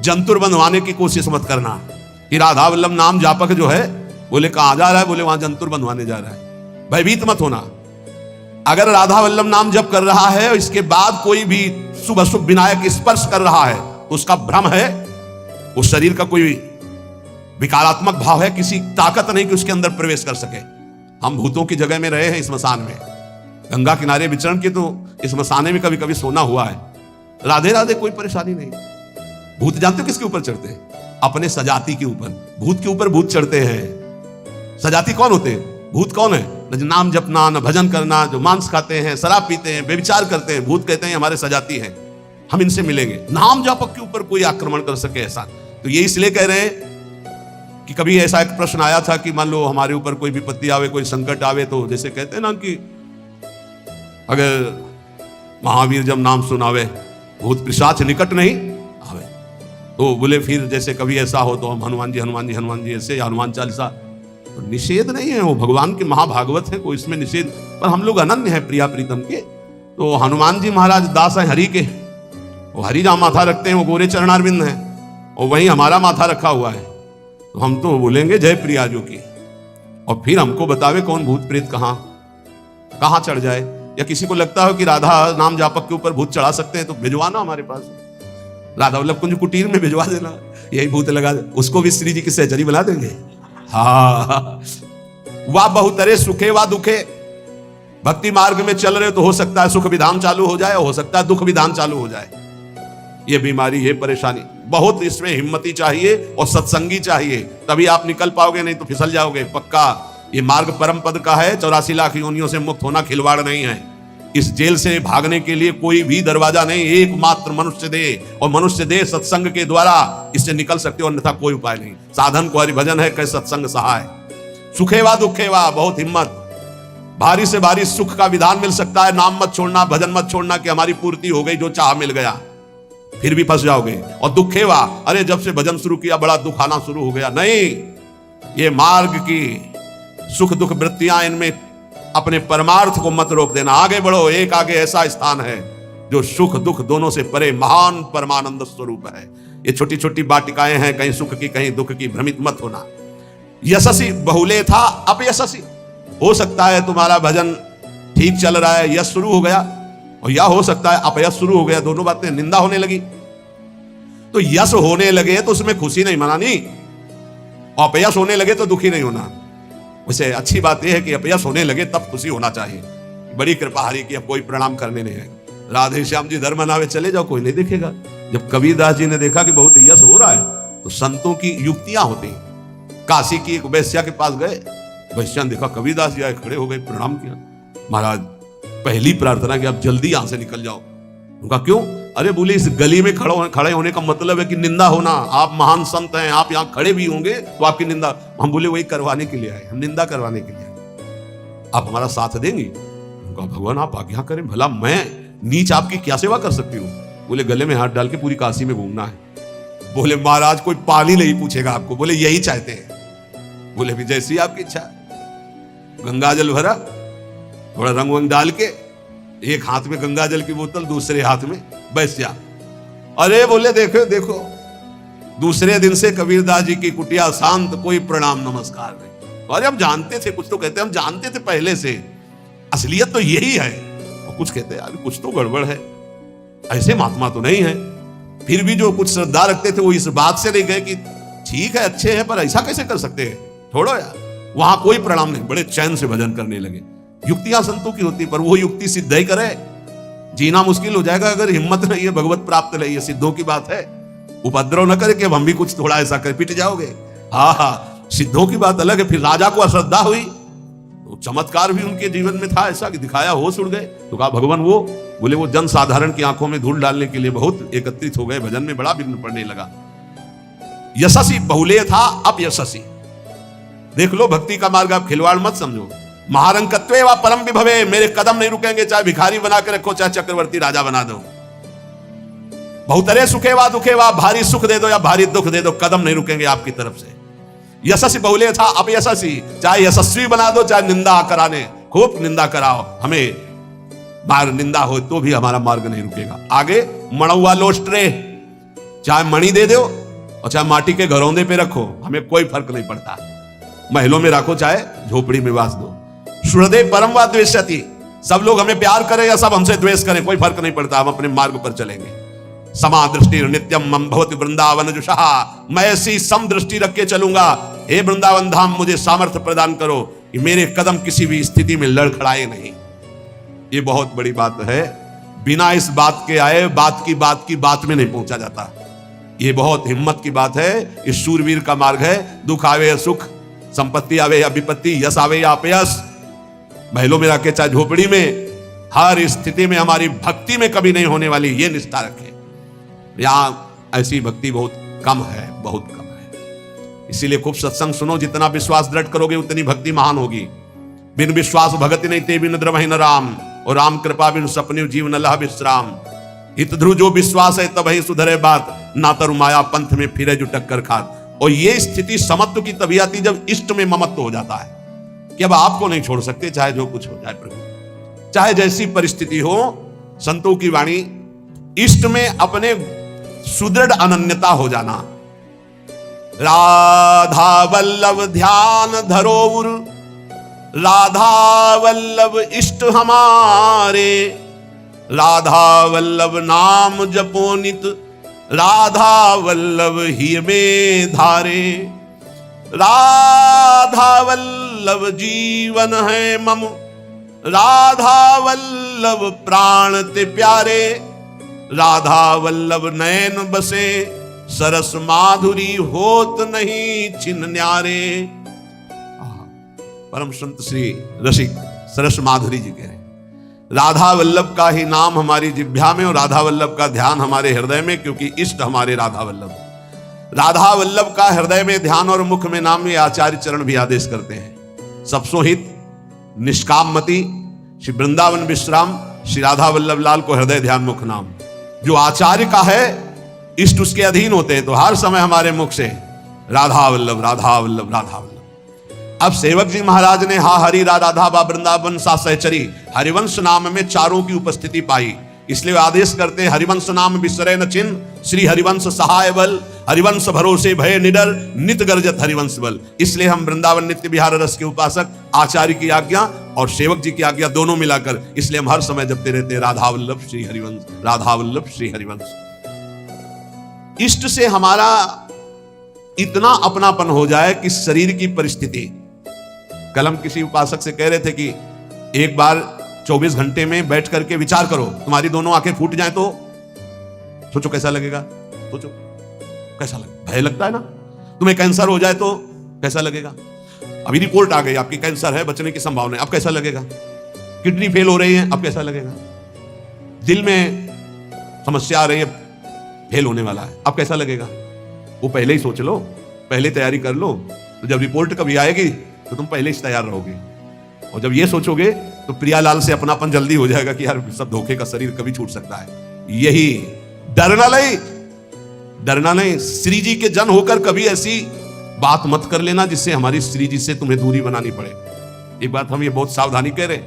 जंतुर बंधवाने की कोशिश मत करना कि राधा वल्लभ नाम जापक जो है, बोले कहां जा रहा है, बोले वहां जंतुर बंधवाने जा रहा है। भयभीत मत होना। अगर राधा वल्लभ नाम जप कर रहा है और इसके बाद कोई भी शुभ अशुभ विनायक स्पर्श कर रहा है, तो उसका भ्रम है, उस शरीर का कोई विकारात्मक भाव है, किसी ताकत नहीं कि उसके अंदर प्रवेश कर सके। हम भूतों की जगह में रहे हैं, स्मशान में, गंगा किनारे विचरण के, तो स्मशाने में कभी कभी सोना हुआ है। राधे राधे, कोई परेशानी नहीं। भूत जानते हो किसके ऊपर चढ़ते हैं? अपने सजाती के ऊपर। भूत के ऊपर भूत चढ़ते हैं। सजाती कौन होते हैं? भूत कौन है? न नाम जपना, न भजन करना, जो मांस खाते हैं, शराब पीते हैं, व्यभिचार करते हैं, भूत कहते हैं हमारे सजाती हैं, हम इनसे मिलेंगे। नाम जापक के ऊपर कोई आक्रमण कर सके ऐसा, तो ये इसलिए कह रहे हैं कि कभी ऐसा एक प्रश्न आया था कि मान लो हमारे ऊपर कोई विपत्ति आवे, कोई संकट आवे, तो जैसे कहते हैं ना कि अगर महावीर जब नाम सुनावे भूत पिशाच निकट नहीं आवे, तो बोले फिर जैसे कभी ऐसा हो तो हम हनुमान जी हनुमान जी हनुमान जी ऐसे, हनुमान चालीसा। तो निषेध नहीं है, वो भगवान के महाभागवत है, कोई इसमें निषेध, पर हम लोग अनन्य है प्रिया प्रीतम के। तो हनुमान जी महाराज दास है हरि के, वो हरि जहां माथा रखते हैं वो गोरे चरणारविंद है, और वहीं हमारा माथा रखा हुआ है। तो हम तो बोलेंगे जय प्रियाजू की, और फिर हमको बतावे कौन भूत प्रेत कहां चढ़ जाए। या किसी को लगता हो कि राधा नाम जापक के ऊपर भूत चढ़ा सकते हैं, तो भिजवाना हमारे पास, राधा वल्लभ कुंज कुटीर में भिजवा देना, यही भूत लगा दे, उसको भी श्री जी की सहचरी बना देंगे। हाँ, वाह बहुतरे सुखे वा दुखे। भक्ति मार्ग में चल रहे हो तो हो सकता है सुख विधान चालू हो जाए, हो सकता है दुख विधान चालू हो जाए। ये बीमारी, ये परेशानी, बहुत इसमें हिम्मती चाहिए और सत्संगी चाहिए, तभी आप निकल पाओगे, नहीं तो फिसल जाओगे पक्का। ये मार्ग परम पद का है, 84 लाख योनियों से मुक्त होना खिलवाड़ नहीं है। इस जेल से भागने के लिए कोई भी दरवाजा नहीं, एकमात्र मनुष्य देह, और मनुष्य देह सत्संग के द्वारा इससे निकल सकते हो, अन्यथा कोई उपाय नहीं। साधन को हरि भजन है, कै सत्संग सहाय। सुखेवा दुखेवा, बहुत हिम्मत। भारी से भारी सुख का विधान मिल सकता है, नाम मत छोड़ना, भजन मत छोड़ना कि हमारी पूर्ति हो गई, जो चाह मिल गया, फिर भी फंस जाओगे। और दुखेवा, अरे जब से भजन शुरू किया बड़ा दुख आना शुरू हो गया। नहीं, ये मार्ग की सुख दुख वृत्तियां, इनमें अपने परमार्थ को मत रोक देना, आगे बढ़ो। एक आगे ऐसा स्थान है जो सुख दुख दोनों से परे महान परमानंद स्वरूप है। ये छोटी छोटी वाटिकाएं हैं, कहीं सुख की कहीं दुख की, भ्रमित मत होना। यशसी बहुले था अपयशसी, हो सकता है तुम्हारा भजन ठीक चल रहा है, यश शुरू हो गया, और या हो सकता है अपयश शुरू हो गया, दोनों बातें, निंदा होने लगी। तो यश होने लगे तो उसमें खुशी नहीं मनानी, और अपयश होने लगे तो दुखी नहीं होना। वैसे अच्छी बात यह है कि अपयश होने लगे तब खुशी होना चाहिए। बड़ी कृपा हरि की, अब कोई प्रणाम करने नहीं है, राधे श्याम जी धर्म मनावे चले जाओ, कोई नहीं देखेगा। जब कबीरदास जी ने देखा कि बहुत यश हो रहा है, तो संतों की युक्तियां होती। काशी की एक वैश्या के पास गए, वैश्या ने देखा कबीरदास जी आए, खड़े हो गए, प्रणाम किया। महाराज पहली प्रार्थना कि आप जल्दी यहां से निकल जाओ। उनका क्यों? अरे बोले इस गली में खड़े होने का मतलब है कि निंदा होना। आप महान संत हैं, आप यहां खड़े भी होंगे तो आपकी निंदा। हम बोले वही करवाने के लिए आए, हम निंदा करवाने के लिए आए, आप हमारा साथ देंगे? उनका भगवान आप आज्ञा करें, भला मैं नीच आपकी क्या सेवा कर सकती हूँ? बोले गले में हाथ डाल के पूरी काशी में घूमना है। बोले महाराज कोई पानी नहीं पूछेगा आपको, बोले यही चाहते हैं। बोले भी जैसी आपकी इच्छा। गंगा जल भरा, थोड़ा रंग वंग डाल के, एक हाथ में गंगा जल की बोतल, दूसरे हाथ में वैश्या। अरे बोले देखो देखो, दूसरे दिन से कबीरदास जी की कुटिया शांत, कोई प्रणाम नमस्कार नहीं। अरे हम जानते थे, कुछ तो कहते हम जानते थे पहले से, असलियत तो यही है। और कुछ कहते यार कुछ तो गड़बड़ है, ऐसे महात्मा तो नहीं है। फिर भी जो कुछ श्रद्धा रखते थे वो इस बात से नहीं गए कि ठीक है अच्छे हैं, पर ऐसा कैसे कर सकते हैं, छोड़ो यार। वहां कोई प्रणाम नहीं, बड़े चैन से भजन करने लगे। युक्तियां संतों की होती, पर वो युक्ति सिद्ध ही करे, जीना मुश्किल हो जाएगा अगर हिम्मत नहीं है भगवत प्राप्त नहीं है। सिद्धों की बात है, उपद्रव न करे कि अब हम भी कुछ थोड़ा ऐसा कर पिट जाओगे। हाँ हाँ, सिद्धों की बात अलग है। फिर राजा को अश्रद्धा हुई, तो चमत्कार भी उनके जीवन में था ऐसा कि दिखाया, होश उड़ गए। तो कहा भगवान वो, बोले वो जन साधारण की आंखों में धूल डालने के लिए बहुत एकत्रित हो गए, भजन में बड़ा विघ्न पड़ने लगा। यशसी बहुले था अपयशसी। देख लो भक्ति का मार्ग, आप खिलवाड़ मत समझो। महारंकत्वे व परम विभवे, मेरे कदम नहीं रुकेंगे, चाहे भिखारी बना के रखो, चाहे चक्रवर्ती राजा बना दो। बहुतरे सुखेवा दुखेवा, भारी सुख दे दो या भारी दुख दे दो, कदम नहीं रुकेंगे आपकी तरफ से। यशस्वी बहुले था अपयशस्वी, चाहे यशस्वी बना दो चाहे निंदा कराने, खूब निंदा कराओ, हमें मार निंदा हो तो भी हमारा मार्ग नहीं रुकेगा। आगे मणुआ लोस्ट्रे, चाहे मणि दे दो और चाहे माटी के घरौंदे पे रखो, हमें कोई फर्क नहीं पड़ता। महलों में रखो चाहे झोपड़ी में वास दो। श्रद्धे परम व द्वेषति, सब लोग हमें प्यार करें या सब हमसे द्वेष करें, कोई फर्क नहीं पड़ता, हम अपने मार्ग पर चलेंगे। समा दृष्टि नित्यम मम भवति वृंदावन जुषा, मैं ऐसी सम दृष्टि रख के चलूंगा। हे वृंदावन धाम, मुझे सामर्थ्य प्रदान करो कि मेरे कदम किसी भी स्थिति में लड़खड़ाए नहीं। ये बहुत बड़ी बात है, बिना इस बात के आए बात की बात में नहीं पहुंचा जाता। ये बहुत हिम्मत की बात है। इस शूरवीर का मार्ग है, दुख आवे या सुख, संपत्ति आवे या विपत्ति, यश आवे या अपयश, महलों में रखे चाहे झोपड़ी में, हर स्थिति में हमारी भक्ति में कभी नहीं होने वाली ये निष्ठा रखे। यहां ऐसी भक्ति बहुत कम है, बहुत कम है। इसीलिए खूब सत्संग सुनो, जितना विश्वास दृढ़ करोगे उतनी भक्ति महान होगी। बिन विश्वास भगति नहीं ते बिन द्रवहि न राम, और राम कृपा बिन सपने जीवन लह विश्राम। हित ध्रुव जो विश्वास है तब ही सुधरे बात, ना तरु माया पंथ में फिरे जो टक्कर खात। और ये स्थिति समत्व की तभी आती जब इष्ट में ममत्व हो जाता है कि अब आपको नहीं छोड़ सकते, चाहे जो कुछ हो जाए प्रभु, चाहे जैसी परिस्थिति हो। संतों की वाणी, इष्ट में अपने सुदृढ़ अनन्यता हो जाना। राधा वल्लभ ध्यान धरोउर, राधा वल्लभ इष्ट हमारे, राधा वल्लभ नाम जपो नित, राधा वल्लभ ही में धारे। राधा वल्लभ जीवन है मम, राधा वल्लभ प्राण ते प्यारे, राधा वल्लभ नयन बसे, सरस माधुरी होत नहीं छिन न्यारे। परम संत श्री रसिक सरस माधुरी जी कह रहे, राधा वल्लभ का ही नाम हमारी जिह्वा में और राधा वल्लभ का ध्यान हमारे हृदय में, क्योंकि इष्ट हमारे राधा वल्लभ। राधा वल्लभ का हृदय में ध्यान और मुख में नाम, ये आचार्य चरण भी आदेश करते हैं। सबसो हित निष्काम मति श्री वृंदावन विश्राम, श्री राधा वल्लभ लाल को हृदय ध्यान मुख नाम। जो आचार्य का है, इष्ट उसके अधीन होते हैं, तो हर समय हमारे मुख से राधा वल्लभ राधा वल्लभ राधा वल्लभ। अब सेवक जी महाराज ने हा हरि राधा बा वृंदावन सा सहचरी, हरिवंश नाम में चारों की उपस्थिति पाई, इसलिए आदेश करते हैं हरिवंश नाम विसरे न चिन्ह, श्री हरिवंश सहाय बल, हरिवंश भरोसे भय निडर, नित गर्जत हरिवंश बल। इसलिए हम वृंदावन नित्य विहार रस के उपासक आचार्य की आज्ञा और सेवक जी की आज्ञा दोनों मिलाकर, इसलिए हम हर समय जपते रहते हैं राधा वल्लभ श्री हरिवंश, राधा वल्लभ श्री हरिवंश। इष्ट से हमारा इतना अपनापन हो जाए कि शरीर की परिस्थिति, कल हम किसी उपासक से कह रहे थे कि एक बार 24 घंटे में बैठ करके विचार करो, तुम्हारी दोनों आंखें फूट जाए तो सोचो कैसा लगेगा। सोचो कैसा लगेगा, भय लगता है ना। तुम्हें कैंसर हो जाए तो कैसा लगेगा। अभी रिपोर्ट आ गई आपकी कैंसर है, बचने की संभावना है, अब कैसा लगेगा। किडनी फेल हो रही है, अब कैसा लगेगा। दिल में समस्या आ रही है, फेल होने वाला है, अब कैसा लगेगा। वो पहले ही सोच लो, पहले तैयारी कर लो, तो जब रिपोर्ट कभी आएगी तो तुम पहले ही तैयार रहोगे। और जब ये सोचोगे तो प्रियालाल से अपनापन जल्दी हो जाएगा कि यार सब धोखे का शरीर कभी छूट सकता है। यही डरना नहीं। श्री जी के जन होकर कभी ऐसी बात मत कर लेना जिससे हमारी श्री जी से तुम्हें दूरी बनानी पड़े। एक बात हम ये बहुत सावधानी कह रहे,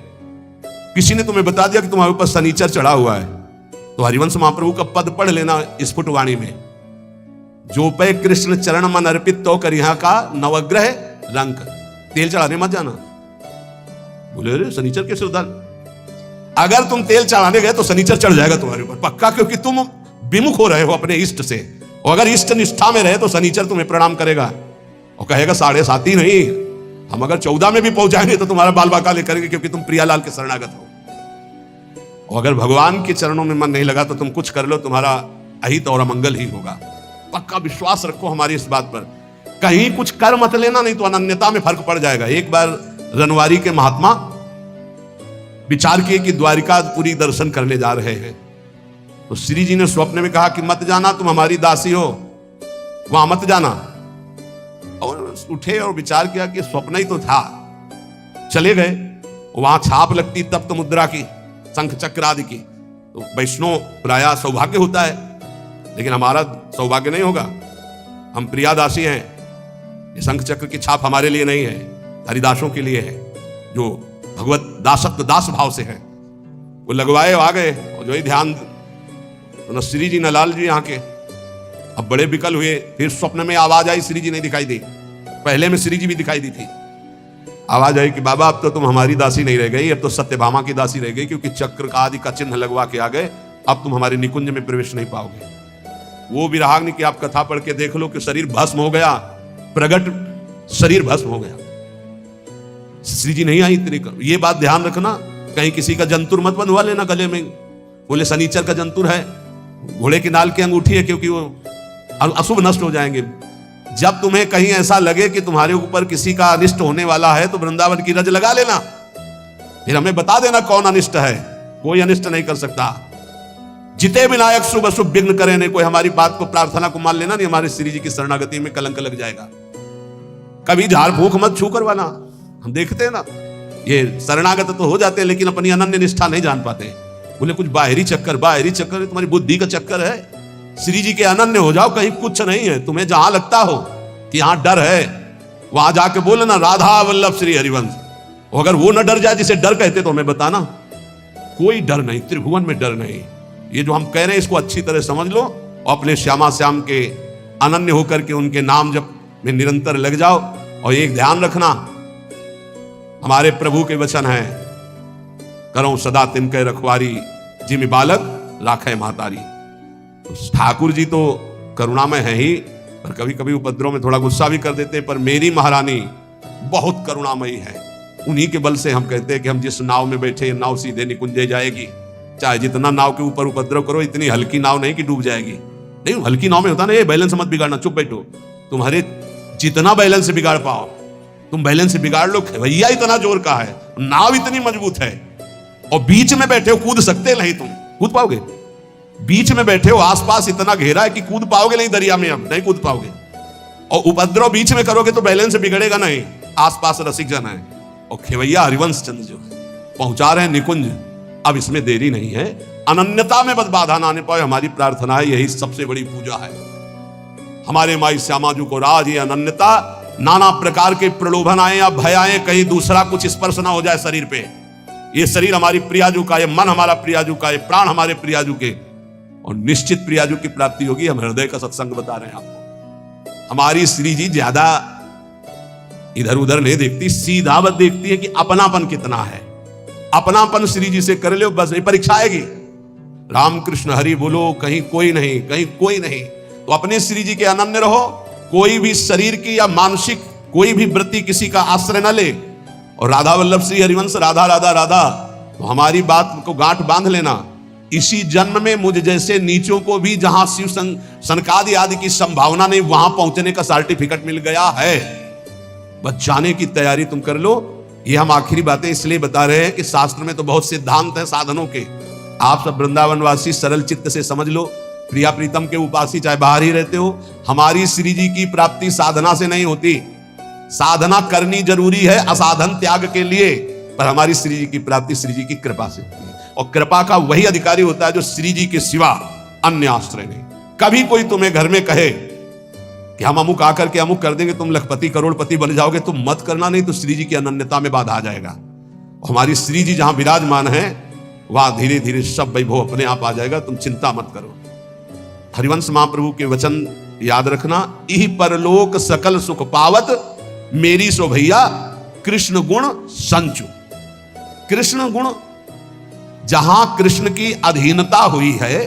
किसी ने तुम्हें बता दिया कि तुम्हारे ऊपर शनिचर चढ़ा हुआ है, तो हरिवंश महाप्रभु का पद पढ़ लेना स्फुट वाणी में, जो पे कृष्ण चरण मन अर्पित तो कर यहाँ का नवग्रह रंग। तेल चढ़ाने मत जाना। बोले अरे शनिचर कैसे उधर। अगर तुम तेल चढ़ाने गए तो शनिचर चढ़ जाएगा तुम्हारे ऊपर पक्का, क्योंकि तुम विमुख हो रहे हो अपने इष्ट से। और अगर इष्ट निष्ठा में रहे तो शनिचर तुम्हें प्रणाम करेगा और कहेगा 7.5 ही नहीं, हम अगर 14 में भी पहुंच जाएंगे तो तुम्हारा बाल बाका करेंगे, क्योंकि तुम प्रियालाल के शरणागत हो। और अगर भगवान के चरणों में मन नहीं लगा तो तुम कुछ कर लो, तुम्हारा अहित और अमंगल ही होगा। पक्का विश्वास रखो हमारी इस बात पर। कहीं कुछ कर मत लेना, नहीं तो अनन्यता में फर्क पड़ जाएगा। एक बार रनवारी के महात्मा विचार किए कि द्वारिकापुरी दर्शन करने जा रहे हैं, तो श्री जी ने स्वप्न में कहा कि मत जाना, तुम हमारी दासी हो, वहां मत जाना। और उठे और विचार किया कि स्वप्न ही तो था, चले गए। वहां छाप लगती तप्त मुद्रा की, शंख चक्र आदि की, तो वैष्णव प्राय सौभाग्य होता है, लेकिन हमारा सौभाग्य नहीं होगा। हम प्रियादासी हैं, ये शंख चक्र की छाप हमारे लिए नहीं है, हरिदासों के लिए है, जो भगवत दासत्व दास भाव से है। वो लगवाए आ गए, और जो ही ध्यान, तो न श्री जी न लाल जी यहाँ के। अब बड़े विकल हुए, फिर स्वप्न में आवाज आई, श्री जी नहीं दिखाई दी। पहले में श्री जी भी दिखाई दी थी। आवाज आई कि बाबा अब तो तुम हमारी दासी नहीं रह गई, अब तो सत्यभामा की दासी रह गई, क्योंकि चक्र का आदि का चिन्ह लगवा के आ गए, अब तुम हमारे निकुंज में प्रवेश नहीं पाओगे। वो विराग्नि की आप कथा पढ़ के देख लो कि शरीर भस्म हो गया, प्रगट शरीर भस्म हो गया। श्री जी नहीं आई इतनी। ये बात ध्यान रखना, कहीं किसी का जंतुर मत बंधवा लेना गले में। बोले शनिचर का जंतुर है, घोड़े की नाल की अंगूठी है, क्योंकि वो अशुभ नष्ट हो जाएंगे। जब तुम्हें कहीं ऐसा लगे कि तुम्हारे ऊपर किसी का अनिष्ट होने वाला है तो वृंदावन की रज लगा लेना, फिर हमें बता देना कौन अनिष्ट है। कोई अनिष्ट नहीं कर सकता। जिते विनायक शुभ अशुभ विघ्न करे नहीं। कोई हमारी बात को, प्रार्थना को मान लेना नहीं, हमारे श्री जी की शरणागति में कलंक लग जाएगा। कभी झाड़ फूंक मत छू करवाना। हम देखते हैं ना, ये शरणागत तो हो जाते हैं लेकिन अपनी अनन्य निष्ठा नहीं जान पाते। बोले कुछ बाहरी चक्कर है, तुम्हारी बुद्धि का चक्कर है। श्री जी के अनन्य हो जाओ, कहीं कुछ नहीं है। तुम्हें जहां लगता हो कि यहां डर है, वहां जाके बोलना राधा वल्लभ श्री हरिवंश। अगर वो न डर जाए जिसे डर कहते तो हमें बताना। कोई डर नहीं, त्रिभुवन में डर नहीं। ये जो हम कह रहे हैं इसको अच्छी तरह समझ लो और अपने श्यामा श्याम के अनन्य होकर के उनके नाम जप में निरंतर लग जाओ। और एक ध्यान रखना, हमारे प्रभु के वचन है, करो सदा तिनके रखवारी, जिमि बालक राखे महतारी। तो ठाकुर जी तो करुणामय है ही, पर कभी कभी उपद्रव में थोड़ा गुस्सा भी कर देते हैं। पर मेरी महारानी बहुत करुणामयी है। उन्हीं के बल से हम कहते हैं कि हम जिस नाव में बैठे, नाव सीधे निकुंजे जाएगी। चाहे जितना नाव के ऊपर उपद्रव करो, इतनी हल्की नाव नहीं कि डूब जाएगी। नहीं, हल्की नाव में होता ना, ये बैलेंस मत बिगाड़ना, चुप बैठो। तुम्हारे जितना बैलेंस बिगाड़ पाओ तुम बैलेंस बिगाड़ लो। भैया इतना जोर का है, नाव इतनी मजबूत है, और बीच में बैठे हो, कूद सकते नहीं, तुम कूद पाओगे? बीच में बैठे हो, आसपास इतना घेरा है कि कूद पाओगे नहीं दरिया में? अब नहीं कूद पाओगे। और उपद्रव बीच में करोगे तो बैलेंस बिगड़ेगा नहीं, आसपास रसिक जन है। और खेवैया हरिवंश चंद्र जो पहुंचा रहे हैं निकुंज, अब इसमें देरी नहीं है। अनन्यता में बस बाधा ना आने पाए, हमारी प्रार्थना है, यही सबसे बड़ी पूजा है। हमारे माई श्यामा जी को राज ये अनन्यता, नाना प्रकार के प्रलोभन आए या भय आए, कहीं दूसरा कुछ स्पर्श ना हो जाए शरीर पे। ये शरीर हमारी प्रियाजू का, ये मन हमारा प्रियाजू का, ये प्राण हमारे प्रियाजू के, और निश्चित प्रियाजू की प्राप्ति होगी। हम हृदय का सत्संग बता रहे हैं आपको। हमारी श्री जी ज्यादा इधर उधर नहीं देखती, सीधा बस देखती है कि अपनापन कितना है। अपनापन श्री जी से कर लो, बस ये परीक्षा आएगी। रामकृष्ण हरि बोलो, कहीं कोई नहीं, कहीं कोई नहीं, तो अपने श्री जी के अनन्य रहो। कोई भी शरीर की या मानसिक कोई भी वृत्ति किसी का आश्रय न ले। और राधा वल्लभ श्री हरिवंश राधा राधा राधा, तो हमारी बात को गांठ बांध लेना। इसी जन्म में मुझ जैसे नीचों को भी जहां शिव सनकादि आदि की संभावना नहीं, वहां पहुंचने का सर्टिफिकेट मिल गया है। बस जाने की तैयारी तुम कर लो। ये हम आखिरी बातें इसलिए बता रहे हैं कि शास्त्र में तो बहुत सिद्धांत हैं साधनों के। आप सब वृंदावनवासी सरल चित्त से समझ लो। प्रिया प्रीतम के उपासी चाहे बाहर ही रहते हो, हमारी श्री जी की प्राप्ति साधना से नहीं होती। साधना करनी जरूरी है असाधन त्याग के लिए, पर हमारी श्री जी की प्राप्ति श्री जी की कृपा से होती है। और कृपा का वही अधिकारी होता है जो श्री जी के सिवा अन्य आश्रय नहीं। कभी कोई तुम्हें घर में कहे कि हम अमुक आकर के अमुक कर देंगे, तुम लखपति करोड़पति बन जाओगे, तुम मत करना, नहीं तो श्री जी की अनन्यता में बाधा आ जाएगा। हमारी श्री जी जहां विराजमान है वहां धीरे धीरे सब वैभव अपने आप आ जाएगा, तुम चिंता मत करो। हरिवंश महाप्रभु के वचन याद रखना, इह परलोक सकल सुख पावत, मेरी सो भैया कृष्ण गुण संचु। कृष्ण गुण, जहां कृष्ण की अधीनता हुई है,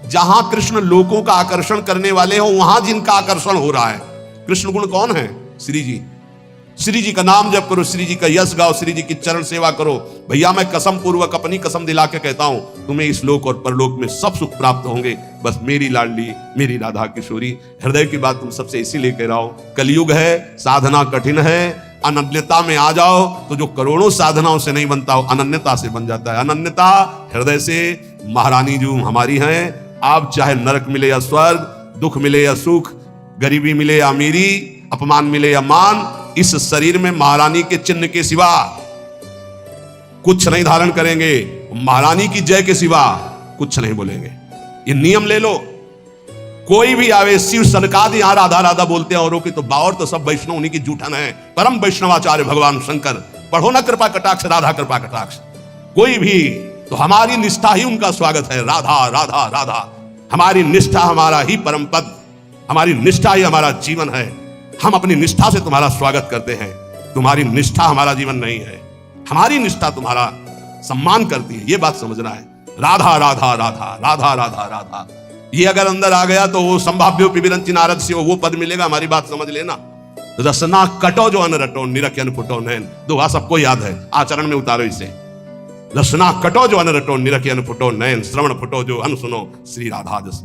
जहां कृष्ण लोगों का आकर्षण करने वाले हो, वहां जिनका आकर्षण हो रहा है। कृष्ण गुण कौन है? श्री जी। श्री जी का नाम जप करो, श्री जी का यश गाओ, श्री जी की चरण सेवा करो। भैया मैं कसम पूर्वक अपनी कसम दिला के कहता हूं, तुम्हें इस लोक और परलोक में सब सुख प्राप्त होंगे। बस मेरी लाडली, मेरी राधा किशोरी। हृदय की बात तुम सबसे इसीलिए कह रहा हूं, कलयुग है, साधना कठिन है। अनन्यता में आ जाओ तो जो करोड़ों साधनाओं से नहीं बनता हो, अनन्यता से बन जाता है। अनन्यता हृदय से। महारानी जो हमारी हैं, आप चाहे नरक मिले या स्वर्ग, दुख मिले या सुख, गरीबी मिले या अमीरी, अपमान मिले या मान, इस शरीर में महारानी के चिन्ह के सिवा कुछ नहीं धारण करेंगे। महारानी की जय के सिवा कुछ नहीं बोलेंगे। ये नियम ले लो। कोई भी आवे, शिव सनकादि यहां राधा राधा बोलते हैं औरों की, तो बावर तो सब वैष्णव उन्हीं की जूठन है। परम वैष्णवाचार्य भगवान शंकर, पढ़ो ना कृपा कटाक्ष, राधा कृपा कटाक्ष। कोई भी तो हमारी निष्ठा ही उनका स्वागत है। राधा राधा राधा, हमारी निष्ठा हमारा ही परम पद, हमारी निष्ठा ही हमारा जीवन है। हम अपनी निष्ठा से तुम्हारा स्वागत करते हैं। तुम्हारी निष्ठा हमारा जीवन नहीं है, हमारी निष्ठा तुम्हारा सम्मान करती है। ये बात समझना है। राधा राधा राधा राधा राधा राधा, ये अगर अंदर आ गया तो वो संभाव्यो पिबिरंचि नारद से वो पद मिलेगा। हमारी बात समझ लेना। रसना कटो जो अन रटो, निरख अन फुटो नैन। दोहा सबको याद है, आचरण में उतारो इसे। रसना कटो जो अन रटो, निरख अन फुटो नैन। श्रवण फुटो जो अन सुनो, श्री राधा जस।